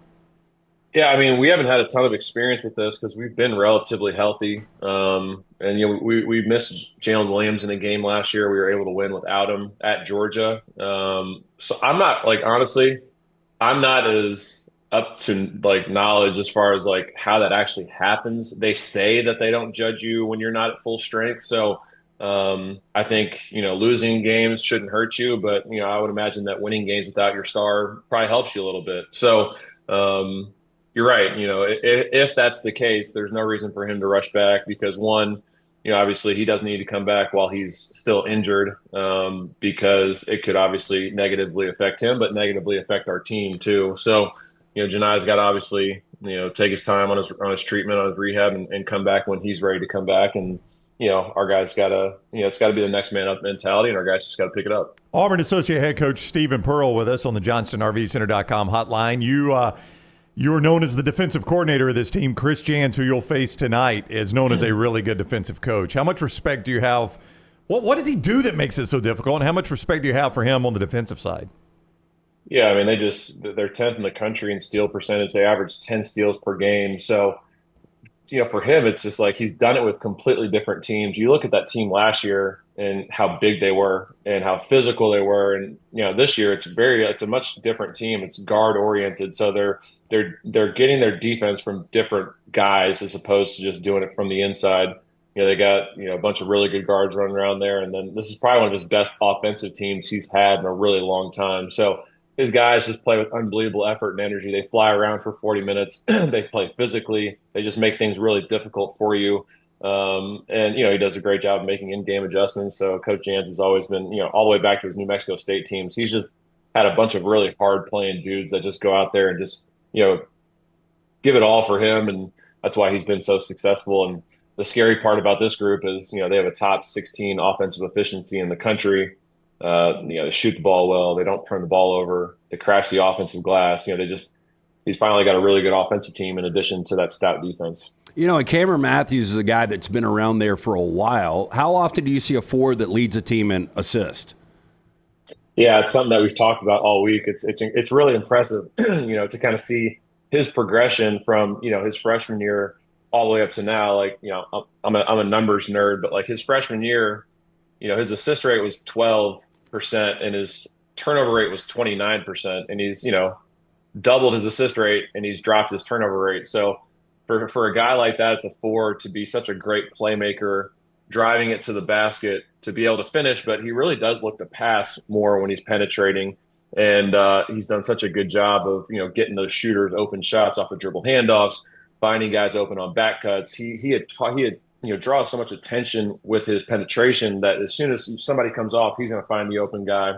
Yeah, I mean, we haven't had a ton of experience with this because we've been relatively healthy. And, we missed Jalen Williams in a game last year. We were able to win without him at Georgia. So I'm not, honestly, I'm not as up to, knowledge as far as, how that actually happens. They say that they don't judge you when you're not at full strength. So I think, losing games shouldn't hurt you. But, I would imagine that winning games without your star probably helps you a little bit. So, you're right. If that's the case, there's no reason for him to rush back because one, obviously he doesn't need to come back while he's still injured because it could obviously negatively affect him, but negatively affect our team too. So, Janai's got to obviously, take his time on his treatment, on his rehab and come back when he's ready to come back. And, our guys got to, it's got to be the next man up mentality and our guys just got to pick it up. Auburn Associate Head Coach Stephen Pearl with us on the JohnstonRVCenter.com hotline. You are known as the defensive coordinator of this team. Chris Jans, who you'll face tonight, is known as a really good defensive coach. How much respect do you have? What does he do that makes it so difficult, and how much respect do you have for him on the defensive side? Yeah, I mean they're 10th in the country in steal percentage. They average 10 steals per game. So, for him, it's just like he's done it with completely different teams. You look at that team last year and how big they were and how physical they were, and this year it's a much different team. It's guard oriented, so they're getting their defense from different guys as opposed to just doing it from the inside. They got a bunch of really good guards running around there, and then this is probably one of his best offensive teams he's had in a really long time. So his guys just play with unbelievable effort and energy. They fly around for 40 minutes. They play physically. They just make things really difficult for you. And he does a great job of making in-game adjustments. So Coach Jans has always been, all the way back to his New Mexico State teams. He's just had a bunch of really hard-playing dudes that just go out there and just, give it all for him. And that's why he's been so successful. And the scary part about this group is, they have a top 16 offensive efficiency in the country. They shoot the ball well. They don't turn the ball over. They crash the offensive glass. He's finally got a really good offensive team in addition to that stout defense. And Cameron Matthews is a guy that's been around there for a while. How often do you see a forward that leads a team in assist? Yeah, it's something that we've talked about all week. It's really impressive, to kind of see his progression from, his freshman year all the way up to now. I'm a numbers nerd, but like his freshman year, his assist rate was 12% and his turnover rate was 29%. And he's, doubled his assist rate and he's dropped his turnover rate. So for a guy like that at the 4 to be such a great playmaker, driving it to the basket, to be able to finish, but he really does look to pass more when he's penetrating. And he's done such a good job of, getting those shooters open shots off of dribble handoffs, finding guys open on back cuts. He had draws so much attention with his penetration that as soon as somebody comes off, he's going to find the open guy.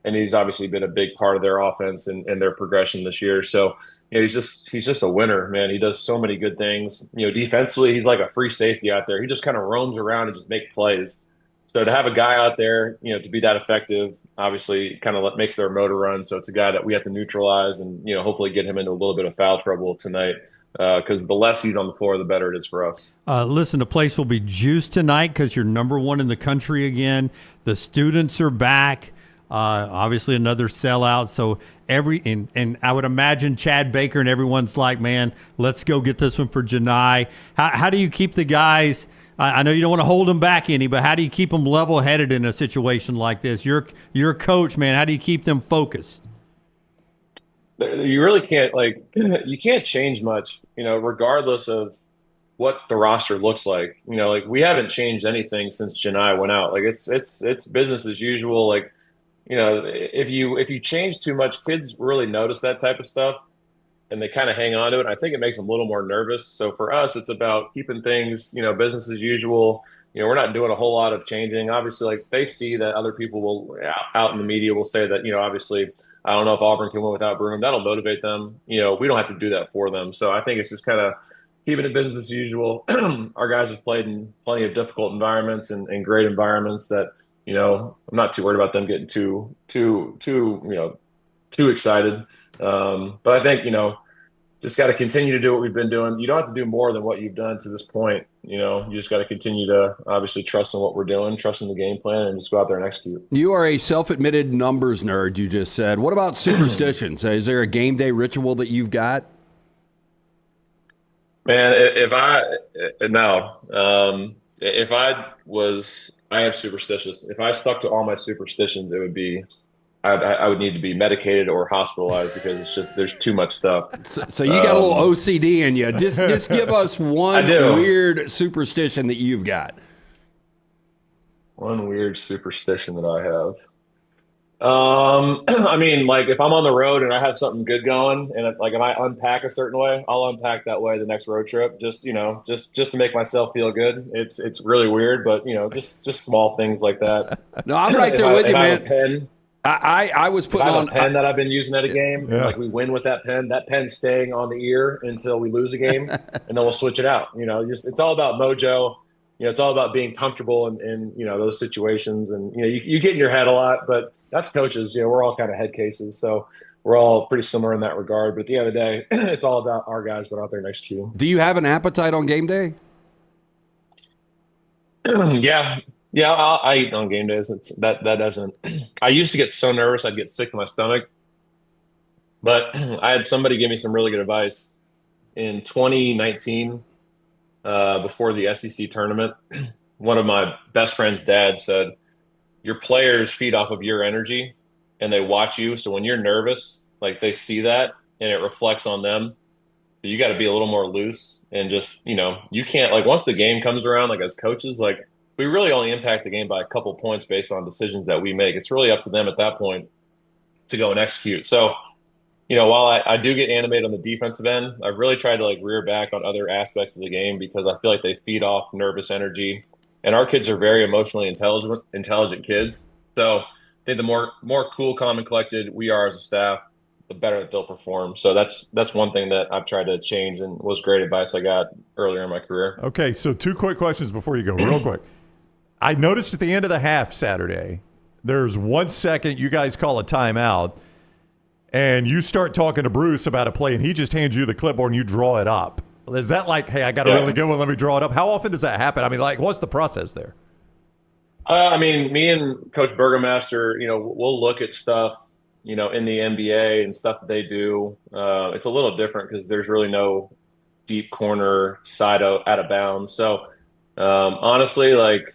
And he's obviously been a big part of their offense and their progression this year. So, he's just a winner, man. He does so many good things. Defensively, he's like a free safety out there. He just kind of roams around and just makes plays. So to have a guy out there, to be that effective, obviously kind of makes their motor run. So it's a guy that we have to neutralize and, hopefully get him into a little bit of foul trouble tonight. Because the less he's on the floor, the better it is for us. Listen, the place will be juiced tonight because you're number one in the country again. The students are back. Obviously, another sellout. So and I would imagine Chad Baker and everyone's like, man, let's go get this one for Janai. How do you keep the guys? I know you don't want to hold them back any, but how do you keep them level-headed in a situation like this? You're a coach, man. How do you keep them focused? You really can't you can't change much, regardless of what the roster looks like. We haven't changed anything since Janai went out. It's business as usual. If you change too much, kids really notice that type of stuff and they kind of hang on to it. I think it makes them a little more nervous. So for us, it's about keeping things, business as usual. We're not doing a whole lot of changing. Obviously, they see that other people will out in the media will say that, obviously, I don't know if Auburn can win without Broom. That'll motivate them. We don't have to do that for them. So I think it's just kind of keeping it business as usual. Our guys have played in plenty of difficult environments and great environments that, I'm not too worried about them getting too excited. But I think, just got to continue to do what we've been doing. You don't have to do more than what you've done to this point. You just got to continue to obviously trust in what we're doing, trust in the game plan, and just go out there and execute. You are a self-admitted numbers nerd, you just said. What about superstitions? Is there a game day ritual that you've got? Man, I am superstitious. If I stuck to all my superstitions, it would be I would need to be medicated or hospitalized because there's too much stuff. So you got a little OCD in you. Just give us one weird superstition that you've got. One weird superstition that I have. If I'm on the road and I have something good going, and if I unpack a certain way, I'll unpack that way the next road trip. Just to make myself feel good. It's really weird, but just small things like that. No, I'm right there with you, man. I have a pen. I was putting on a pen that I've been using at a game. Yeah. We win with that pen. That pen's staying on the ear until we lose a game, and then we'll switch it out. It's all about mojo. It's all about being comfortable in those situations, and you get in your head a lot. But that's coaches. We're all kind of head cases, so we're all pretty similar in that regard. But at the end of the day, it's all about our guys going out there and executing. Do you have an appetite on game day? Yeah, I eat on game days. That doesn't. I used to get so nervous I'd get sick to my stomach, But I had somebody give me some really good advice in 2019 before the SEC tournament. One of my best friend's dad said, your players feed off of your energy and they watch you. So when you're nervous, like they see that and it reflects on them. You got to be a little more loose and just, you can't, like, once the game comes around, like as coaches, like we really only impact the game by a couple points based on decisions that we make. It's really up to them at that point to go and execute. So, while I do get animated on the defensive end, I've really tried to like rear back on other aspects of the game because I feel like they feed off nervous energy. And our kids are very emotionally intelligent kids. So I think the more cool, calm, and collected we are as a staff, the better that they'll perform. So that's one thing that I've tried to change and was great advice I got earlier in my career. Okay, so 2 quick questions before you go, real quick. I noticed at the end of the half Saturday, there's 1 second you guys call a timeout, and you start talking to Bruce about a play, and he just hands you the clipboard and you draw it up. Is that like, hey, I got a really good one, let me draw it up? How often does that happen? I mean, like, what's the process there? Me and Coach Burgomaster, we'll look at stuff, in the NBA and stuff that they do. It's a little different because there's really no deep corner side out of bounds. So honestly, like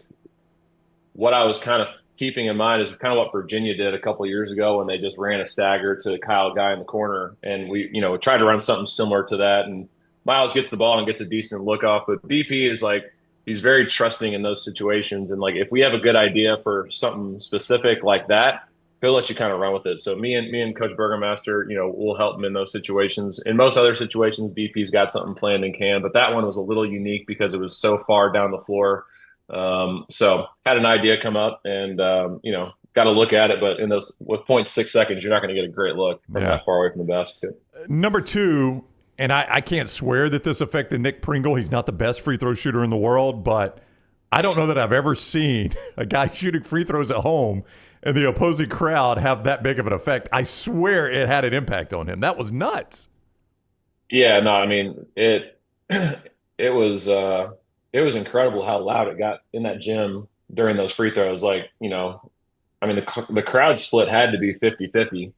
what I was kind of keeping in mind is kind of what Virginia did a couple of years ago when they just ran a stagger to Kyle Guy in the corner. And we tried to run something similar to that. And Miles gets the ball and gets a decent look off. But BP is like, he's very trusting in those situations. And like, if we have a good idea for something specific like that, he'll let you kind of run with it. So me and Coach Burgomaster, we'll help him in those situations. In most other situations, BP's got something planned and can, but that one was a little unique because it was so far down the floor. So had an idea come up and, got to look at it, but with 0.6 seconds, you're not going to get a great look from that far away from the basket. Number 2, and I can't swear that this affected Nick Pringle. He's not the best free throw shooter in the world, but I don't know that I've ever seen a guy shooting free throws at home and the opposing crowd have that big of an effect. I swear it had an impact on him. That was nuts. Yeah, no, I mean, it was incredible how loud it got in that gym during those free throws. Like, the crowd split had to be 50-50.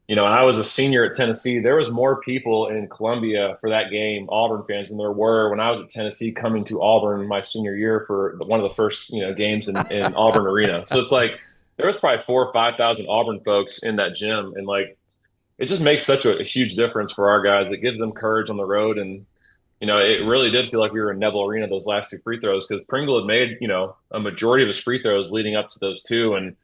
And I was a senior at Tennessee. There was more people in Columbia for that game, Auburn fans, than there were when I was at Tennessee coming to Auburn my senior year for one of the first, games in Auburn Arena. So it's like there was probably 4,000 or 5,000 Auburn folks in that gym. And like, it just makes such a huge difference for our guys. It gives them courage on the road. And, it really did feel like we were in Neville Arena those last 2 free throws because Pringle had made, a majority of his free throws leading up to those 2. And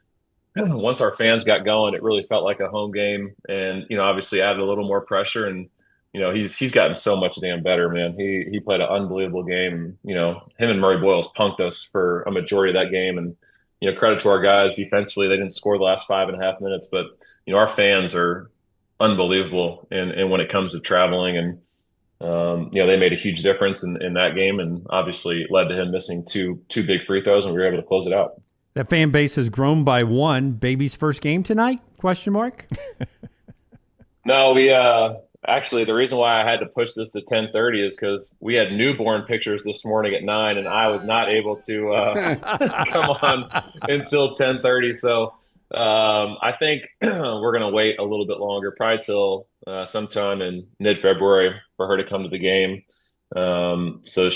once our fans got going, it really felt like a home game and, obviously added a little more pressure. And, he's gotten so much damn better, man. He played an unbelievable game. Him and Murray Boyles punked us for a majority of that game. And, credit to our guys defensively. They didn't score the last 5.5 minutes, but, our fans are unbelievable. And when it comes to traveling and, they made a huge difference in that game and obviously led to him missing two big free throws and we were able to close it out. That fan base has grown by 1. Baby's first game tonight? ? No, we actually the reason why I had to push this to 10:30 is because we had newborn pictures this morning at 9, and I was not able to come on until 10:30. So I think we're gonna wait a little bit longer, probably till sometime in mid-February for her to come to the game. So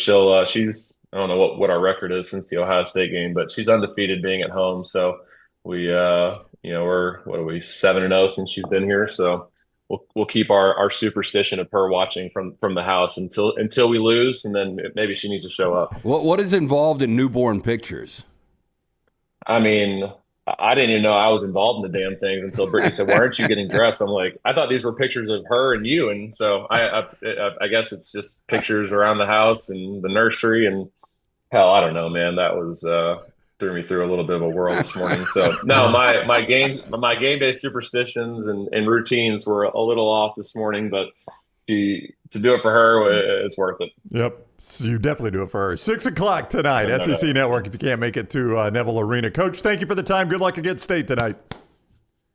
she's I don't know what our record is since the Ohio State game, but she's undefeated being at home. So we, we're 7-0 since she's been here. So we'll keep our superstition of her watching from the house until we lose, and then maybe she needs to show up. What is involved in newborn pictures? I mean, I didn't even know I was involved in the damn things until Brittany said, "Why aren't you getting dressed?" I'm like, I thought these were pictures of her and you, and so I guess it's just pictures around the house and the nursery, and hell, I don't know, man. That was threw me through a little bit of a whirl this morning. So no, my game day superstitions and routines were a little off this morning, but to do it for her is worth it. Yep. So you definitely do it for her. 6 o'clock tonight, SEC Network, if you can't make it to Neville Arena. Coach, thank you for the time. Good luck against State tonight.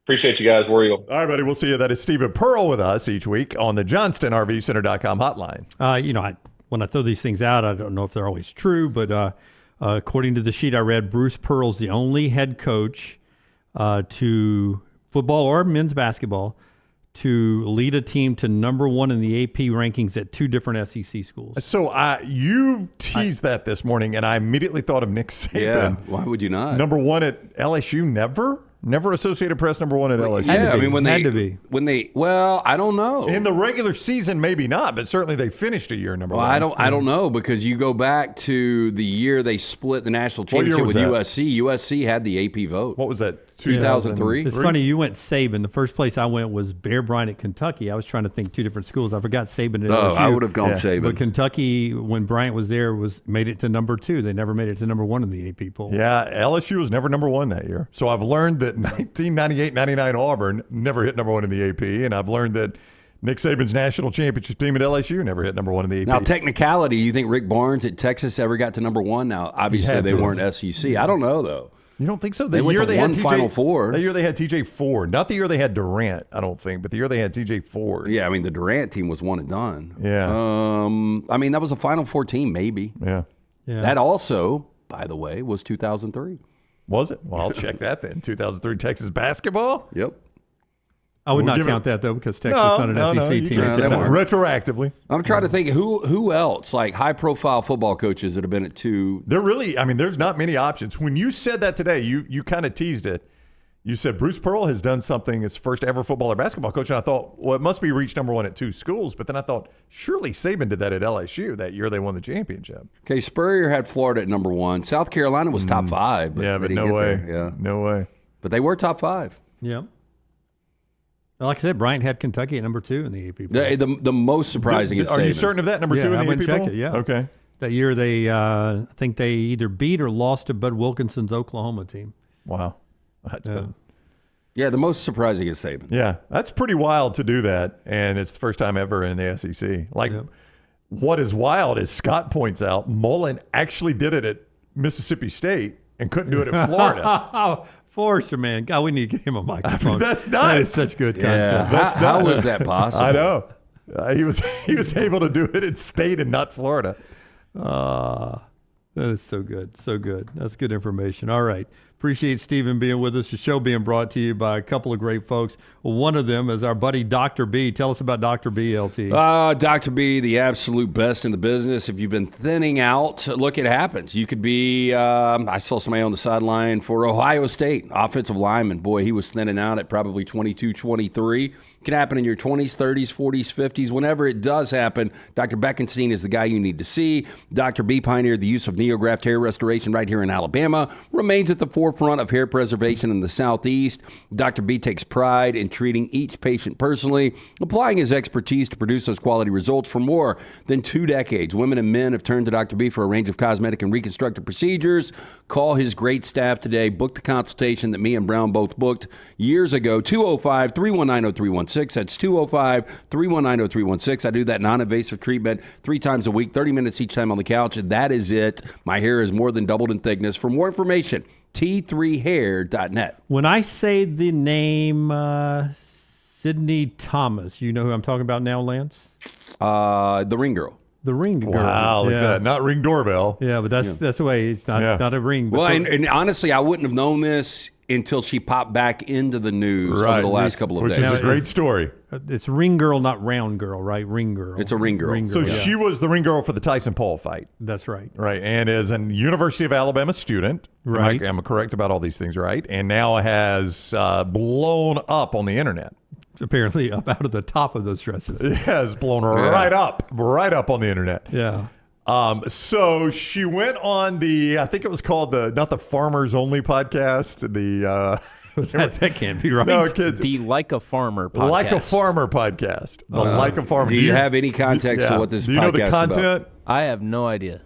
Appreciate you guys. War Eagle. All right, buddy. We'll see you. That is Stephen Pearl with us each week on the JohnstonRVCenter.com hotline. When I throw these things out, I don't know if they're always true, but according to the sheet I read, Bruce Pearl's the only head coach to football or men's basketball to lead a team to number one in the AP rankings at 2 different SEC schools. So you teased that this morning, and I immediately thought of Nick Saban. Yeah, why would you not? Number one at LSU, never Associated Press number one at LSU. Yeah, I mean when they I don't know. In the regular season, maybe not, but certainly they finished a year number one. I don't know, because you go back to the year they split the national championship with USC. USC had the AP vote. What was that? 2003. It's funny you went Saban. The first place I went was Bear Bryant at Kentucky. I was trying to think 2 different schools. I forgot Saban at LSU. I would have gone Saban. But Kentucky, when Bryant was there, made it to number 2. They never made it to number 1 in the AP poll. Yeah, LSU was never number 1 that year. So I've learned that 1998-99 Auburn never hit number 1 in the AP, and I've learned that Nick Saban's national championship team at LSU never hit number 1 in the AP. Now, technicality, you think Rick Barnes at Texas ever got to number 1? Now, obviously, they weren't SEC. I don't know, though. You don't think so? They went to one Final Four. The year they had TJ Ford. Not the year they had Durant, I don't think, but the year they had TJ Ford. Yeah, I mean, the Durant team was one and done. Yeah. I mean, that was a Final Four team, maybe. Yeah. That also, by the way, was 2003. Was it? Well, I'll check that then. 2003 Texas basketball? Yep. I would not count that, though, because Texas is not an SEC team. Retroactively. I'm trying to think who else, like high-profile football coaches that have been at 2. They're really, I mean, there's not many options. When you said that today, you kind of teased it. You said Bruce Pearl has done something as first ever football or basketball coach, and I thought, well, it must be reached number 1 at 2 schools. But then I thought, surely Saban did that at LSU that year they won the championship. Okay, Spurrier had Florida at number 1. South Carolina was top 5. But no way. Yeah, no way. But they were top 5. Yeah. Like I said, Bryant had Kentucky at number 2 in the AP poll. The most surprising is Saban. Are you certain of that, number 2 in the AP poll? I went and checked it, yeah. Okay. That year they, I think they either beat or lost to Bud Wilkinson's Oklahoma team. Wow. That's good. Yeah, the most surprising is Saban. Yeah, that's pretty wild to do that, and it's the first time ever in the SEC. What is wild is Scott points out Mullen actually did it at Mississippi State and couldn't do it at Florida. Forrester, man. God, we need to get him a microphone. I mean, that's nuts. That is such good content. How was that possible? I know. He was able to do it at State and not Florida. That is so good. So good. That's good information. All right. Appreciate Stephen being with us. The show being brought to you by a couple of great folks. One of them is our buddy Dr. B. Tell us about Dr. B, LT. Dr. B, the absolute best in the business. If you've been thinning out, look, it happens. You could be, I saw somebody on the sideline for Ohio State, offensive lineman. Boy, he was thinning out at probably 22, 23. It can happen in your 20s, 30s, 40s, 50s. Whenever it does happen, Dr. Beckenstein is the guy you need to see. Dr. B pioneered the use of NeoGraft hair restoration right here in Alabama, remains at the forefront of hair preservation in the Southeast. Dr. B takes pride in treating each patient personally, applying his expertise to produce those quality results for more than 2 decades. Women and men have turned to Dr. B for a range of cosmetic and reconstructive procedures. Call his great staff today. Book the consultation that me and Brown both booked years ago, 205-319-0316. That's 205-319-0316. I do that non-invasive treatment 3 times a week, 30 minutes each time on the couch. That is it. My hair is more than doubled in thickness. For more information, T3hair.net. When I say the name Sydney Thomas, you know who I'm talking about now, Lance? The Ring Girl. The Ring Girl. Wow, look at that. Not Ring Doorbell. Yeah, but that's the way. It's not a ring. Well, and honestly, I wouldn't have known this until she popped back into the news over the last couple of days. Which is a great story. It's Ring Girl, not Round Girl, right? Ring Girl. It's a Ring Girl. So she was the Ring Girl for the Tyson Paul fight. That's right. Right, and is a University of Alabama student. Right. I'm correct about all these things, right? And now has blown up on the internet. Apparently up out of the top of those dresses. It has blown right up on the internet. Yeah. So she went on I think it was called not the Farmers Only podcast, that can't be right. No, kids. The Like a Farmer podcast. Like a Farmer podcast. The Like a Farmer. Do you have any context to what this podcast is about? Do you know the content? I have no idea.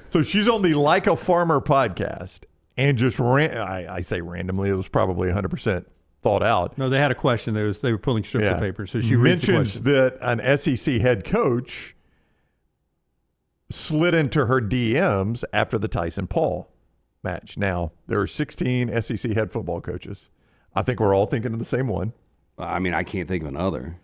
So she's on the Like a Farmer podcast and just I say randomly, it was probably 100% thought out. No, they had a question. They were pulling strips of paper. So she mentions that an SEC head coach slid into her DMs after the Tyson Paul match. Now, there are 16 SEC head football coaches. I think we're all thinking of the same one. I mean, I can't think of another.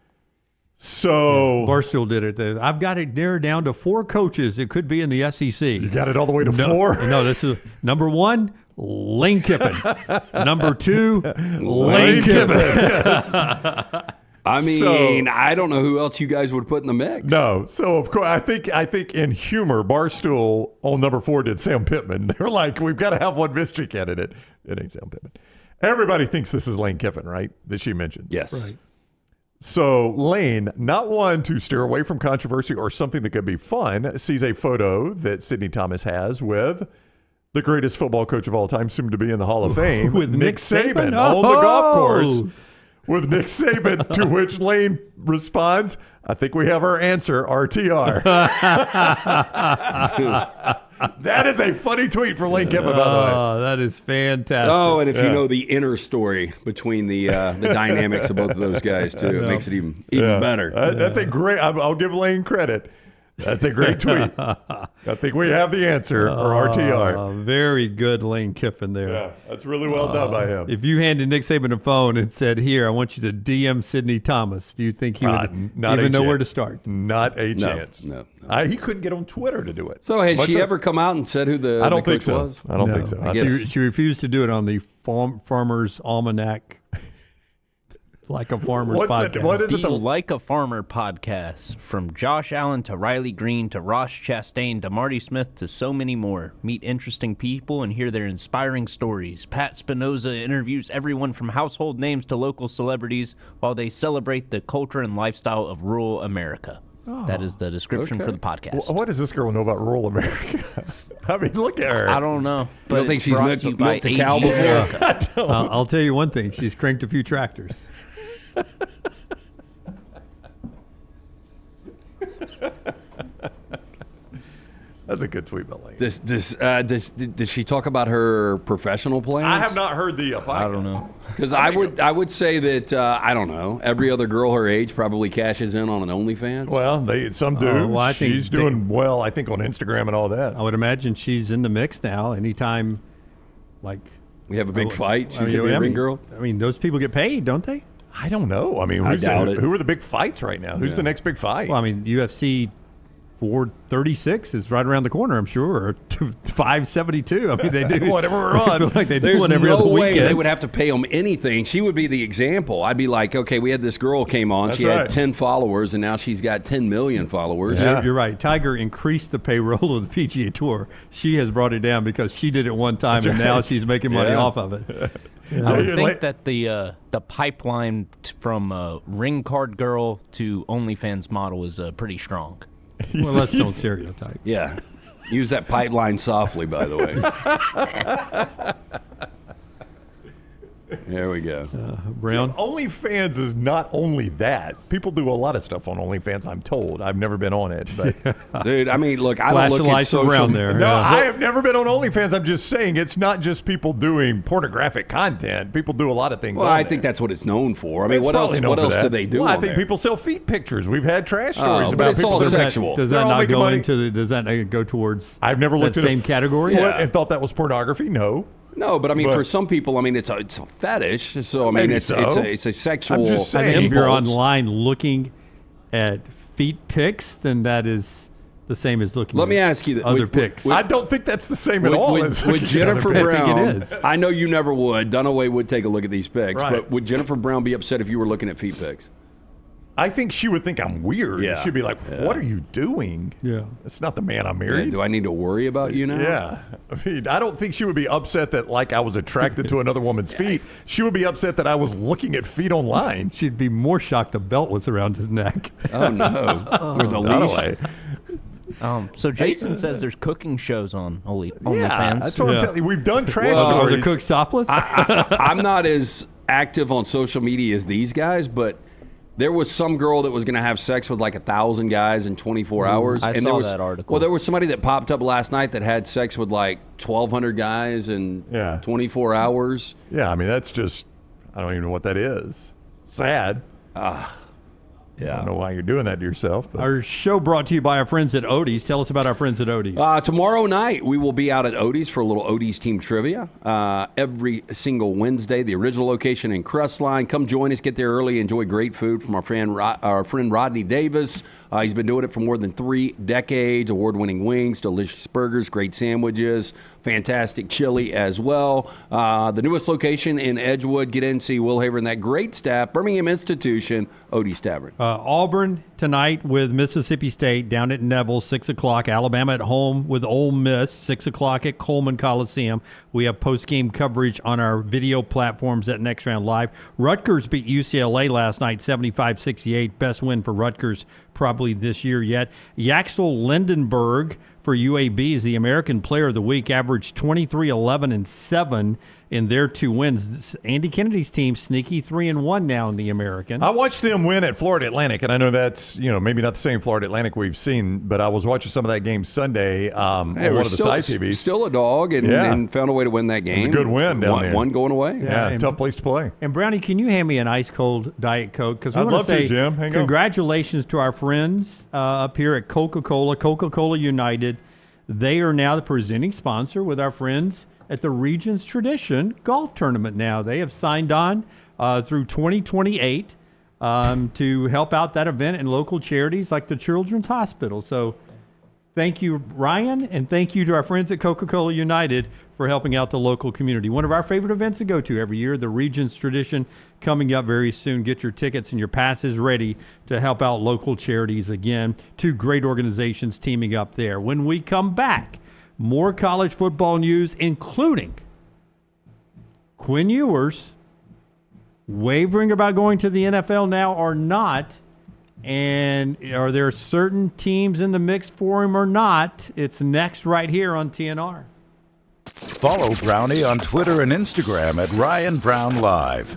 So Barstool did it. I've got it narrowed down to 4 coaches. It could be in the SEC. You got it all the way to 4? No, this is number 1, Lane Kiffin. Number 2, Lane Kiffin. I mean, So- I don't know who else you guys would put in the mix. No. So, of course, I think in humor, Barstool on number 4 did Sam Pittman. They're like, we've got to have one mystery candidate. It ain't Sam Pittman. Everybody thinks this is Lane Kiffin, right? That she mentioned. Yes. Right. So Lane, not one to steer away from controversy or something that could be fun, sees a photo that Sidney Thomas has with the greatest football coach of all time, soon to be in the Hall of Fame, With Nick Saban? on the golf course. Oh! With Nick Saban, to which Lane responds, I think we have our answer, RTR. That is a funny tweet for Lane Kiffin, by the way. Oh, that is fantastic. Oh, and if you know the inner story between the dynamics of both of those guys, too, it makes it even better. That's a great, I'll give Lane credit. That's a great tweet. I think we have the answer, or RTR. Very good Lane Kiffin there. Yeah, that's really well done by him. If you handed Nick Saban a phone and said, here, I want you to DM Sidney Thomas, do you think he would even know where to start? Not a chance. No. He couldn't get on Twitter to do it. So has she ever come out and said who the I don't the think coach so. was? I don't think so. I guess she refused to do it on the Farmer's Almanac, Like a Farmer's podcast. What is it? The Like a Farmer podcast. From Josh Allen to Riley Green to Ross Chastain to Marty Smith to so many more. Meet interesting people and hear their inspiring stories. Pat Spinoza interviews everyone from household names to local celebrities while they celebrate the culture and lifestyle of rural America. That is the description for the podcast. What does this girl know about rural America? I mean, look at her. I don't know. But don't think it's she's brought milked to you by a cow AG. before? I don't. I'll tell you one thing. She's cranked a few tractors. That's a good tweet by Lane. Does she talk about her professional plans? I have not heard the podcast. I don't know. Because I would say that I don't know. Every other girl her age probably cashes in on an OnlyFans. Well, some do. Well, I think she's doing well, I think, on Instagram and all that. I would imagine she's in the mix now. Anytime, like we have a big fight, she's I mean, gonna be a I ring mean- girl. I mean, those people get paid, don't they? I don't know. I mean, I doubt it. who are the big fights right now? Who's the next big fight? Well, I mean, UFC 436 is right around the corner, I'm sure, or 572. I mean, they do Whatever we're on. I feel like they do There's one every no other way weekend. they would have to pay them anything. She would be the example. I'd be like, okay, we had this girl came on. That's she had right. 10 followers, and now she's got 10 million followers. You're right. Tiger increased the payroll of the PGA Tour. She has brought it down because she did it one time, That's and now right. she's making money Yeah. off of it. I would think that the pipeline from ring card girl to OnlyFans model is pretty strong. Well, let's don't stereotype. Yeah. Use that pipeline softly, by the way. There we go. Brown? OnlyFans is not only that. People do a lot of stuff on OnlyFans, I'm told. I've never been on it. But Dude, I mean, look, I Flash don't the look at lights social around there. No, Yeah. I have never been on OnlyFans. I'm just saying it's not just people doing pornographic content. People do a lot of things. Well, on I think there. that's what it's known for. I mean, It's what else? probably known What for else that. do they do? Well, I on think there? people sell feet pictures. We've had trash stories but about it's people all that- sexual. Does They're that all not making go money. into does that not go towards I've never looked that at same a category? foot and thought that was pornography. No. No, but I mean, But- for some people, I mean, it's a fetish. So I mean, Maybe it's so. it's a sexual. I'm just I saying. think if you're impulse. online looking at feet pics, then that is the same as looking Let at me ask you that. other pics. I don't think that's the same at all. as Would looking at other Jennifer people. I think Brown? it is. I know you never would. Dunaway would take a look at these pics, Right. but would Jennifer Brown be upset if you were looking at feet pics? I think she would think I'm weird. Yeah. She'd be like, "What are you doing? Yeah. That's not the man I'm Yeah, married." do I need to worry about you now? Yeah. I mean, I don't think she would be upset that like I was attracted to another woman's feet. She would be upset that I was looking at feet online. She'd be more shocked the belt was around his neck. Oh no. With a leash. Dunaway. So Jason says there's cooking shows on OnlyFans. Yeah, that's what I'm telling you. We've done trash Well, Are stories. the cooks topless? I'm not as active on social media as these guys, but there was some girl that was going to have sex with like 1,000 guys in 24 hours. I and saw there was, that article. Well, there was somebody that popped up last night that had sex with like 1,200 guys in 24 hours. Yeah, I mean, that's just, I don't even know what that is. Sad. I don't know why you're doing that to yourself. But. Our show brought to you by our friends at Odie's. Tell us about our friends at Odie's. Tomorrow night, we will be out at Odie's for a little Odie's team trivia. Every single Wednesday, the original location in Crestline. Come join us. Get there early. Enjoy great food from our friend Rodney Davis. He's been doing it for more than 3 decades. Award-winning wings, delicious burgers, great sandwiches, fantastic chili as well. The newest location in Edgewood. Get in, see Will Haver and that great staff. Birmingham Institution, Odie's Tavern. Auburn tonight with Mississippi State down at Neville, 6 o'clock. Alabama at home with Ole Miss, 6 o'clock at Coleman Coliseum. We have post-game coverage on our video platforms at Next Round Live. Rutgers beat UCLA last night, 75-68. Best win for Rutgers probably this year yet. Yaxel Lindenberg for UAB is the American Player of the Week, averaged 23, 11, and 7 in their 2 wins. Andy Kennedy's team sneaky 3-1 now in the American. I watched them win at Florida Atlantic, and I know that's maybe not the same Florida Atlantic we've seen, but I was watching some of that game Sunday on one of the side TVs. Still a dog, and found a way to win that game. It was a good win down there. One going away. Yeah, tough place to play. And Brownie, can you hand me an ice cold Diet Coke? Because I'd love to, Jim. Hang on. Congratulations to our friends up here at Coca-Cola United. They are now the presenting sponsor with our friends at the Regions Tradition Golf Tournament now. They have signed on through 2028 to help out that event and local charities like the Children's Hospital. So thank you, Ryan, and thank you to our friends at Coca-Cola United for helping out the local community. One of our favorite events to go to every year, the Regions Tradition, coming up very soon. Get your tickets and your passes ready to help out local charities again. 2 great organizations teaming up there. When we come back, more college football news, including Quinn Ewers wavering about going to the NFL now or not, and are there certain teams in the mix for him or not? It's next right here on TNR. Follow Brownie on Twitter and Instagram at Ryan Brown Live.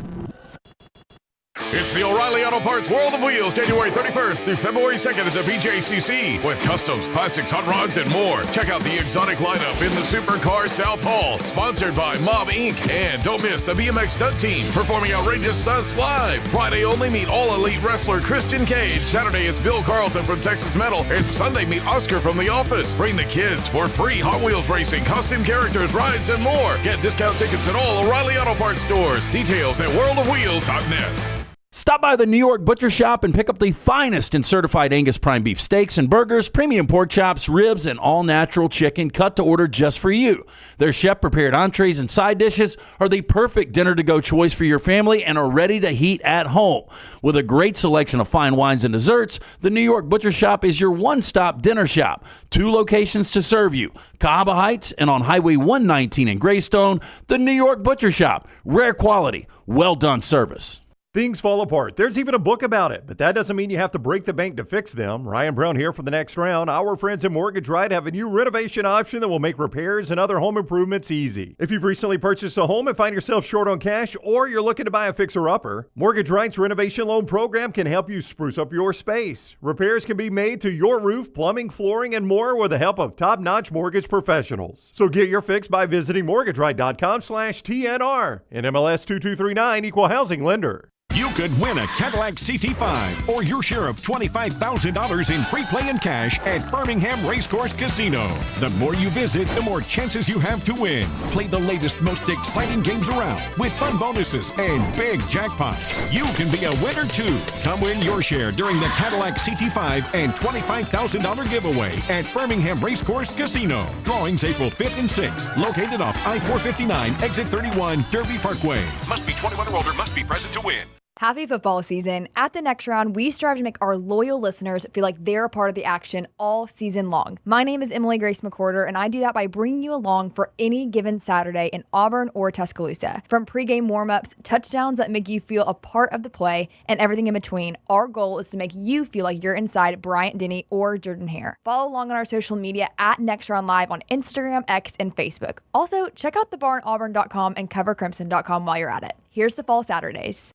It's the O'Reilly Auto Parts World of Wheels, January 31st through February 2nd at the BJCC. With customs, classics, hot rods, and more. Check out the exotic lineup in the Supercar South Hall. Sponsored by Mob Inc. And don't miss the BMX stunt team performing outrageous stunts live. Friday only, meet all-elite wrestler Christian Cage. Saturday, it's Bill Carlton from Texas Metal. And Sunday, meet Oscar from The Office. Bring the kids for free Hot Wheels racing, costume characters, rides, and more. Get discount tickets at all O'Reilly Auto Parts stores. Details at worldofwheels.net. Stop by the New York Butcher Shop and pick up the finest in certified Angus prime beef steaks and burgers, premium pork chops, ribs, and all-natural chicken cut to order just for you. Their chef-prepared entrees and side dishes are the perfect dinner-to-go choice for your family and are ready to heat at home. With a great selection of fine wines and desserts, the New York Butcher Shop is your one-stop dinner shop. 2 locations to serve you, Cahaba Heights and on Highway 119 in Greystone. The New York Butcher Shop, rare quality, well-done service. Things fall apart. There's even a book about it, but that doesn't mean you have to break the bank to fix them. Ryan Brown here for the Next Round. Our friends at Mortgage Right have a new renovation option that will make repairs and other home improvements easy. If you've recently purchased a home and find yourself short on cash, or you're looking to buy a fixer-upper, Mortgage Right's renovation loan program can help you spruce up your space. Repairs can be made to your roof, plumbing, flooring, and more with the help of top-notch mortgage professionals. So get your fix by visiting mortgageright.com/TNR. NMLS 2239, Equal Housing Lender. You could win a Cadillac CT5 or your share of $25,000 in free play and cash at Birmingham Racecourse Casino. The more you visit, the more chances you have to win. Play the latest, most exciting games around with fun bonuses and big jackpots. You can be a winner too. Come win your share during the Cadillac CT5 and $25,000 giveaway at Birmingham Racecourse Casino. Drawings April 5th and 6th. Located off I-459, exit 31, Derby Parkway. Must be 21 or older. Must be present to win. Happy football season. At the Next Round, we strive to make our loyal listeners feel like they're a part of the action all season long. My name is Emily Grace McWhorter, and I do that by bringing you along for any given Saturday in Auburn or Tuscaloosa. From pregame warm-ups, touchdowns that make you feel a part of the play, and everything in between, our goal is to make you feel like you're inside Bryant Denny or Jordan Hare. Follow along on our social media at Next Round Live on Instagram, X, and Facebook. Also, check out thebarnauburn.com and covercrimson.com while you're at it. Here's to Fall Saturdays.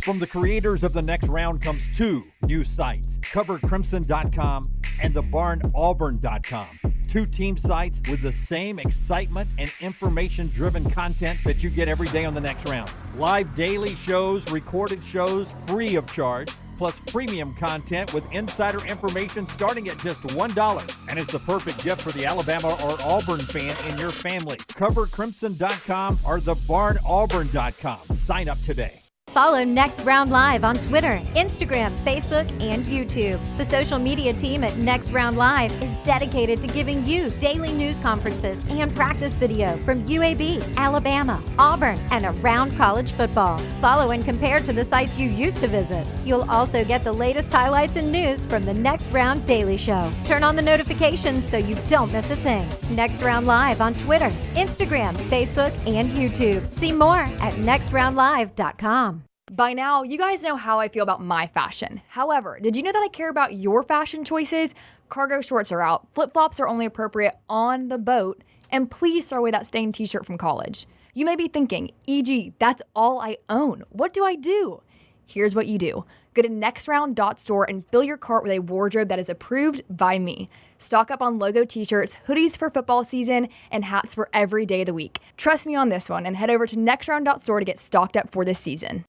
From the creators of The Next Round comes 2 new sites, covercrimson.com and thebarnauburn.com. 2 team sites with the same excitement and information-driven content that you get every day on The Next Round. Live daily shows, recorded shows, free of charge. plus premium content with insider information starting at just $1. And it's the perfect gift for the Alabama or Auburn fan in your family. CoverCrimson.com or thebarnauburn.com. Sign up today. Follow Next Round Live on Twitter, Instagram, Facebook, and YouTube. The social media team at Next Round Live is dedicated to giving you daily news conferences and practice video from UAB, Alabama, Auburn, and around college football. Follow and compare to the sites you used to visit. You'll also get the latest highlights and news from the Next Round Daily Show. Turn on the notifications so you don't miss a thing. Next Round Live on Twitter, Instagram, Facebook, and YouTube. See more at nextroundlive.com. By now, you guys know how I feel about my fashion. However, did you know that I care about your fashion choices? Cargo shorts are out, flip-flops are only appropriate on the boat, and please throw away that stained t-shirt from college. You may be thinking, EG, that's all I own. What do I do? Here's what you do. Go to nextround.store and fill your cart with a wardrobe that is approved by me. Stock up on logo t-shirts, hoodies for football season, and hats for every day of the week. Trust me on this one and head over to nextround.store to get stocked up for this season.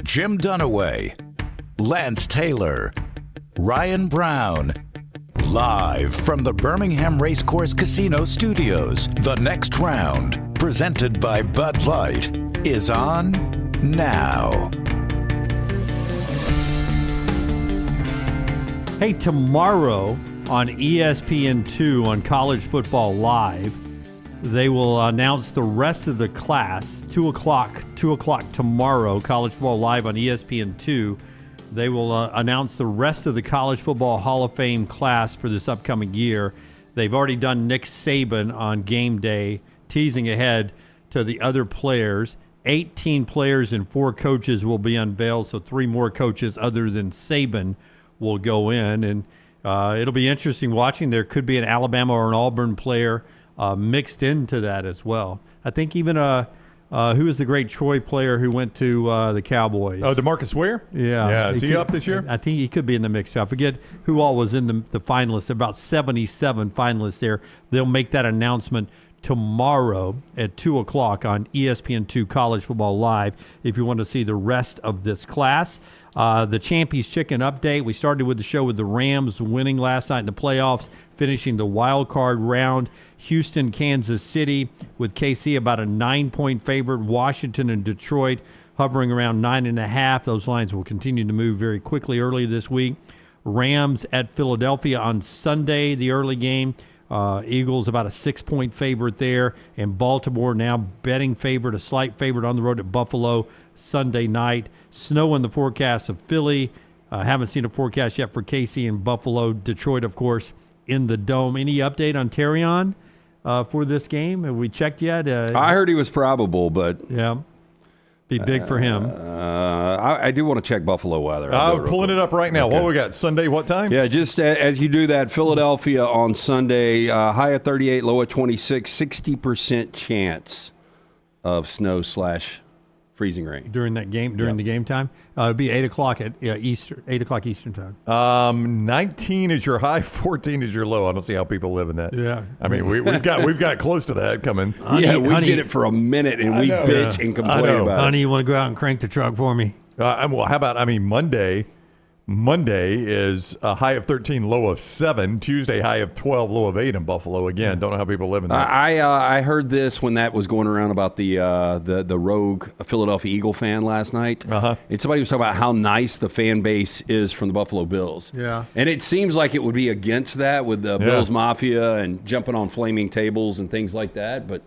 Jim Dunaway, Lance Taylor, Ryan Brown. Live from the Birmingham Racecourse Casino Studios, the Next Round, presented by Bud Light, is on now. Hey, tomorrow on ESPN2 on College Football Live, they will announce the rest of the class, 2 o'clock tomorrow, College Football Live on ESPN2. They will announce the rest of the College Football Hall of Fame class for this upcoming year. They've already done Nick Saban on game day, teasing ahead to the other players. 18 players and 4 coaches will be unveiled, so 3 more coaches other than Saban will go in. And it'll be interesting watching. There could be an Alabama or an Auburn player mixed into that as well. I think even who is the great Troy player who went to the Cowboys? Oh, DeMarcus Ware? Yeah. Is he up this year? I think he could be in the mix. I forget who all was in the finalists, about 77 finalists there. They'll make that announcement tomorrow at 2 o'clock on ESPN2 College Football Live if you want to see the rest of this class. The Champy's Chicken update. We started with the show with the Rams winning last night in the playoffs, finishing the wild card round. Houston, Kansas City with KC about a 9-point favorite. Washington and Detroit hovering around 9.5. Those lines will continue to move very quickly early this week. Rams at Philadelphia on Sunday, the early game. Eagles about a 6-point favorite there. And Baltimore now betting favorite, a slight favorite on the road at Buffalo Sunday night. Snow in the forecast of Philly. Haven't seen a forecast yet for KC and Buffalo. Detroit, of course, in the Dome. Any update on Terrion for this game? Have we checked yet? I heard he was probable, but yeah, be big for him. I do want to check Buffalo weather. Pulling it up right now. Okay. What we got? Sunday, what time? Yeah, just as you do that, Philadelphia on Sunday, high at 38, low at 26, 60% chance of snow / freezing rain during that game, the game time. It'd be 8 o'clock at Eastern, 8 o'clock Eastern time. 19 is your high, 14 is your low. I don't see how people live in that. Yeah, I mean we've got close to that coming. Honey, we get it for a minute and we bitch and complain about it. Honey, you want to go out and crank the truck for me? Well, how about Monday? Monday is a high of 13, low of 7. Tuesday, high of 12, low of 8 in Buffalo. Again, don't know how people live in that. I heard this when that was going around about the rogue Philadelphia Eagle fan last night. And somebody was talking about how nice the fan base is from the Buffalo Bills. Yeah. And it seems like it would be against that with the Bills Mafia and jumping on flaming tables and things like that. But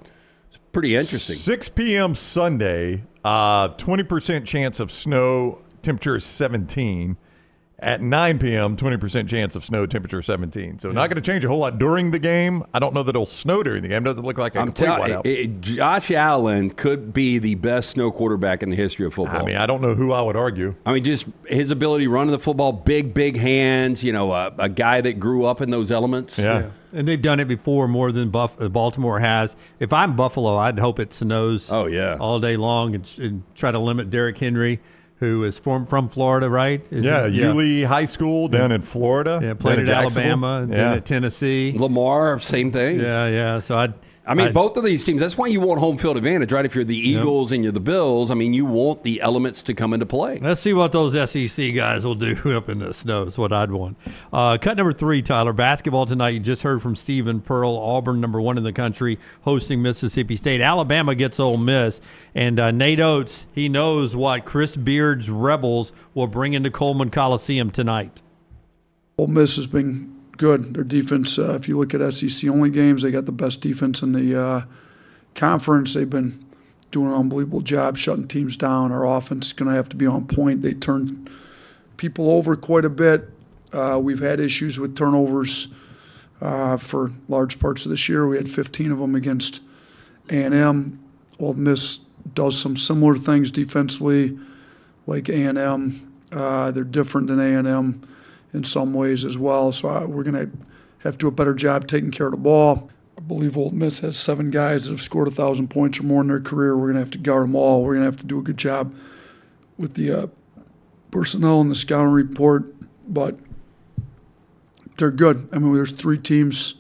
it's pretty interesting. 6 p.m. Sunday, 20% chance of snow, temperature is 17. At 9 p.m., 20% chance of snow, temperature 17. So not going to change a whole lot during the game. I don't know that it'll snow during the game. Doesn't look like a complete whiteout. Josh Allen could be the best snow quarterback in the history of football. I mean, I don't know who I would argue. I mean, just his ability running the football, big hands, a guy that grew up in those elements. Yeah. And they've done it before more than Baltimore has. If I'm Buffalo, I'd hope it snows all day long and try to limit Derrick Henry, who is from Florida, right? Yulee High School down in Florida. Yeah, played at Alabama and then at Tennessee. Lamar, same thing. Yeah. So I mean, both of these teams, that's why you want home field advantage, right? If you're the Eagles and you're the Bills, I mean, you want the elements to come into play. Let's see what those SEC guys will do up in the snow is what I'd want. Cut number 3, Tyler. Basketball tonight. You just heard from Stephen Pearl. Auburn, number 1 in the country, hosting Mississippi State. Alabama gets Ole Miss. And Nate Oates, he knows what Chris Beard's Rebels will bring into Coleman Coliseum tonight. Ole Miss has been good. Their defense, if you look at SEC-only games, they got the best defense in the conference. They've been doing an unbelievable job shutting teams down. Our offense is going to have to be on point. They turn people over quite a bit. We've had issues with turnovers for large parts of this year. We had 15 of them against A&M. Ole Miss does some similar things defensively like A&M. They're different than A&M in some ways as well. So we're going to have to do a better job taking care of the ball. I believe Ole Miss has 7 guys that have scored 1,000 points or more in their career. We're going to have to guard them all. We're going to have to do a good job with the personnel and the scouting report. But they're good. I mean, there's 3 teams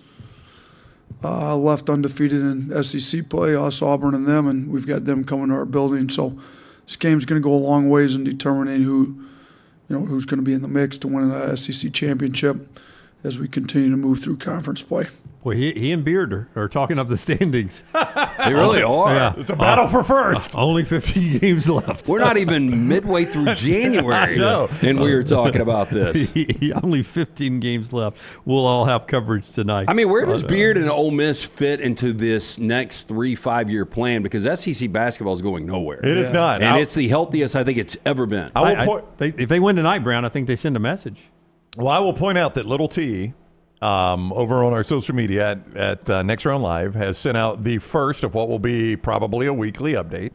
left undefeated in SEC play, us, Auburn, and them, and we've got them coming to our building. So this game's going to go a long ways in determining who's going to be in the mix to win an SEC championship as we continue to move through conference play. Well, he and Beard are talking up the standings. They really are. Yeah. It's a battle for first. Only 15 games left. We're not even midway through January, and we were talking about this. Only 15 games left. We'll all have coverage tonight. I mean, where does Beard and Ole Miss fit into this next 3-5-year plan? Because SEC basketball is going nowhere. It is not. And it's the healthiest I think it's ever been. If they win tonight, Brown, I think they send a message. Well, I will point out that Little T, over on our social media at Next Round Live, has sent out the first of what will be probably a weekly update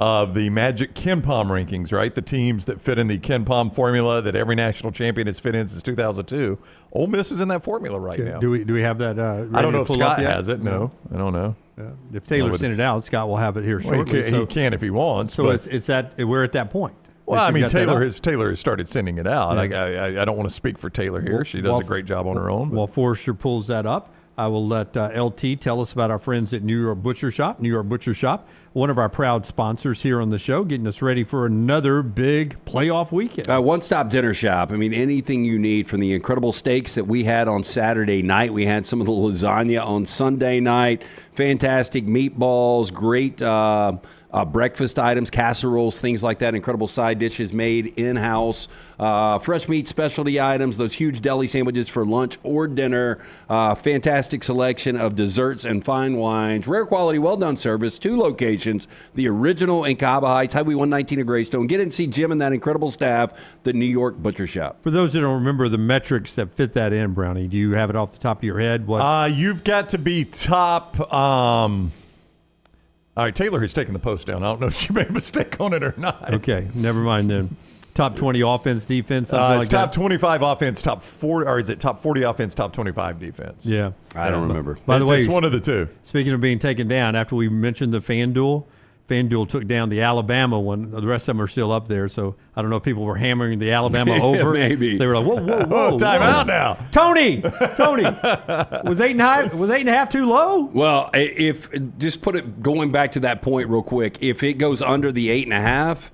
of the Magic KenPom rankings, right? The teams that fit in the KenPom formula that every national champion has fit in since 2002. Ole Miss is in that formula right now. Do we have that? I don't know if Scott has it. No, I don't know. If Taylor sent it out, Scott will have it here shortly. He can if he wants. So it's that we're at that point. Well, I mean, Taylor has started sending it out. Yeah. I don't want to speak for Taylor here. She does a great job on her own. While Forrester pulls that up, I will let LT tell us about our friends at New York Butcher Shop. New York Butcher Shop, one of our proud sponsors here on the show, getting us ready for another big playoff weekend. One-stop dinner shop. I mean, anything you need, from the incredible steaks that we had on Saturday night. We had some of the lasagna on Sunday night. Fantastic meatballs, great breakfast items, casseroles, things like that. Incredible side dishes made in-house. Fresh meat specialty items, those huge deli sandwiches for lunch or dinner. Fantastic selection of desserts and fine wines. Rare quality, well-done service. 2 locations, the original in Cahaba Heights, Highway 119 in Greystone. Get in and see Jim and that incredible staff, the New York Butcher Shop. For those that don't remember the metrics that fit that in, Brownie, do you have it off the top of your head? You've got to be top. All right, Taylor has taken the post down. I don't know if she made a mistake on it or not. Okay, never mind then. Top 20 offense, defense, something like top that? 25 offense, top 40, or is it top 40 offense, top 25 defense? Yeah. I don't remember. By the way, it's one of the two. Speaking of being taken down, after we mentioned the FanDuel took down the Alabama one. The rest of them are still up there, so I don't know if people were hammering the Alabama over. Maybe. They were like, whoa. Time out now. Tony, was 8.5 too low? Well, if just put it, going back to that point real quick, if it goes under the 8.5,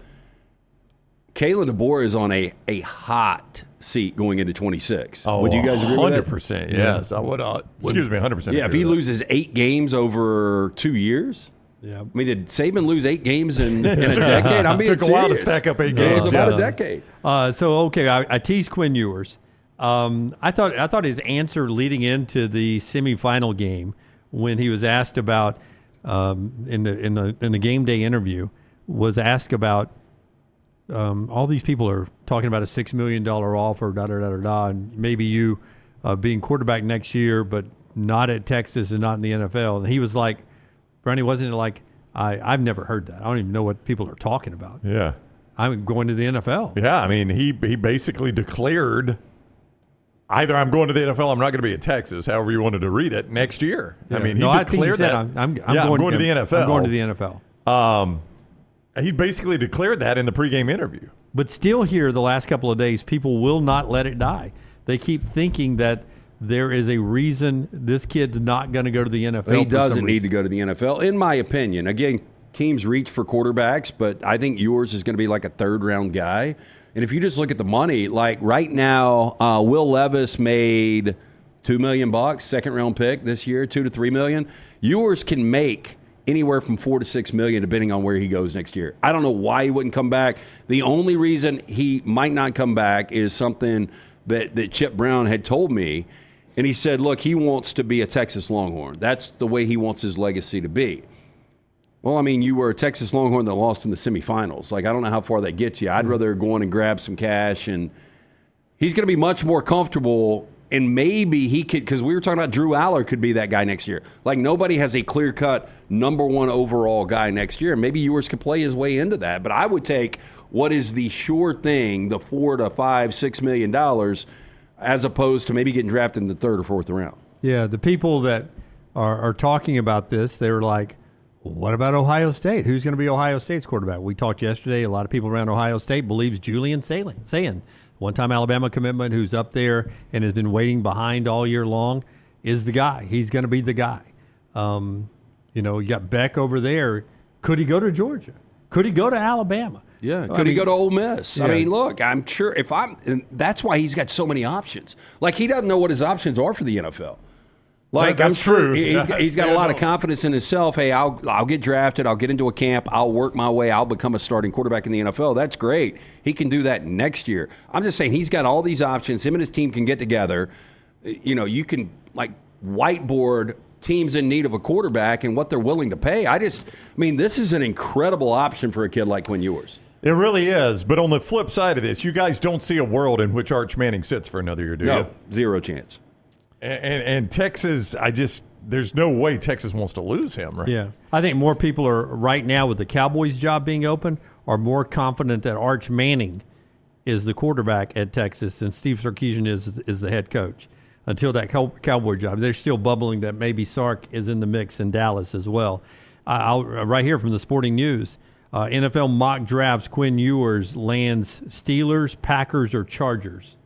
Kalen DeBoer is on a hot seat going into 26. Oh, would you guys agree with that? 100%, yes. I would. Excuse me, 100%. Yeah, if he loses 8 games over 2 years. Yeah. I mean, did Saban lose 8 games in a decade? I'm being It took a while to stack up 8 games. It was about a decade. I teased Quinn Ewers. I thought his answer leading into the semifinal game, when he was asked about in the game day interview, was asked about all these people are talking about a $6 million offer, and maybe you being quarterback next year, but not at Texas and not in the NFL. And he was like, Brownie, wasn't it like, I've never heard that. I don't even know what people are talking about. Yeah. I'm going to the NFL. Yeah, I mean, he basically declared, either I'm going to the NFL, I'm not going to be at Texas, however you wanted to read it, next year. Yeah. I mean, he declared that. I'm going to the NFL. I'm going to the NFL. He basically declared that in the pregame interview. But still here the last couple of days, people will not let it die. They keep thinking that there is a reason this kid's not going to go to the NFL. He doesn't need to go to the NFL, in my opinion. Again, teams reach for quarterbacks, but I think Ewers is going to be like a third-round guy. And if you just look at the money, like right now, Will Levis made $2 million, second-round pick this year, $2 to $3 million. Ewers can make anywhere from $4 to $6 million, depending on where he goes next year. I don't know why he wouldn't come back. The only reason he might not come back is something that Chip Brown had told me. And he said, look, he wants to be a Texas Longhorn. That's the way he wants his legacy to be. Well, I mean, you were a Texas Longhorn that lost in the semifinals. Like, I don't know how far that gets you. I'd rather go in and grab some cash. And he's going to be much more comfortable. And maybe he could, because we were talking about Drew Aller could be that guy next year. Like, nobody has a clear-cut #1 overall guy next year. Maybe Ewers could play his way into that. But I would take what is the sure thing, the $4 to $5, $6 million, as opposed to maybe getting drafted in the 3rd or 4th round. Yeah, the people that are talking about this, they were like, what about Ohio State? Who's going to be Ohio State's quarterback? We talked yesterday. A lot of people around Ohio State believes Julian Sayin, one-time Alabama commitment, who's up there and has been waiting behind all year long, is the guy. He's going to be the guy. You got Beck over there. Could he go to Georgia? Could he go to Alabama? Yeah, could he go to Ole Miss? Yeah. I mean, look, I'm sure and that's why he's got so many options. Like, he doesn't know what his options are for the NFL. Like, that's true. He's got a lot of confidence in himself. Hey, I'll get drafted. I'll get into a camp. I'll work my way. I'll become a starting quarterback in the NFL. That's great. He can do that next year. I'm just saying he's got all these options. Him and his team can get together. You can, like, whiteboard teams in need of a quarterback and what they're willing to pay. This is an incredible option for a kid like Quinn Ewers. It really is. But on the flip side of this, you guys don't see a world in which Arch Manning sits for another year, do you? No, zero chance. And Texas, there's no way Texas wants to lose him, right? Yeah. I think more people are, right now with the Cowboys job being open, are more confident that Arch Manning is the quarterback at Texas than Steve Sarkisian is the head coach. Until that Cowboy job, they're still bubbling that maybe Sark is in the mix in Dallas as well. Right here from the Sporting News, NFL mock drafts, Quinn Ewers lands Steelers, Packers, or Chargers.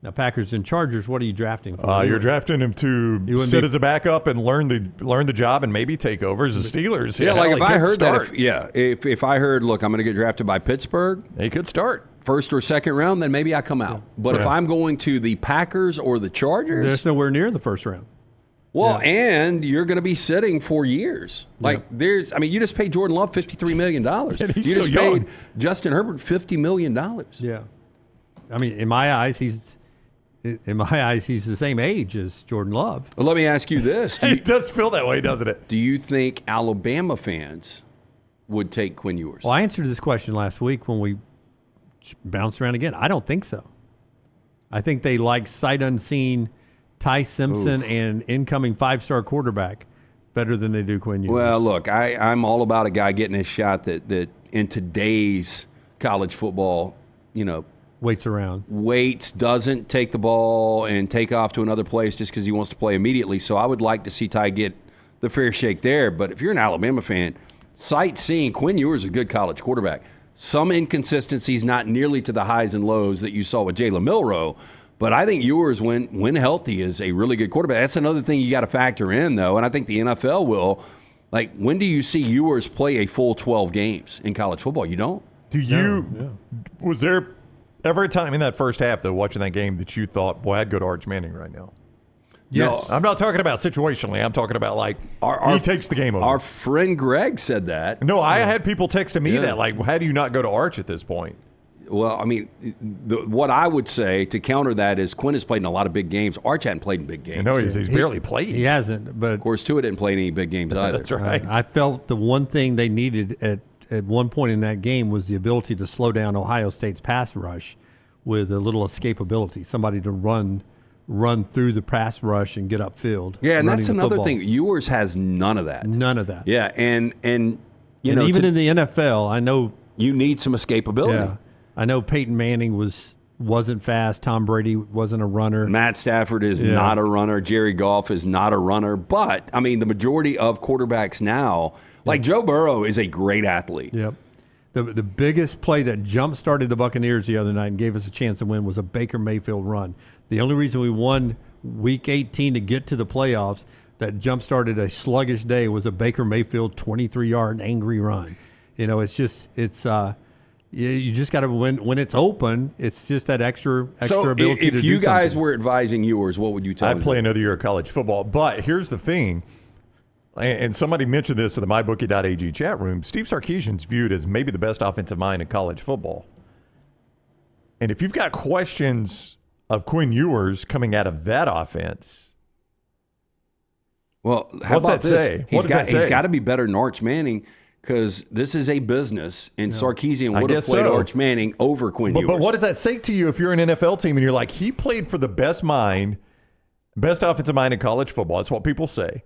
Now, Packers and Chargers, what are you drafting for? You're drafting him to sit as a backup and learn the job and maybe take over as the Steelers. Yeah, like if I heard that, if I heard, look, I'm going to get drafted by Pittsburgh, he could start 1st or 2nd round, then maybe I come out. But if I'm going to the Packers or the Chargers, there's nowhere near the 1st round. Well, and you're going to be sitting for years. Like, you just paid Jordan Love $53 million. You just paid Justin Herbert $50 million. Yeah. I mean, in my eyes, he's the same age as Jordan Love. Well, let me ask you this. It does feel that way, doesn't it? Do you think Alabama fans would take Quinn Ewers? Well, I answered this question last week when we bounced around again. I don't think so. I think they like sight unseen Ty Simpson and incoming 5-star quarterback better than they do Quinn Ewers. Well, look, I'm all about a guy getting his shot that in today's college football, waits around. Doesn't take the ball and take off to another place just because he wants to play immediately. So I would like to see Ty get the fair shake there. But if you're an Alabama fan, sightseeing, Quinn Ewers is a good college quarterback. Some inconsistencies, not nearly to the highs and lows that you saw with Jalen Milroe. But I think Ewers, when healthy, is a really good quarterback. That's another thing you got to factor in, though, and I think the NFL will. Like, when do you see Ewers play a full 12 games in college football? You don't. Was there ever a time in that first half, though, watching that game, that you thought, boy, I'd go to Arch Manning right now? Yes. No, I'm not talking about situationally. I'm talking about, like, he takes the game over. Our friend Greg said that. No, I had people texting me that, like, how do you not go to Arch at this point? Well, I mean, what I would say to counter that is Quinn has played in a lot of big games. Arch hadn't played in big games. No, he's barely played. He hasn't. But of course, Tua didn't play in any big games either. That's right. I felt the one thing they needed at one point in that game was the ability to slow down Ohio State's pass rush with a little escapability, somebody to run through the pass rush and get upfield. Yeah, and that's another thing. Wasers has none of that. None of that. Yeah, and you know, even in the NFL, I know you need some escapability. Yeah, I know Peyton Manning wasn't fast. Tom Brady wasn't a runner. Matt Stafford is not a runner. Jerry Goff is not a runner. But I mean, the majority of quarterbacks now, like Joe Burrow, is a great athlete. Yep. The biggest play that jump-started the Buccaneers the other night and gave us a chance to win was a Baker Mayfield run. The only reason we won Week 18 to get to the playoffs that jump-started a sluggish day was a Baker Mayfield 23-yard angry run. You know, it's just you just got to when it's open. It's just that extra ability to do something. If you guys were advising Ewers, what would you tell him? I'd play another year of college football. But here's the thing, and somebody mentioned this in the MyBookie.ag chat room. Steve Sarkisian's viewed as maybe the best offensive mind in college football. And if you've got questions of Quinn Ewers coming out of that offense, well, how what's about that this? say? He's got to be better than Arch Manning, because this is a business, and Sarkisian would have played Arch Manning over Quinn Ewers. But what does that say to you if you're an NFL team and you're like, he played for the best offensive mind in college football? That's what people say.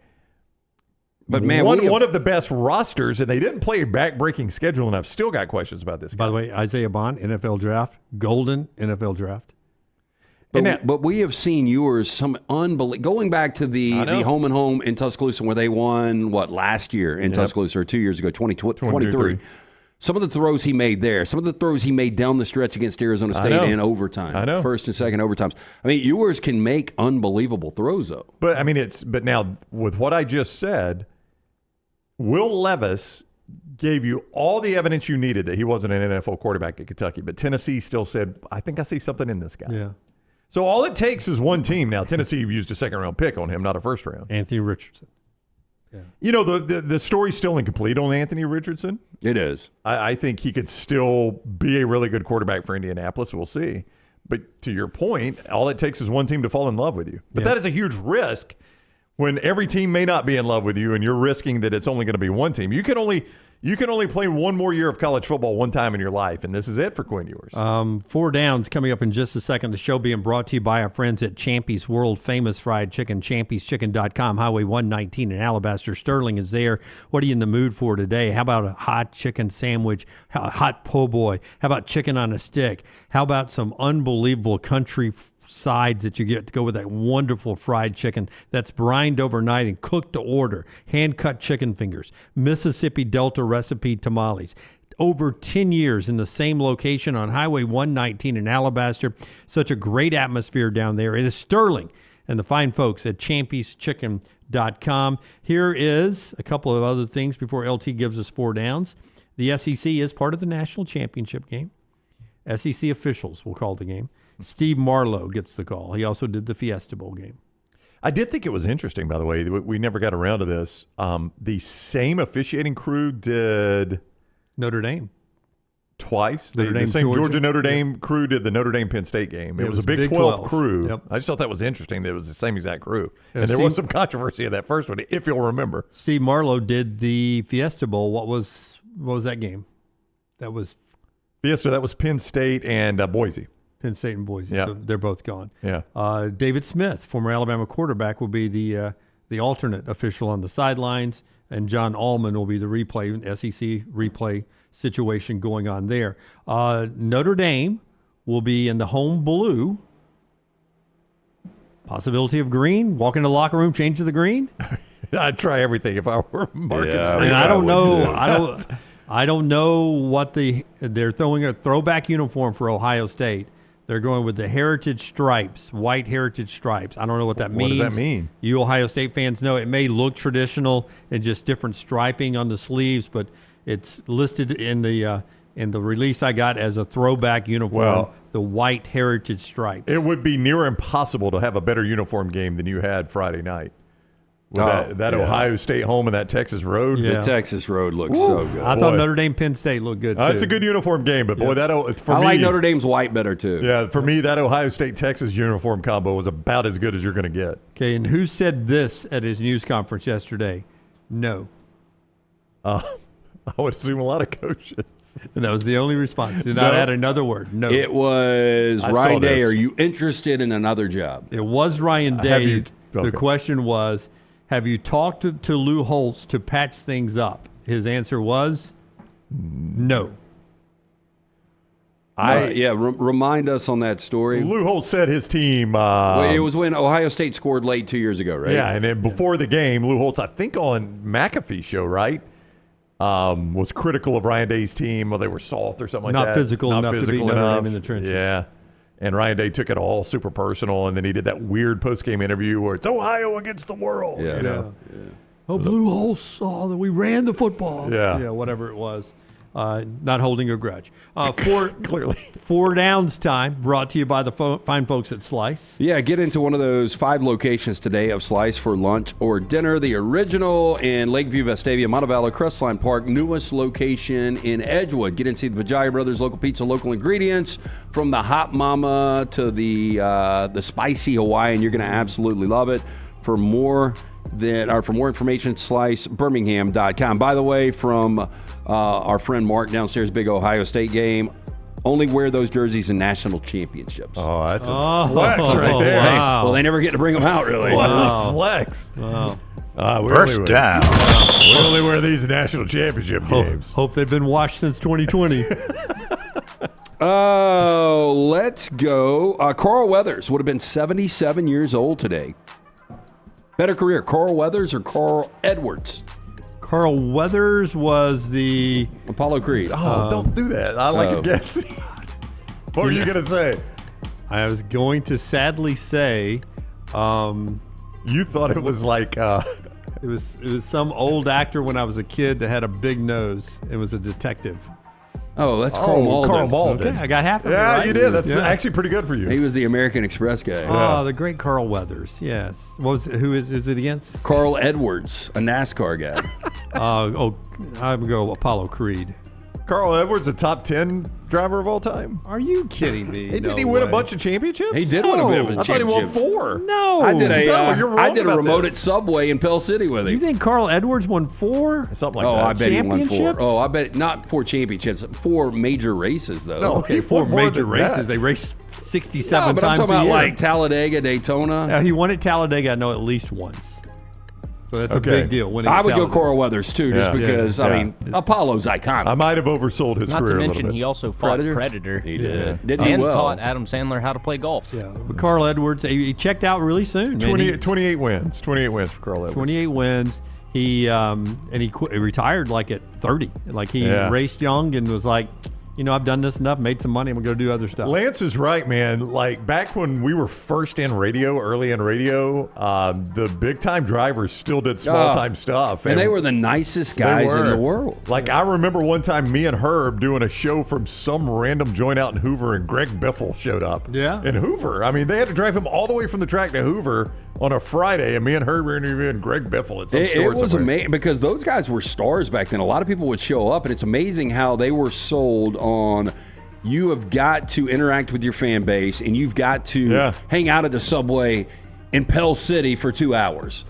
But man, one of the best rosters, and they didn't play a back-breaking schedule, and I've still got questions about this guy. By the way, Isiah Bond, NFL draft, golden NFL draft. But we have seen Ewers some going back to the home and home in Tuscaloosa where they won last year in Tuscaloosa, or 2 years ago, 2023. Some of the throws he made there, some of the throws he made down the stretch against Arizona State in overtime, first and second overtimes. I mean, Ewers can make unbelievable throws though. But I mean, but now with what I just said, Will Levis gave you all the evidence you needed that he wasn't an NFL quarterback at Kentucky, but Tennessee still said, I think I see something in this guy. Yeah. So all it takes is one team. Now, Tennessee used a second-round pick on him, not a first-round. Anthony Richardson. Yeah. You know, the story's still incomplete on Anthony Richardson. It is. I think he could still be a really good quarterback for Indianapolis. We'll see. But to your point, all it takes is one team to fall in love with you. But that is a huge risk when every team may not be in love with you, and you're risking that it's only going to be one team. You can only play one more year of college football one time in your life, and this is it for Quinn Ewers. 4 downs coming up in just a second. The show being brought to you by our friends at Champy's World Famous Fried Chicken, champyschicken.com, Highway 119 in Alabaster. Sterling is there. What are you in the mood for today? How about a hot chicken sandwich, hot po' boy? How about chicken on a stick? How about some unbelievable country sides that you get to go with that wonderful fried chicken that's brined overnight and cooked to order, hand-cut chicken fingers, Mississippi Delta recipe tamales. Over 10 years in the same location on Highway 119 in Alabaster. Such a great atmosphere down there. It is Sterling and the fine folks at champyschicken.com. Here is a couple of other things before LT gives us 4 downs. The SEC is part of the national championship game. SEC officials will call the game. Steve Marlowe gets the call. He also did the Fiesta Bowl game. I did think it was interesting, by the way. We never got around to this. The same officiating crew did Notre Dame twice. The same Georgia-Notre Dame crew did the Notre Dame Penn State game. It was a Big 12 crew. Yep. I just thought that was interesting that it was the same exact crew. And there was some controversy in that first one, if you'll remember. Steve Marlowe did the Fiesta Bowl. What was that game? That was Fiesta. That was Penn State and Boise. Penn State and Boise. Yep. So they're both gone. Yeah. David Smith, former Alabama quarterback, will be the alternate official on the sidelines, and John Allman will be the SEC replay situation going on there. Notre Dame will be in the home blue. Possibility of green. Walk into the locker room, change to the green. I'd try everything if I were Marcus. Yeah, and I don't know. I don't know what they're throwing a throwback uniform for Ohio State. They're going with the heritage stripes, white heritage stripes. I don't know what that means. What does that mean? You Ohio State fans know it may look traditional and just different striping on the sleeves, but it's listed in the release I got as a throwback uniform, the white heritage stripes. It would be near impossible to have a better uniform game than you had Friday night. That Ohio State home and that Texas road. The Texas road looks so good. I thought Notre Dame Penn State looked good too. It's a good uniform game, but boy, I like Notre Dame's white better too. Yeah, for me, that Ohio State Texas uniform combo was about as good as you're going to get. Okay, and who said this at his news conference yesterday? No. I would assume a lot of coaches. And that was the only response. Did not add another word. No. It was Ryan Day. Are you interested in another job? It was Ryan Day. The question was, have you talked to Lou Holtz to patch things up? His answer was no. Remind us on that story. Lou Holtz said his team. It was when Ohio State scored late 2 years ago, right? Yeah, and then before the game, Lou Holtz, I think on McAfee's show, right, was critical of Ryan Day's team. Well, they were soft or something like that. Not physical enough to beat Notre Dame in the trenches. Yeah. And Ryan Day took it all super personal, and then he did that weird post-game interview where it's Ohio against the world. Yeah. You know? Oh, Blue Hole saw that we ran the football. Yeah. Whatever it was. Not holding a grudge. Clearly. 4 downs time, brought to you by the fine folks at Slice. Yeah, get into one of those 5 locations today of Slice for lunch or dinner. The original in Lakeview, Vestavia, Montevallo, Crestline Park, newest location in Edgewood. Get in and see the Bajaya Brothers local pizza, local ingredients, from the hot mama to the spicy Hawaiian. You're going to absolutely love it. For more information, slicebirmingham.com. By the way, from our friend Mark downstairs, big Ohio State game, only wear those jerseys in national championships. Oh, that's a flex right there. Wow. Well, they never get to bring them out, really. What a flex. Wow. First down. We only wear these in national championship games. Hope they've been washed since 2020. Oh, let's go. Carl Weathers would have been 77 years old today. Better career, Carl Weathers or Carl Edwards? Carl Weathers was the Apollo Creed. Oh, don't do that. I like a guess. What were you going to say? I was going to sadly say, you thought it was like it was some old actor when I was a kid that had a big nose. It was a detective. Oh, that's Carl Malden. Carl Malden. Okay, I got half of it Yeah, right. you did. That's actually pretty good for you. He was the American Express guy. Oh, the great Carl Weathers. Yes. Who is it against? Carl Edwards, a NASCAR guy. I would go Apollo Creed. Carl Edwards, a top 10 driver of all time? Are you kidding me? Did he win a bunch of championships? He did win a bit of a I thought he won championship. 4. No. I did you're wrong I did a about remote this. at Subway in Pell City with You him. think Carl Edwards won 4? Something like Oh, that. I bet he won 4. Championships? Oh, I bet not 4 championships, 4 major races though. No, Okay, he 4 won more major than races. that. They raced 67 No, but I'm times talking a about year. like Talladega, Daytona. He won at Talladega, I know, at least once. So that's Okay. a big deal. Winning I at would go Talladega. Carl Weathers too, just Yeah. because Yeah. I mean Apollo's iconic. I might have oversold his Not to career a mention, little bit. he also fought Predator? Predator. He did. Yeah. Did he And well. taught Adam Sandler how to play golf. Yeah, but Carl Edwards, he checked out really soon. Man. 28 wins. 28 wins for Carl Edwards. 28 wins. He he retired like at 30. Like he raced young and was like, I've done this enough, made some money, I'm going to go do other stuff. Lance is right, man. Like back when we were first in radio, early in radio, the big time drivers still did small time stuff. And they were the nicest guys in the world. Like I remember one time me and Herb doing a show from some random joint out in Hoover, and Greg Biffle showed up. Yeah. In Hoover. I mean, they had to drive him all the way from the track to Hoover on a Friday, and me and Herb were interviewing Greg Biffle at some store. It was somewhere. amazing because those guys were stars back then. A lot of people would show up, and it's amazing how they were sold on. You have got to interact with your fan base, and you've got to hang out at the Subway in Pell City for 2 hours.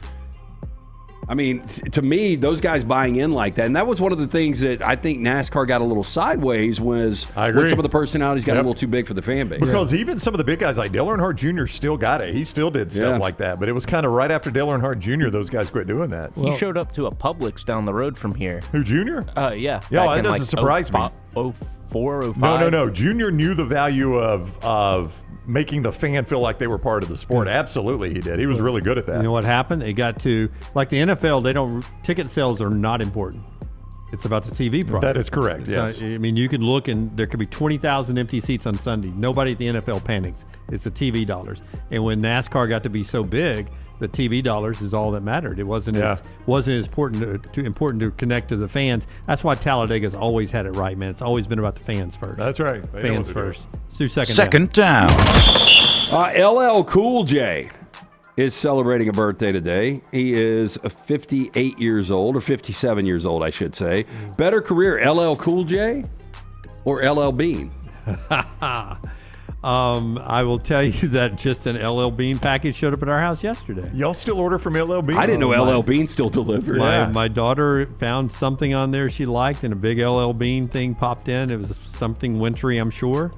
I mean, to me, those guys buying in like that, and that was one of the things that I think NASCAR got a little sideways was when some of the personalities got a little too big for the fan base. Because even some of the big guys like Dale Earnhardt Jr. still got it. He still did stuff like that. But it was kind of right after Dale Earnhardt Jr. those guys quit doing that. He showed up to a Publix down the road from here. Who, Jr.? Yeah. Yeah, back that in doesn't surprise me. 04, 05. No. Junior knew the value of making the fan feel like they were part of the sport. Absolutely, he did. He was really good at that. You know what happened? They got to, like the NFL, ticket sales are not important. It's about the TV product. That is correct, yes. I mean, you can look and there could be 20,000 empty seats on Sunday. Nobody at the NFL panics. It's the TV dollars. And when NASCAR got to be so big, the TV dollars is all that mattered. It wasn't as important to connect to the fans. That's why Talladega's always had it right, man. It's always been about the fans first. That's right. They know Fans what to do. first. Let's do Second down. LL Cool J is celebrating a birthday today. He is 58 years old, or 57 years old, I should say. Better career, LL Cool J or LL Bean? I will tell you that just an LL Bean package showed up at our house yesterday. Y'all still order from LL Bean? I didn't know LL Bean still delivered. My daughter found something on there she liked, and a big LL Bean thing popped in. It was something wintry, I'm sure.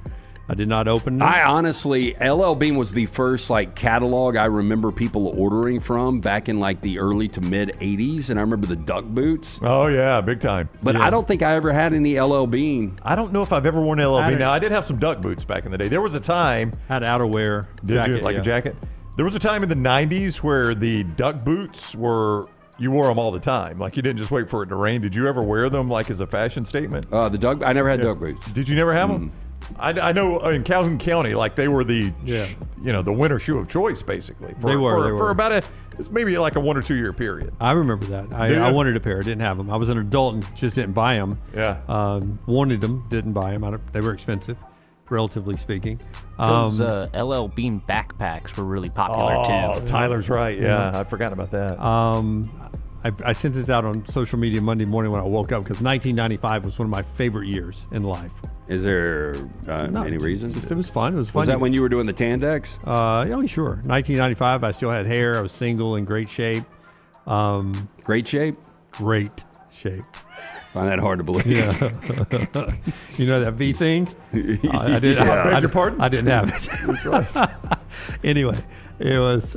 I did not open it. I honestly, LL Bean was the first catalog I remember people ordering from back in the early to mid 80s, and I remember the duck boots. Oh yeah, big time. But I don't think I ever had any LL Bean. I don't know if I've ever worn LL Bean. Now I did have some duck boots back in the day. There was a time had outerwear. Did jacket, you a jacket? There was a time in the 90s where the duck boots you wore them all the time. Like you didn't just wait for it to rain. Did you ever wear them as a fashion statement? I never had duck boots. Did you never have them? I know in Calhoun County, like they were the the winter shoe of choice basically. They were for about maybe like a 1 or 2 year period. I remember that. I wanted a pair. I didn't have them. I was an adult and just didn't buy them. Yeah. Wanted them, didn't buy them. They were expensive, relatively speaking. Those LL Bean backpacks were really popular too. Oh, Tyler's right. Yeah, I'd forgotten about that. I sent this out on social media Monday morning when I woke up because 1995 was one of my favorite years in life. Is there any reason? It was fun. It was fun. Was that when you were doing the Tandex? Oh, sure. 1995, I still had hair. I was single, in great shape. Great shape? Great shape. Find that hard to believe. Yeah. You know that V thing? I did. I beg your pardon? I didn't have it. Anyway, it was...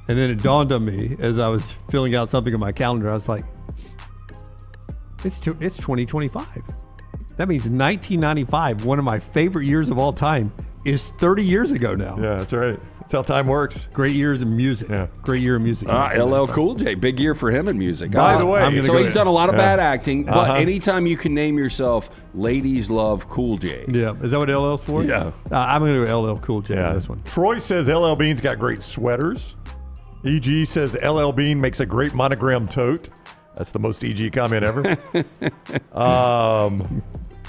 and then it dawned on me as I was filling out something on my calendar. I was like, it's 2025. That means 1995, one of my favorite years of all time, is 30 years ago now. Yeah, that's right. That's how time works. Great years in music. Yeah. Great year in music. LL Cool J, big year for him in music. By the way, so he's done a lot of bad acting, but anytime you can name yourself Ladies Love Cool J. Yeah. Is that what LL's for? Yeah. I'm going to go LL Cool J on this one. Troy says LL Bean's got great sweaters. EG says LL Bean makes a great monogram tote. That's the most EG comment ever.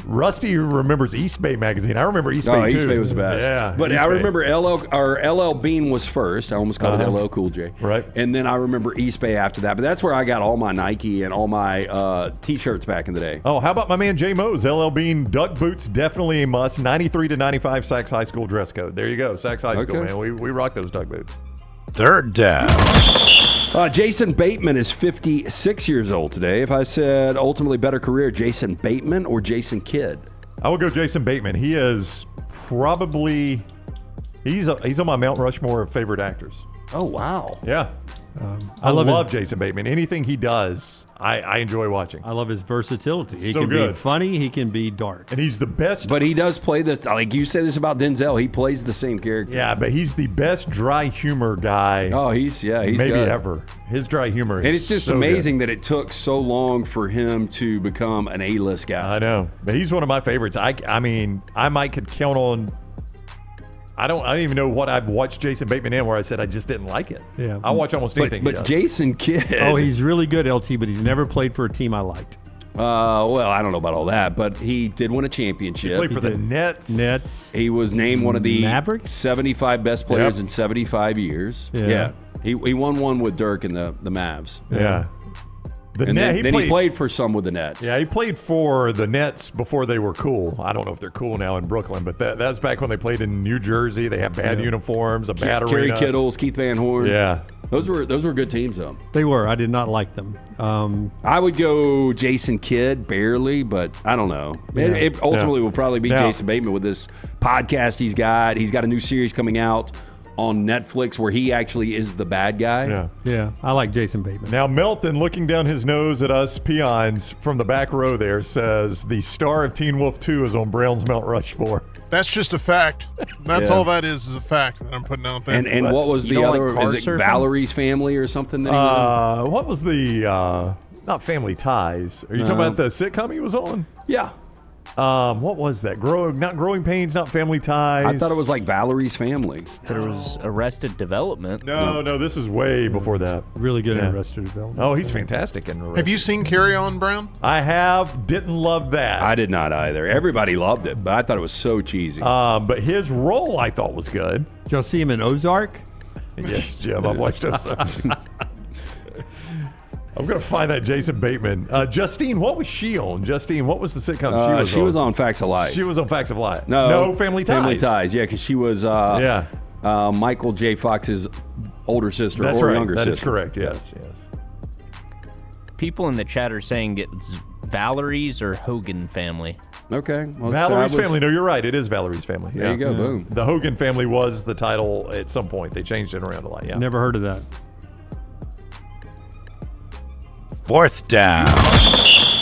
Rusty remembers East Bay magazine. I remember East Bay too. East Bay was the best. Yeah, but I remember LL Bean was first. I almost called it LL Cool J. Right. And then I remember East Bay after that. But that's where I got all my Nike and all my T-shirts back in the day. Oh, how about my man Jay Mose? LL Bean duck boots, definitely a must. 93 to 95 Sachs High School dress code. There you go, Sachs High School, man. We rock those duck boots. Third down. Jason Bateman is 56 years old today. If I said ultimately better career, Jason Bateman or Jason Kidd? I would go Jason Bateman. He is probably he's on my Mount Rushmore of favorite actors. Oh, wow. Yeah. I love Jason Bateman. Anything he does, I enjoy watching. I love his versatility. He So can good. be funny. He can be dark. And he's the best. But he does play like you said this about Denzel. He plays the same character. Yeah, but he's the best dry humor guy. Oh, he's maybe good. Ever. His dry humor is and it's just so amazing that it took so long for him to become an A-list guy. I know. But he's one of my favorites. I mean, I might could count on I don't even know what I've watched Jason Bateman in where I said I just didn't like it. Yeah. I watch almost anything. But Jason Kidd. Oh, he's really good, LT, but he's never played for a team I liked. Well, I don't know about all that, but he did win a championship. He played for the Nets. He was named one of the Mavericks? 75 best players in 75 years. Yeah. He won one with Dirk and the Mavs. Yeah. He played for some with the Nets. Yeah, he played for the Nets before they were cool. I don't know if they're cool now in Brooklyn, but that's back when they played in New Jersey. They had bad uniforms, a bad Kerry arena. Kittles, Keith Van Horn. Yeah. Those were good teams, though. They were. I did not like them. I would go Jason Kidd, barely, but I don't know. Yeah. It ultimately will probably be Now- Jason Bateman with this podcast he's got. He's got a new series coming out on Netflix where he actually is the bad guy. Yeah, I like Jason Bateman. Now, Melton, looking down his nose at us peons from the back row there, says the star of Teen Wolf 2 is on Brown's Mount Rushmore. That's just a fact. That's Yeah. all that is a fact that I'm putting out there. And what was the other? Is it Valerie's Family or something? That he was What was the, not Family Ties. Are you talking about the sitcom he was on? Yeah. What was that? Not Growing Pains, not Family Ties. I thought it was like Valerie's Family. There was Arrested Development. No, this is way before that. Really good in Arrested Development. Oh, he's fantastic in Arrested. Have you seen Carry On, Brown? I have. Didn't love that. I did not either. Everybody loved it, but I thought it was so cheesy. But his role I thought was good. Did y'all see him in Ozark? Yes, Jim. I've watched Ozark. I'm going to find that Jason Bateman. Justine, what was she on? Justine, what was the sitcom she was on Facts of Life. She was on Facts of Life. No, Family Ties. Family Ties, yeah, because she was Michael J. Fox's older sister That's or right. younger That sister. is correct, yes. People in the chat are saying it's Valerie's or Hogan Family. Okay. Well, Valerie's Family. No, you're right. It is Valerie's Family. There you go. Boom. The Hogan Family was the title at some point. They changed it around a lot. Yeah. Never heard of that. Fourth down.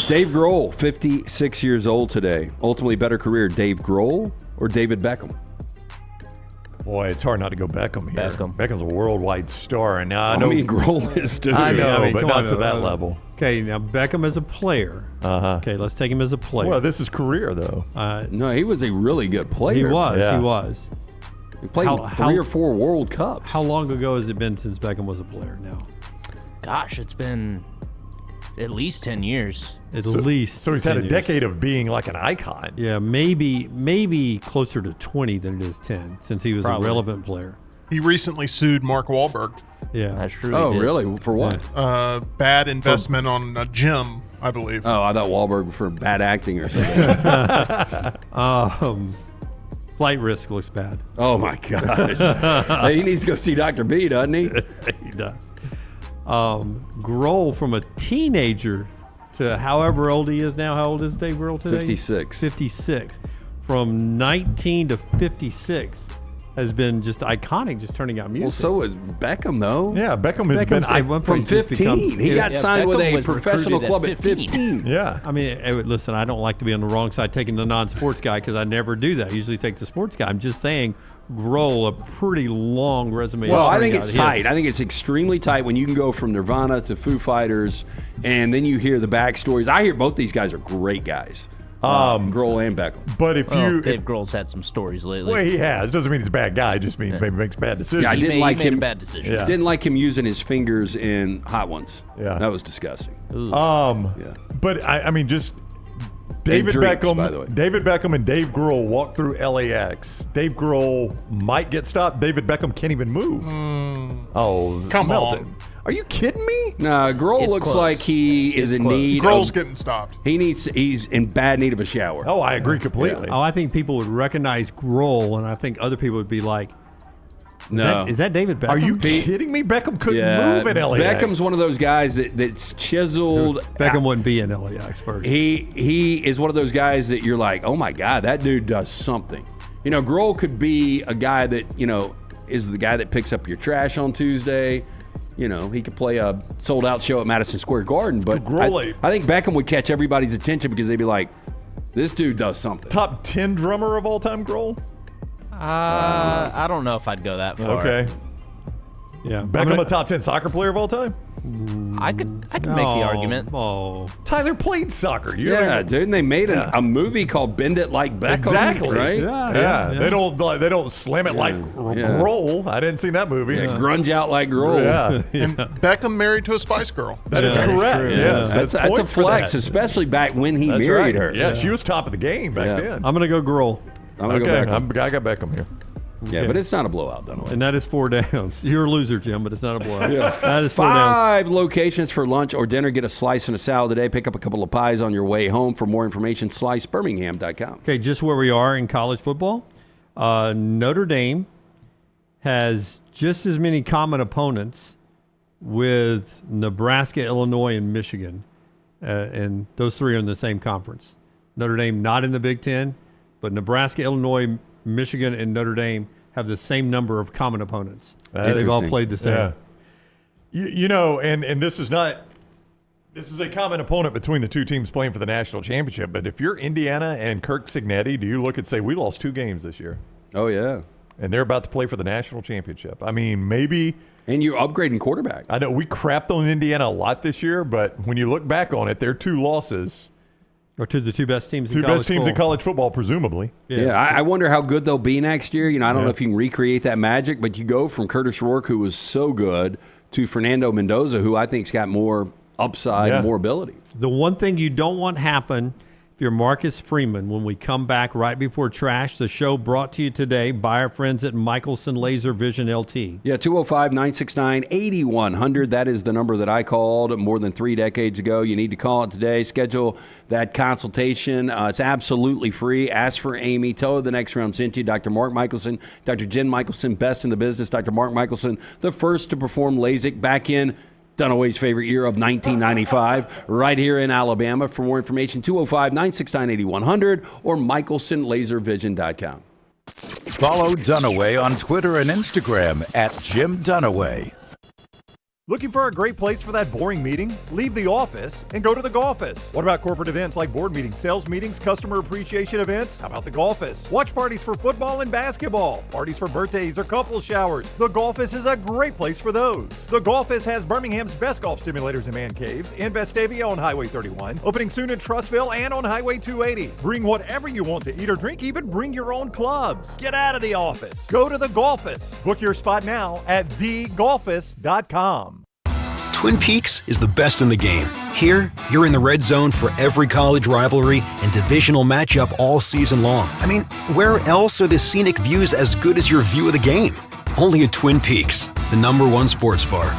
Dave Grohl, 56 years old today. Ultimately better career, Dave Grohl or David Beckham? Boy, it's hard not to go Beckham here. Beckham's a worldwide star, and now I know. Grohl is too. I know, I mean, but come not on, to that level. Okay, now Beckham as a player. Okay, let's take him as a player. Well, this is career though. No, he was a really good player. He was. Yeah. He was. He played in 3 or 4 World Cups. How long ago has it been since Beckham was a player now? Gosh, it's been at least 10 years. At least. So he's had 10 a years. decade of being like an icon. Yeah, maybe closer to 20 than it is 10 since he was Probably. a relevant player. He recently sued Mark Wahlberg. Yeah. That's true. Oh, really? For what? Bad investment on a gym, I believe. Oh, I thought Wahlberg for bad acting or something. Flight risk looks bad. Oh, my gosh. Hey, he needs to go see Dr. B, doesn't he? He does. Grohl from a teenager to however old he is now. How old is Dave Grohl today? 56. 56. From 19 to 56 has been just iconic, just turning out music. Well, so is Beckham, though. Yeah, Beckham has been from 15. He got signed with a was professional recruited club at at 15. Yeah. I mean, listen, I don't like to be on the wrong side taking the non-sports guy because I never do that. I usually take the sports guy. I'm just saying Grohl, a pretty long resume. Well, I think it's tight. I think it's extremely tight when you can go from Nirvana to Foo Fighters, and then you hear the backstories. I hear both these guys are great guys. Grohl and Beckham. But if you Dave Grohl's had some stories lately. well, he has. Doesn't mean he's a bad guy. It just means maybe makes bad decisions. Yeah, I didn't He like made him. a bad decision. Yeah. Didn't like him using his fingers in Hot Ones. Yeah. That was disgusting. Yeah. But I mean, just David drinks, Beckham, by the way. David Beckham, and Dave Grohl walk through LAX. Dave Grohl might get stopped. David Beckham can't even move. Oh, Come melted. on. Are you kidding me? Nah, Grohl It's looks close. like he is in need. Grohl's of, getting stopped. He's in bad need of a shower. Oh, I agree completely. Oh, I think people would recognize Grohl, and I think other people would be like, No. is that David Beckham? Are you kidding me? Beckham couldn't move in LAX. Beckham's one of those guys that's chiseled. Beckham wouldn't be in LAX first. He is one of those guys that you're like, oh my God, that dude does something. You know, Grohl could be a guy that, you know, is the guy that picks up your trash on Tuesday. You know, he could play a sold-out show at Madison Square Garden, but I think Beckham would catch everybody's attention because they'd be like, this dude does something. Top 10 drummer of all time, Grohl? I don't know if I'd go that far. Okay. Yeah. Beckham, a top 10 soccer player of all time? I could make the argument. Oh, Tyler played soccer. Yeah, dude, and they made a movie called "Bend It Like Beckham." Exactly. Right? Yeah. They don't slam it like Grohl. I didn't see that movie. Yeah, grunge out like Grohl. Yeah. And Beckham married to a Spice Girl. That is correct. Yes, That's a points for flex, that. especially back when he married right. her. Yeah, she was top of the game back then. I'm going to go Grohl. I'm gonna go Beckham. I got Beckham here. Yeah, but it's not a blowout, Dunaway. And that is 4 downs. You're a loser, Jim, but it's not a blowout. Yeah. That is 4 downs. 5 locations for lunch or dinner. Get a slice and a salad today. Pick up a couple of pies on your way home. For more information, slicebirmingham.com. Okay, just where we are in college football. Notre Dame has just as many common opponents with Nebraska, Illinois, and Michigan. And those three are in the same conference. Notre Dame not in the Big Ten, but Nebraska, Illinois, Michigan, and Notre Dame have the same number of common opponents. They've all played the same. Yeah. You know, and this is not – this is a common opponent between the two teams playing for the national championship. But if you're Indiana and Kirk Cignetti, do you look and say, we lost 2 games this year? Oh, yeah. And they're about to play for the national championship. I mean, maybe – and you're upgrading quarterback. I know we crapped on Indiana a lot this year, but when you look back on it, their 2 losses – or to the 2 best teams in college football, presumably. Yeah, I wonder how good they'll be next year. You know, I don't know if you can recreate that magic, but you go from Curtis Rourke, who was so good, to Fernando Mendoza, who I think's got more upside and more ability. The one thing you don't want happen if you're Marcus Freeman, when we come back right before trash, the show brought to you today by our friends at Michelson Laser Vision LT. Yeah, 205-969-8100. That is the number that I called more than 3 decades ago. You need to call it today. Schedule that consultation. It's absolutely free. Ask for Amy. Tell her the next round sent you. Dr. Mark Michelson, Dr. Jen Michelson, best in the business. Dr. Mark Michelson, the first to perform LASIK back in Dunaway's favorite year of 1995, right here in Alabama. For more information, 205-969-8100 or michelsonlaservision.com. Follow Dunaway on Twitter and Instagram at Jim Dunaway. Looking for a great place for that boring meeting? Leave the office and go to the golfus. What about corporate events like board meetings, sales meetings, customer appreciation events? How about the golfus? Watch parties for football and basketball, parties for birthdays or couple showers. The golfus is a great place for those. The golfus has Birmingham's best golf simulators and man caves in Vestavia on Highway 31, opening soon in Trussville and on Highway 280. Bring whatever you want to eat or drink, even bring your own clubs. Get out of the office. Go to the golfus. Book your spot now at thegolfus.com. Twin Peaks is the best in the game. Here, you're in the red zone for every college rivalry and divisional matchup all season long. I mean, where else are the scenic views as good as your view of the game? Only at Twin Peaks, the #1 sports bar.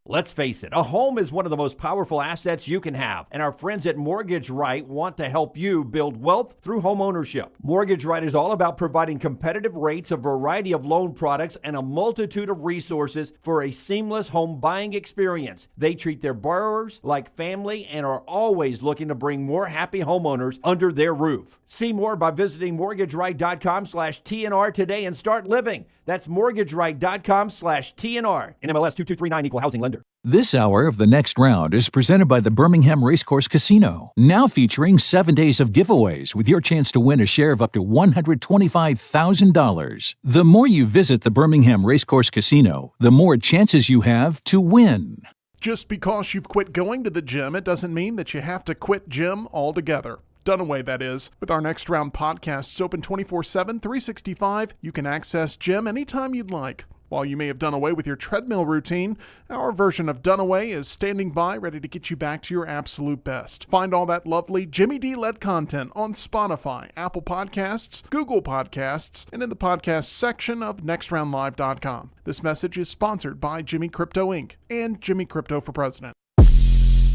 Let's face it, a home is one of the most powerful assets you can have, and our friends at Mortgage Right want to help you build wealth through home ownership. Mortgage Right is all about providing competitive rates, a variety of loan products, and a multitude of resources for a seamless home buying experience. They treat their borrowers like family and are always looking to bring more happy homeowners under their roof. See more by visiting mortgageright.com/TNR today and start living. That's mortgageright.com/TNR. NMLS 2239, Equal Housing Lender. This hour of The Next Round is presented by the Birmingham Racecourse Casino, now featuring 7 days of giveaways with your chance to win a share of up to $125,000. The more you visit the Birmingham Racecourse Casino, the more chances you have to win. Just because you've quit going to the gym, it doesn't mean that you have to quit gym altogether. Dunaway, that is. With our Next Round podcasts open 24/7, 365, you can access gym anytime you'd like. While you may have done away with your treadmill routine, our version of Dunaway is standing by, ready to get you back to your absolute best. Find all that lovely Jimmy D-led content on Spotify, Apple Podcasts, Google Podcasts, and in the podcast section of nextroundlive.com. This message is sponsored by Jimmy Crypto Inc. and Jimmy Crypto for President.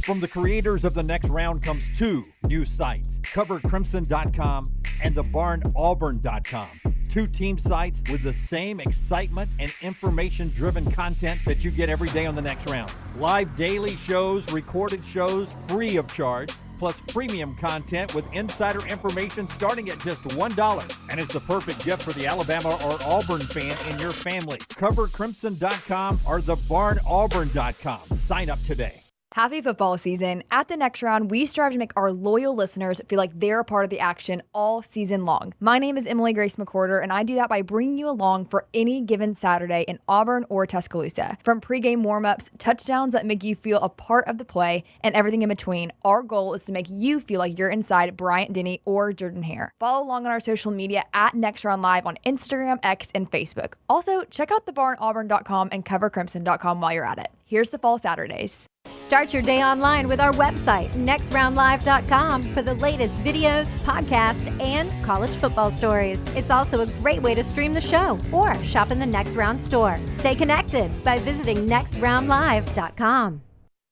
From the creators of The Next Round comes two new sites, covercrimson.com and thebarnauburn.com. Two team sites with the same excitement and information-driven content that you get every day on The Next Round. Live daily shows, recorded shows, free of charge, plus premium content with insider information starting at just $1. And it's the perfect gift for the Alabama or Auburn fan in your family. Covercrimson.com or thebarnauburn.com. Sign up today. Happy football season. At The Next Round, we strive to make our loyal listeners feel like they're a part of the action all season long. My name is Emily Grace McWhorter, and I do that by bringing you along for any given Saturday in Auburn or Tuscaloosa. From pregame warm-ups, touchdowns that make you feel a part of the play, and everything in between, our goal is to make you feel like you're inside Bryant Denny or Jordan Hare. Follow along on our social media at Next Round Live on Instagram, X, and Facebook. Also, check out thebarnauburn.com and covercrimson.com while you're at it. Here's to fall Saturdays. Start your day online with our website, nextroundlive.com, for the latest videos, podcasts, and college football stories. It's also a great way to stream the show or shop in the Next Round store. Stay connected by visiting nextroundlive.com.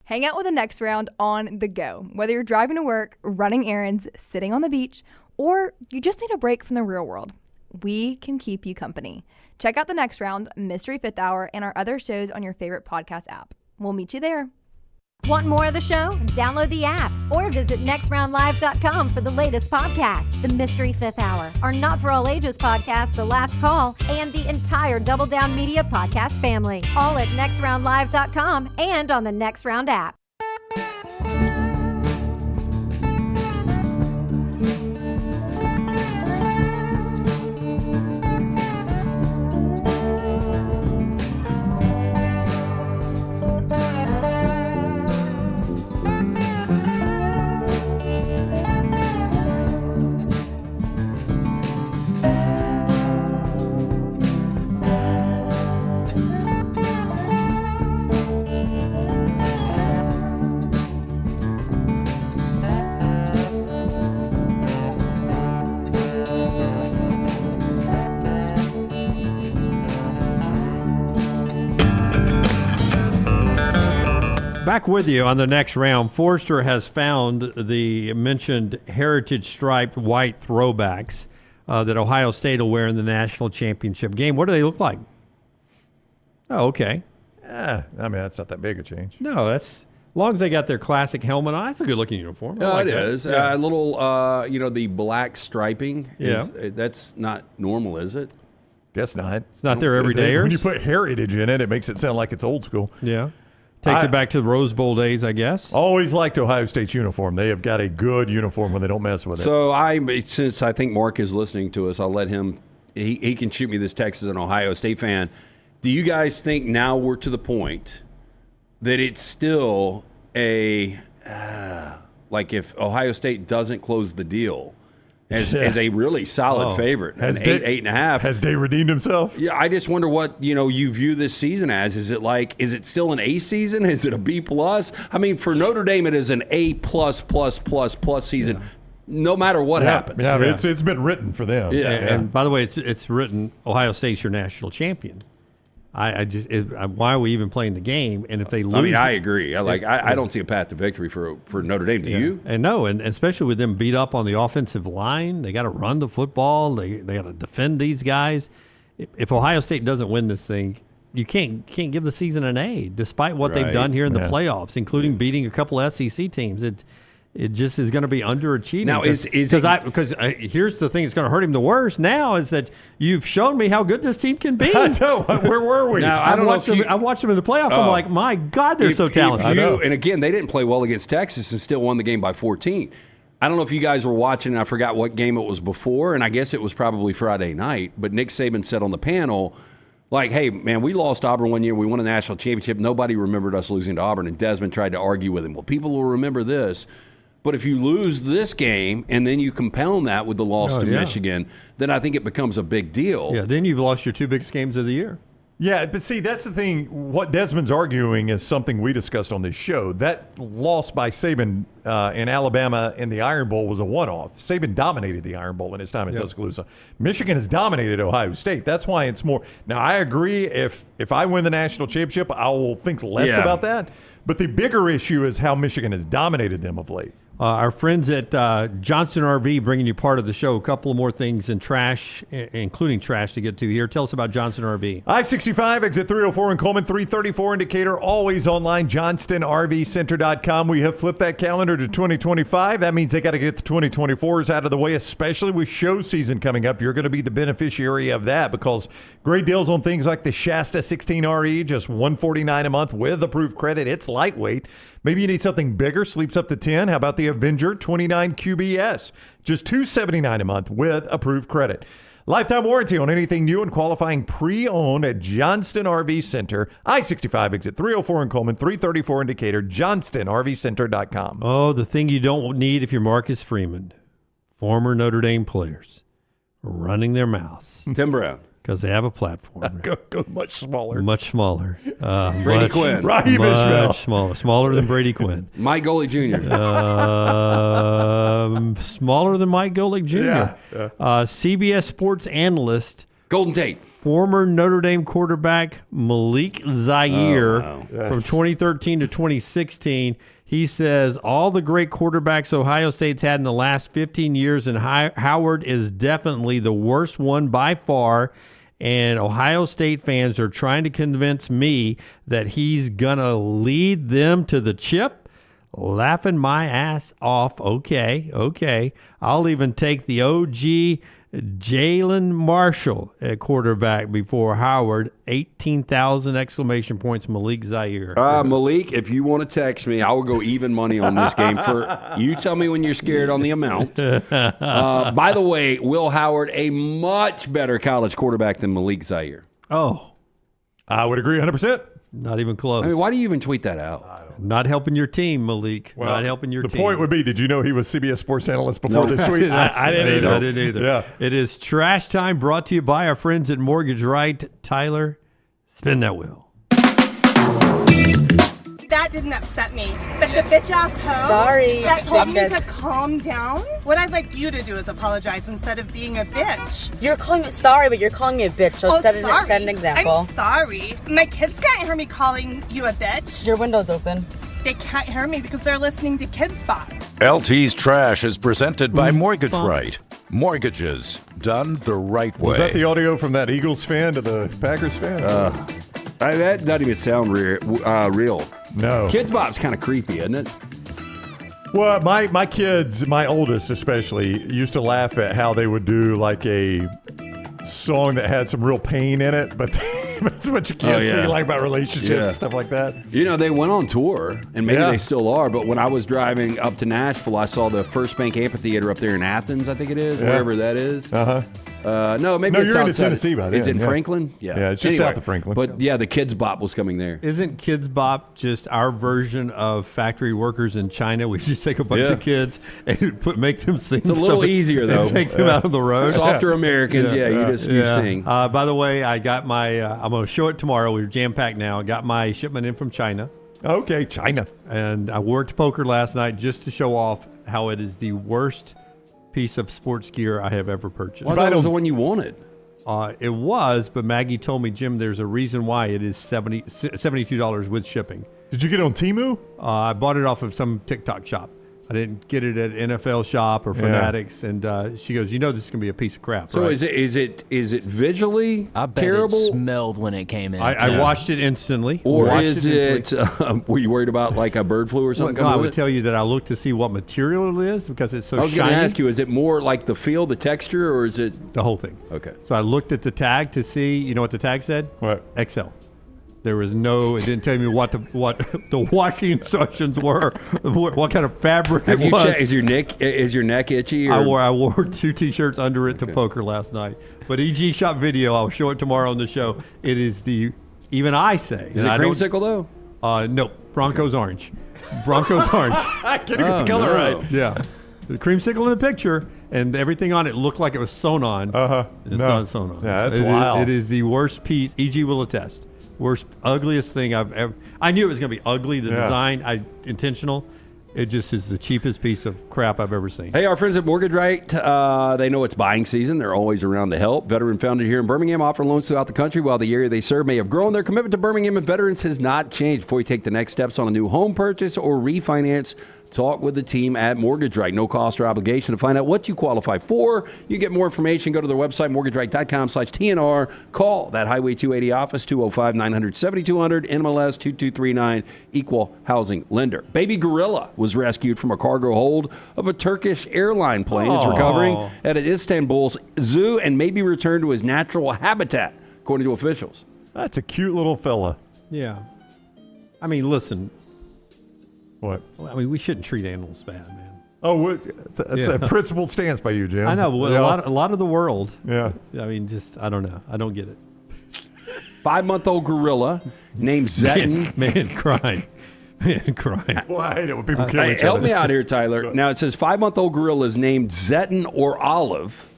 Hang out with The Next Round on the go. Whether you're driving to work, running errands, sitting on the beach, or you just need a break from the real world, we can keep you company. Check out The Next Round, Mystery Fifth Hour, and our other shows on your favorite podcast app. We'll meet you there. Want more of the show? Download the app or visit nextroundlive.com for the latest podcast, The Mystery Fifth Hour, our Not For All Ages podcast, The Last Call, and the entire Double Down Media podcast family. All at nextroundlive.com and on the Next Round app. Back with you on The Next Round. Forrester has found the mentioned heritage striped white throwbacks that Ohio State will wear in the national championship game. What do they look like? Oh, okay. I mean, that's not that big a change. No, that's as long as they got their classic helmet on. That's a good-looking uniform. Yeah, like it that. is. Yeah. A little, the black striping. Yeah. That's not normal, is it? Guess not. It's not there every day. When you put heritage in it, it makes it sound like it's old school. Yeah. Takes it back to the Rose Bowl days, I guess. Always liked Ohio State's uniform. They have got a good uniform when they don't mess with it. So since I think Mark is listening to us, I'll let him. He can shoot me this text as an Ohio State fan. Do you guys think now we're to the point that it's still like if Ohio State doesn't close the deal as a really solid favorite, an 8.5. Has Day redeemed himself? Yeah, I just wonder what you view this season as. Is it still an A season? Is it a B plus? I mean, for Notre Dame, it is an A plus season. Yeah. No matter what happens. Yeah, it's been written for them. Yeah, and by the way, it's written Ohio State's your national champion. Why are we even playing the game? And if they lose, I mean, I agree. I don't see a path to victory for Notre Dame. Do you? And no, and especially with them beat up on the offensive line, they got to run the football. They got to defend these guys. If Ohio State doesn't win this thing, you can't give the season an A, despite what they've done here in the playoffs, including beating a couple SEC teams. It just is going to be underachieving. Now, because here's the thing that's going to hurt him the worst now is that you've shown me how good this team can be. I know. Where were we? Now, I watched them in the playoffs. I'm like, my God, they're so talented. And again, they didn't play well against Texas and still won the game by 14. I don't know if you guys were watching, and I forgot what game it was before, and I guess it was probably Friday night, but Nick Saban said on the panel, like, hey, man, we lost Auburn one year. We won a national championship. Nobody remembered us losing to Auburn, and Desmond tried to argue with him. Well, people will remember this. But if you lose this game and then you compound that with the loss to Michigan, then I think it becomes a big deal. Yeah, then you've lost your two biggest games of the year. Yeah, but see, that's the thing. What Desmond's arguing is something we discussed on this show. That loss by Saban in Alabama in the Iron Bowl was a one-off. Saban dominated the Iron Bowl in his time in Tuscaloosa. Michigan has dominated Ohio State. That's why it's more. Now, I agree. If I win the national championship, I will think less about that. But the bigger issue is how Michigan has dominated them of late. Our friends at Johnston RV bringing you part of the show. A couple of more things in trash, including trash to get to here. Tell us about Johnston RV. I-65, exit 304 in Coleman, 334 indicator, always online, johnstonrvcenter.com. We have flipped that calendar to 2025. That means they got to get the 2024s out of the way, especially with show season coming up. You're going to be the beneficiary of that because great deals on things like the Shasta 16RE, just $149 a month with approved credit. It's lightweight. Maybe you need something bigger, sleeps up to 10. How about the Avenger 29 QBS? Just $279 a month with approved credit. Lifetime warranty on anything new and qualifying pre-owned at Johnston RV Center. I-65 exit 304 in Coleman, 334 indicator, johnstonrvcenter.com. Oh, the thing you don't need if you're Marcus Freeman. Former Notre Dame players running their mouths. Tim Brown. Because they have a platform. Go much smaller. Much smaller. Brady Quinn. Raheem Ishmael. Much smaller. Smaller than Brady Quinn. Mike Golick Jr. Smaller than Mike Golick Jr. Yeah. CBS Sports analyst. Golden Tate. Former Notre Dame quarterback Malik Zaire from 2013 to 2016. He says all the great quarterbacks Ohio State's had in the last 15 years, and Howard is definitely the worst one by far. And Ohio State fans are trying to convince me that he's going to lead them to the chip. Laughing my ass off. Okay. I'll even take the OG Jalen Marshall at quarterback before Howard. 18,000 exclamation points, Malik Zaire. Malik, if you want to text me, I will go even money on this game. You tell me when you're scared on the amount. By the way, Will Howard, a much better college quarterback than Malik Zaire. Oh. I would agree 100%. Not even close. I mean, why do you even tweet that out? Not helping your team, Malik. Well, not helping your team. The point would be, did you know he was CBS Sports analyst before this tweet? I didn't either. Yeah. It is Trash Time, brought to you by our friends at Mortgage Right. Tyler, spin that wheel. That didn't upset me. But the bitch-ass hoe that told me to calm down, what I'd like you to do is apologize instead of being a bitch. You're calling me sorry, but you're calling me a bitch. So set an example. I'm sorry. My kids can't hear me calling you a bitch. Your window's open. They can't hear me because they're listening to Kids Spot. LT's Trash is presented by Mortgage Right. Mortgages done the right way. Was that the audio from that Eagles fan to the Packers fan? That doesn't even sound real. No. Kids Bop's kind of creepy, isn't it? Well, my kids, my oldest especially, used to laugh at how they would do like a song that had some real pain in it, but that's what you can't sing like about relationships and stuff like that. You know, they went on tour, and maybe they still are, but when I was driving up to Nashville, I saw the First Bank Amphitheater up there in Athens, I think it is, wherever that is. No, maybe it's you're outside. in Tennessee by then. Is it Franklin? Yeah, it's just south of Franklin. But yeah, the Kids Bop was coming there. Isn't Kids Bop just our version of factory workers in China? We just take a bunch of kids and make them sing. It's a little easier, though. And take them out on the road. Softer Americans, you sing. By the way, I got my, I'm going to show it tomorrow. We're jam-packed now. I got my shipment in from China. Okay, China. And I wore it to poker last night just to show off how it is the worst piece of sports gear I have ever purchased. Well, that was the one you wanted. It was, but Maggie told me, Jim, there's a reason why it is $72 with shipping. Did you get it on Temu? I bought it off of some TikTok shop. I didn't get it at NFL Shop or Fanatics, and she goes, "You know this is gonna be a piece of crap." So right? is it visually I bet terrible? It smelled when it came in. I washed it instantly. Or is it? Were you worried about like a bird flu or something? No, I would tell you that I looked to see what material it is because it's so shiny. I was going to ask you: is it more like the feel, the texture, or is it the whole thing? Okay. So I looked at the tag to see. You know what the tag said? What? XL. There was no. It didn't tell me what the washing instructions were. What kind of fabric it was. Is your neck itchy? Or? I wore 2 T-shirts under it to poker last night. But EG shot video. I'll show it tomorrow on the show. It is even I say. Is it creamsicle though? No, Broncos orange. Broncos orange. I can't get the color right. Yeah, the creamsicle in the picture. And everything on it looked like it was sewn on. It's not sewn on. Yeah, that's wild. It is the worst piece. EG will attest. Worst, ugliest thing I've ever. I knew it was going to be ugly. The design, intentional. It just is the cheapest piece of crap I've ever seen. Hey, our friends at Mortgage Right, they know it's buying season. They're always around to help. Veteran founded here in Birmingham, offer loans throughout the country while the area they serve may have grown. Their commitment to Birmingham and veterans has not changed. Before you take the next steps on a new home purchase or refinance, talk with the team at Mortgage Right. No cost or obligation to find out what you qualify for. You get more information, go to their website, mortgageright.com/TNR. Call that Highway 280 office, 205-900-7200, NMLS 2239, Equal Housing Lender. Baby gorilla was rescued from a cargo hold of a Turkish airline plane. It's recovering at Istanbul's zoo and may be returned to his natural habitat, according to officials. That's a cute little fella. Yeah. I mean, listen. What? I mean, we shouldn't treat animals bad, man. Oh, that's a principled stance by you, Jim. I know, but a lot of the world. Yeah. I mean, I don't know. I don't get it. 5-month-old gorilla named Zeton. Man crying. Well, I hate it when people kill each other. Help me out here, Tyler. Now, it says 5-month-old gorilla is named Zeton or Olive.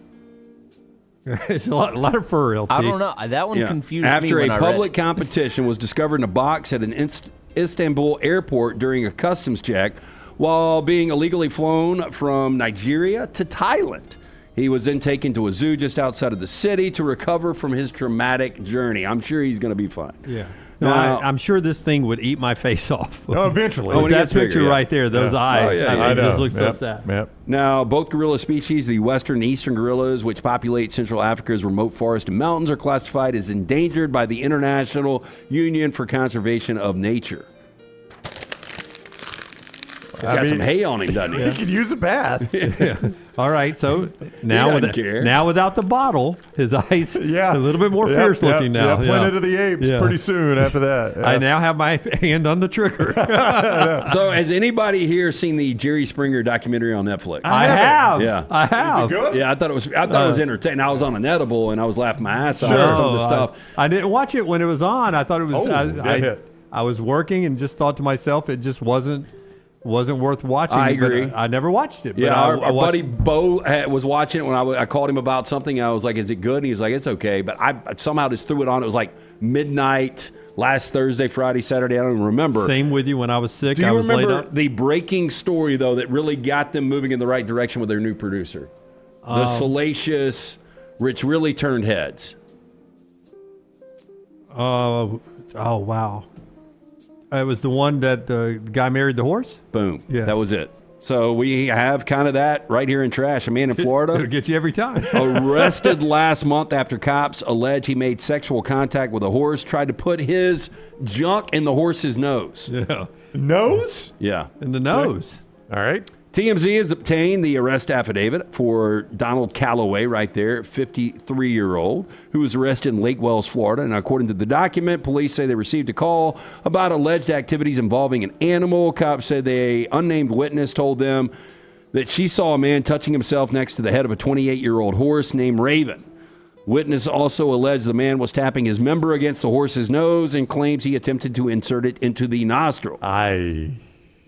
It's a lot of fur, LT. I don't know. That one confused me. After when a I read public it. competition was discovered in a box at an Istanbul airport during a customs check while being illegally flown from Nigeria to Thailand. He was then taken to a zoo just outside of the city to recover from his traumatic journey. I'm sure he's going to be fine. Yeah. No, I'm sure this thing would eat my face off. Eventually. Oh, that picture right there, those eyes. I it just looks so sad. Yep. Now, both gorilla species, the western and eastern gorillas, which populate Central Africa's remote forests and mountains, are classified as endangered by the International Union for Conservation of Nature. Got some hay on him, doesn't he? He could use a bath. All right, so now without the bottle, his eyes a little bit more fierce looking now. Yeah, Planet of the Apes pretty soon after that. Yeah. I now have my hand on the trigger. So has anybody here seen the Jerry Springer documentary on Netflix? I have. Yeah. I have. Is it good? Yeah, I thought it was entertaining. I was on an edible and I was laughing my ass off at some of the stuff. I didn't watch it when it was on. I thought it was I was working and just thought to myself it just wasn't worth watching. I agree. I never watched it. But Yeah, our buddy Bo was watching it when I called him about something. I was like, "Is it good?" And he was like, "It's okay." But I somehow just threw it on. It was like midnight last Thursday, Friday, Saturday. I don't even remember. Same with you. When I was sick, Do you I was laid remember up. the breaking story though that really got them moving in the right direction with their new producer? The salacious, which really turned heads. Oh wow. It was the one that the guy married the horse? Boom. Yes. That was it. So we have kind of that right here in Trash. A man in Florida. It'll get you every time. Arrested last month after cops allege he made sexual contact with a horse, tried to put his junk in the horse's nose. Yeah. Nose? Yeah. In the nose. All right. TMZ has obtained the arrest affidavit for Donald Calloway right there, 53-year-old, who was arrested in Lake Wells, Florida. And according to the document, police say they received a call about alleged activities involving an animal. Cops said the unnamed witness told them that she saw a man touching himself next to the head of a 28-year-old horse named Raven. Witness also alleged the man was tapping his member against the horse's nose and claims he attempted to insert it into the nostril.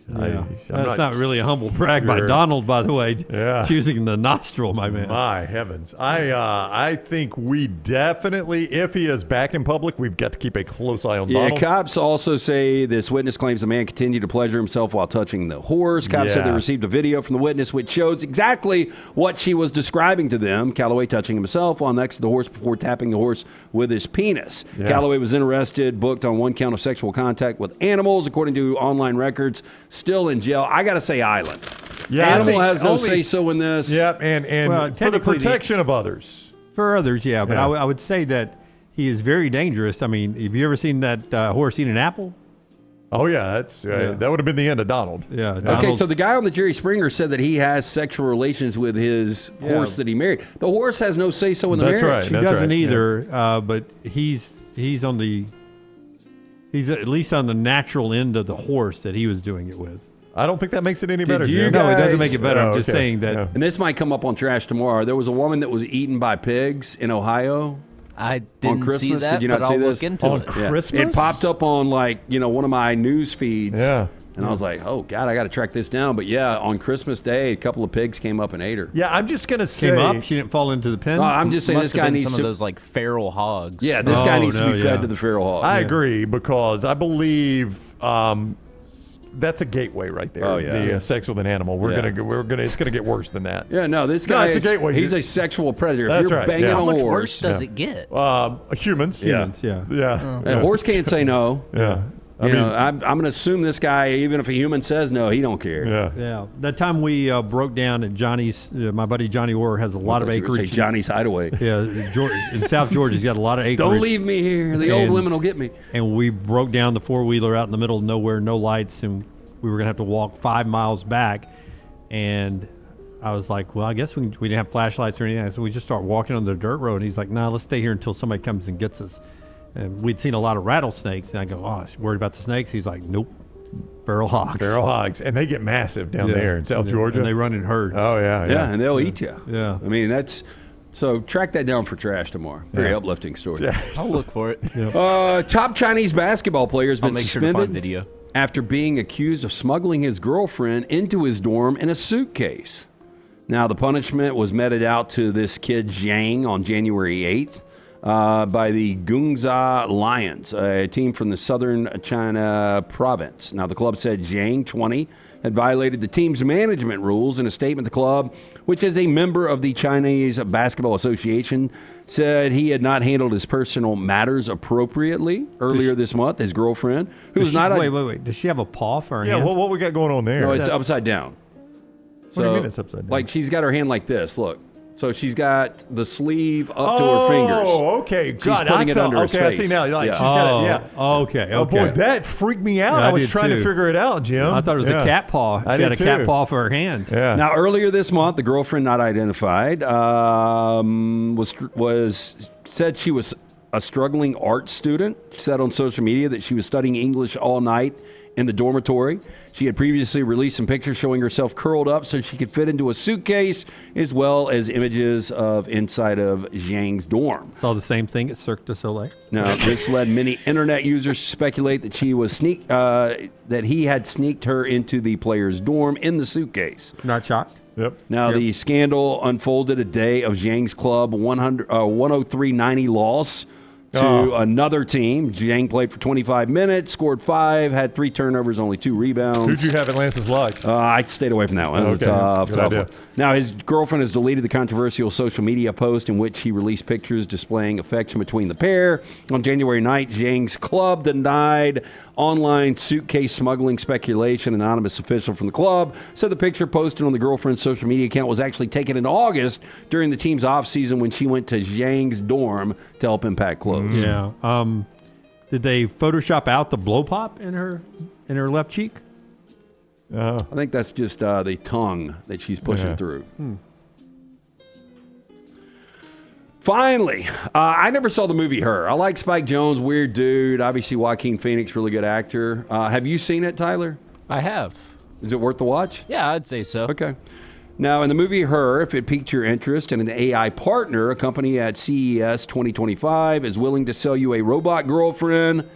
That's not really a humble brag by Donald, by the way. Yeah. Choosing the nostril, my man. My heavens. I think we definitely, if he is back in public, we've got to keep a close eye on Donald. Cops also say this witness claims the man continued to pleasure himself while touching the horse. Cops said they received a video from the witness which shows exactly what she was describing to them. Calloway touching himself while next to the horse before tapping the horse with his penis. Yeah. Calloway was then arrested, booked on one count of sexual contact with animals, according to online records. Still in jail. I got to say Island. Yeah, Animal has no say-so in this. Yep, and for the protection of others. For others, yeah. But I would say that he is very dangerous. I mean, have you ever seen that horse eat an apple? Oh, yeah. That would have been the end of Donald. Yeah. Okay, so the guy on the Jerry Springer said that he has sexual relations with his horse that he married. The horse has no say-so in the marriage. Right, he doesn't either, but he's at least on the natural end of the horse that he was doing it with. I don't think that makes it any better. No, it doesn't make it better. I'm just saying that. Yeah. And this might come up on Trash tomorrow. There was a woman that was eaten by pigs in Ohio. I didn't on Christmas. see that, Did you not but see I'll this? look into on it. Christmas? It popped up on one of my news feeds. Yeah. And I was like, oh, God, I got to track this down. But, yeah, on Christmas Day, a couple of pigs came up and ate her. Yeah, I'm just going to say. Came up? She didn't fall into the pen? No, I'm just saying Must this have guy been needs some to. of those like feral hogs. Yeah, this guy needs to be fed to the feral hogs. I agree, because I believe that's a gateway right there. Oh, yeah. The sex with an animal. It's gonna get worse than that. Yeah, no, this guy it's a gateway. He's a sexual predator. That's if you're right, banging yeah. on How much a horse, worse does it get? Humans. Yeah. A horse can't say no. Yeah. I'm going to assume this guy, even if a human says no, he don't care. Yeah. That time we broke down at Johnny's, my buddy Johnny Orr has a lot of acreage. Say Johnny's Hideaway. Yeah, in South Georgia, he's got a lot of acreage. Don't leave me here. The old women will get me. And we broke down the four-wheeler out in the middle of nowhere, no lights, and we were going to have to walk 5 miles back. And I was like, well, I guess we didn't have flashlights or anything. So we just start walking on the dirt road. And he's like, no, let's stay here until somebody comes and gets us. And we'd seen a lot of rattlesnakes. And I go, oh, worried about the snakes? He's like, nope. Feral hogs. Feral hogs. And they get massive down there in South Georgia. And they run in herds. Oh, yeah. Yeah, and they'll eat you. Yeah. I mean, that's... So track that down for Trash tomorrow. Very uplifting story. Yes. I'll look for it. Top Chinese basketball player has been make sure to suspended find video. after being accused of smuggling his girlfriend into his dorm in a suitcase. Now, the punishment was meted out to this kid Zhang on January 8th by the Gungza Lions, a team from the southern China province. Now, the club said Zhang, 20, had violated the team's management rules. In a statement, the club, which is a member of the Chinese Basketball Association, said he had not handled his personal matters appropriately. Earlier this month, his girlfriend, who was not... Wait. Does she have a paw for her hand? What we got going on there? No, it's upside down. What do you mean it's upside down? Like, she's got her hand like this, look. So she's got the sleeve up to her fingers. Oh, okay. She's putting it under his face. I see now. Like, Yeah. she's got it, Okay. Oh, boy, that freaked me out. Yeah, I I was did trying to too. figure it out, Jim. I thought it was a cat paw. I She had did a cat too. paw for her hand. Yeah. Now, earlier this month, the girlfriend not identified said she was a struggling art student. She said on social media that she was studying English all night in the dormitory. She had previously released some pictures showing herself curled up so she could fit into a suitcase, as well as images of inside of Zhang's dorm. Saw the same thing at Cirque du Soleil. Now, this led many internet users to speculate that that he had sneaked her into the player's dorm in the suitcase. Not shocked. Yep. Now, the scandal unfolded a day of Zhang's club 103-90 loss to another team. Zhang played for 25 minutes, scored 5, had 3 turnovers, only 2 rebounds. Who'd you have at Lance's luck? I stayed away from that one. That was a tough idea. one. Now, his girlfriend has deleted the controversial social media post in which he released pictures displaying affection between the pair. On January 9th, Zhang's club denied online suitcase smuggling speculation. An anonymous official from the club said the picture posted on the girlfriend's social media account was actually taken in August during the team's offseason when she went to Zhang's dorm to help him pack clothes. Yeah. Did they Photoshop out the blow pop in her left cheek? Oh. I think that's just the tongue that she's pushing through. Finally, I never saw the movie Her. I like Spike Jonze, weird dude. Obviously, Joaquin Phoenix, really good actor. Have you seen it, Tyler? I have. Is it worth the watch? Yeah, I'd say so. Okay. Now, in the movie Her, if it piqued your interest, and an AI partner, a company at CES 2025, is willing to sell you a robot girlfriend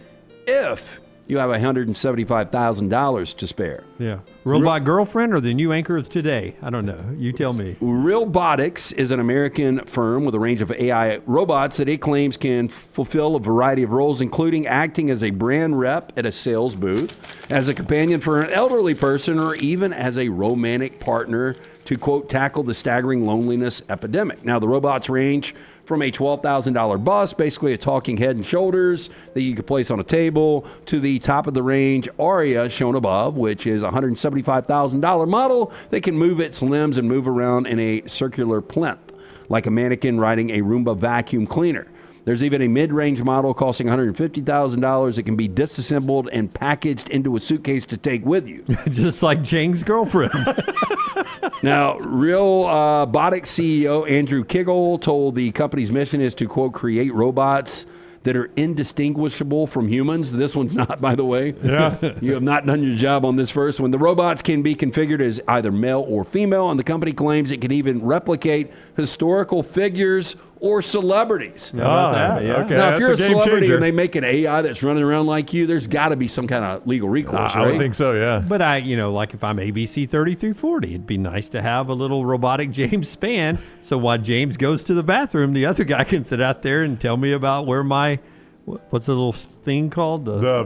if you have $175,000 to spare. Yeah. Robot girlfriend or the new anchor of today? I don't know. You tell me. Realbotics is an American firm with a range of AI robots that it claims can fulfill a variety of roles, including acting as a brand rep at a sales booth, as a companion for an elderly person, or even as a romantic partner to, quote, tackle the staggering loneliness epidemic. Now, the robots range from a $12,000 bust, basically a talking head and shoulders that you could place on a table, to the top of the range Aria shown above, which is a $175,000 model that can move its limbs and move around in a circular plinth, like a mannequin riding a Roomba vacuum cleaner. There's even a mid-range model costing $150,000 that can be disassembled and packaged into a suitcase to take with you. Just like Jane's girlfriend. Now, Realbotics CEO Andrew Kiggle told the company's mission is to, quote, create robots that are indistinguishable from humans. This one's not, by the way. Yeah. You have not done your job on this first one. The robots can be configured as either male or female, and the company claims it can even replicate historical figures or celebrities. Yeah. Okay. Now, if you're a celebrity changer. and they make an AI that's running around like you, there's got to be some kind of legal recourse, I right? would think so, yeah. But like if I'm ABC 3340, it'd be nice to have a little robotic James Spann. So while James goes to the bathroom, the other guy can sit out there and tell me about where my, what's the little thing called? The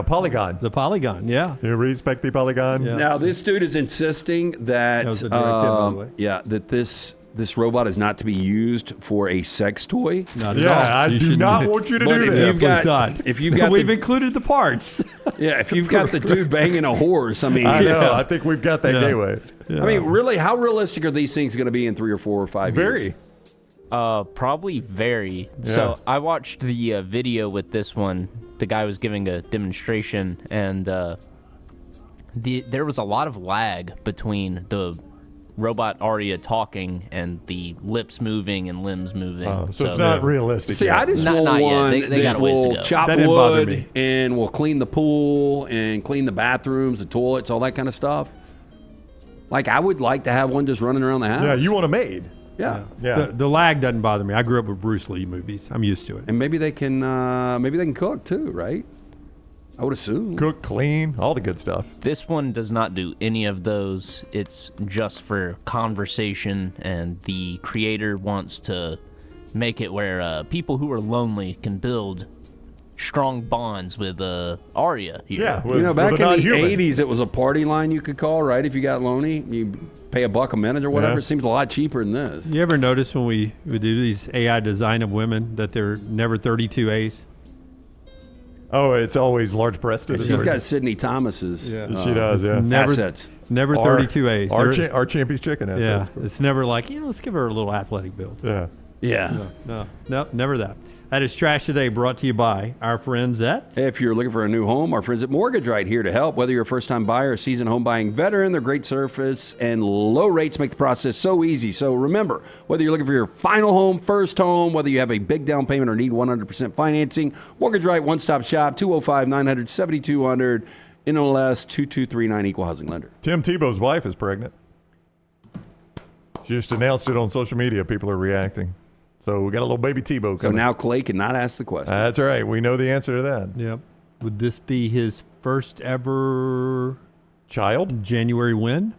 polygon. The polygon, yeah. You respect the polygon? Yeah. Now, this dude is insisting that, That was a direct hit, by the way. that this robot is not to be used for a sex toy. Not at all. I do not want you to do that. If you've got we've included the parts. Yeah, if you've got the dude banging a horse, I mean, I know. I think we've got that gateway. I mean, really, how realistic are these things going to be in 3 or 4 or 5 years? Very. Probably very. Yeah. So I watched the video with this one. The guy was giving a demonstration, and there was a lot of lag between the robot Aria talking and the lips moving and limbs moving. Oh, so it's not realistic. See, yet. I just Not want yet. one They got that a ways to will go. chop That didn't bother wood me. and will clean the pool and clean the bathrooms, the toilets, all that kind of stuff. Like, I would like to have one just running around the house. Yeah, you want a maid. Yeah. The lag doesn't bother me. I grew up with Bruce Lee movies. I'm used to it. And maybe they can cook too, right? I would assume. Cook, clean, all the good stuff. This one does not do any of those. It's just for conversation, and the creator wants to make it where people who are lonely can build strong bonds with Aria here. Yeah, You know, back in the 80s, it was a party line you could call, right? If you got lonely, you pay $1 a minute or whatever. Yeah. It seems a lot cheaper than this. You ever notice when we do these AI design of women that they're never 32As? Oh, it's always large-breasted. She's got Sydney Thomas's she does, yeah. assets. Never 32As. Our Champy's chicken Yeah, assets. it's never like, let's give her a little athletic build. Yeah. Yeah. No, never that. That is Trash Today, brought to you by our friends at... If you're looking for a new home, our friends at Mortgage Right here to help. Whether you're a first-time buyer or seasoned home buying veteran, their great service and low rates make the process so easy. So remember, whether you're looking for your final home, first home, whether you have a big down payment or need 100% financing, Mortgage Right, one-stop shop, 205-900-7200, NLS 2239, equal housing lender. Tim Tebow's wife is pregnant. She just announced it on social media. People are reacting. So we got a little baby Tebow coming. So now Clay cannot ask the question. That's right. We know the answer to that. Yep. Would this be his first ever child January win? Did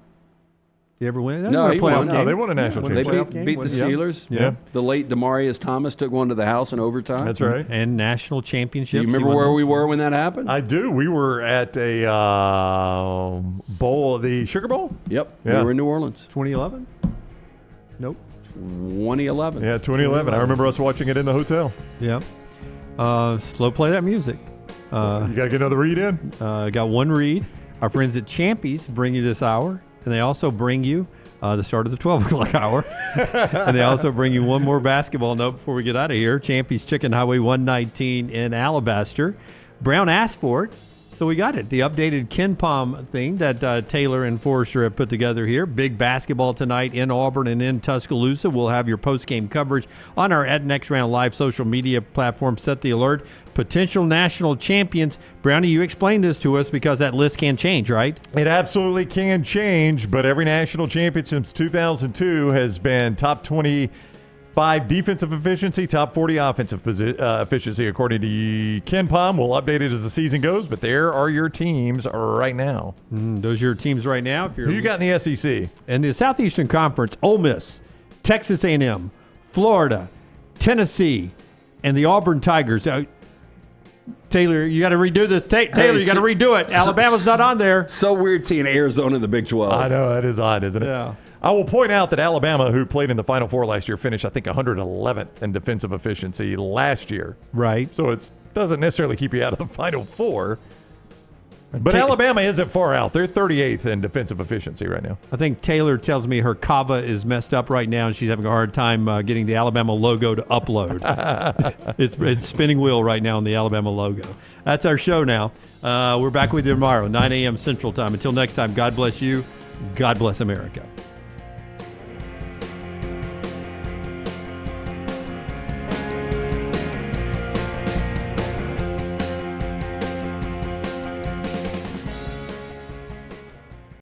he ever win? No, he won. No, they won a national They championship. beat the Steelers. Yeah. The late Demarius Thomas took one to the house in overtime. That's right. And national championships. Do you remember where we were when that happened? I do. We were at a bowl, the Sugar Bowl? Yep. Yeah. We were in New Orleans. 2011? Nope. 2011. Yeah, 2011. I remember us watching it in the hotel. Yeah. Slow play that music. You got to get another read in? Got one read. Our friends at Champy's bring you this hour, and they also bring you the start of the 12 o'clock hour. And they also bring you one more basketball note before we get out of here. Champy's Chicken, Highway 119 in Alabaster. Brown asked for it, So we got it. The updated Ken Palm thing that Taylor and Forrester have put together here. Big basketball tonight in Auburn and in Tuscaloosa. We'll have your post-game coverage on our at Next Round Live social media platform. Set the alert. Potential national champions. Brownie, you explained this to us because that list can change, right? It absolutely can change, but every national champion since 2002 has been top 25 defensive efficiency, top 40 offensive efficiency, according to Ken Palm. We'll update it as the season goes, but there are your teams right now. Those are your teams right now. Who you got in the SEC? In the Southeastern Conference, Ole Miss, Texas A&M, Florida, Tennessee, and the Auburn Tigers. Taylor, you got to redo this. Taylor, you got to redo it. Alabama's not on there. So weird seeing Arizona in the Big 12. I know, that is odd, isn't it? Yeah. I will point out that Alabama, who played in the Final Four last year, finished, I think, 111th in defensive efficiency last year. Right. So it doesn't necessarily keep you out of the Final Four. But Alabama isn't far out. They're 38th in defensive efficiency right now. I think Taylor tells me her Kava is messed up right now, and she's having a hard time getting the Alabama logo to upload. It's spinning wheel right now on the Alabama logo. That's our show now. We're back with you tomorrow, 9 a.m. Central Time. Until next time, God bless you. God bless America.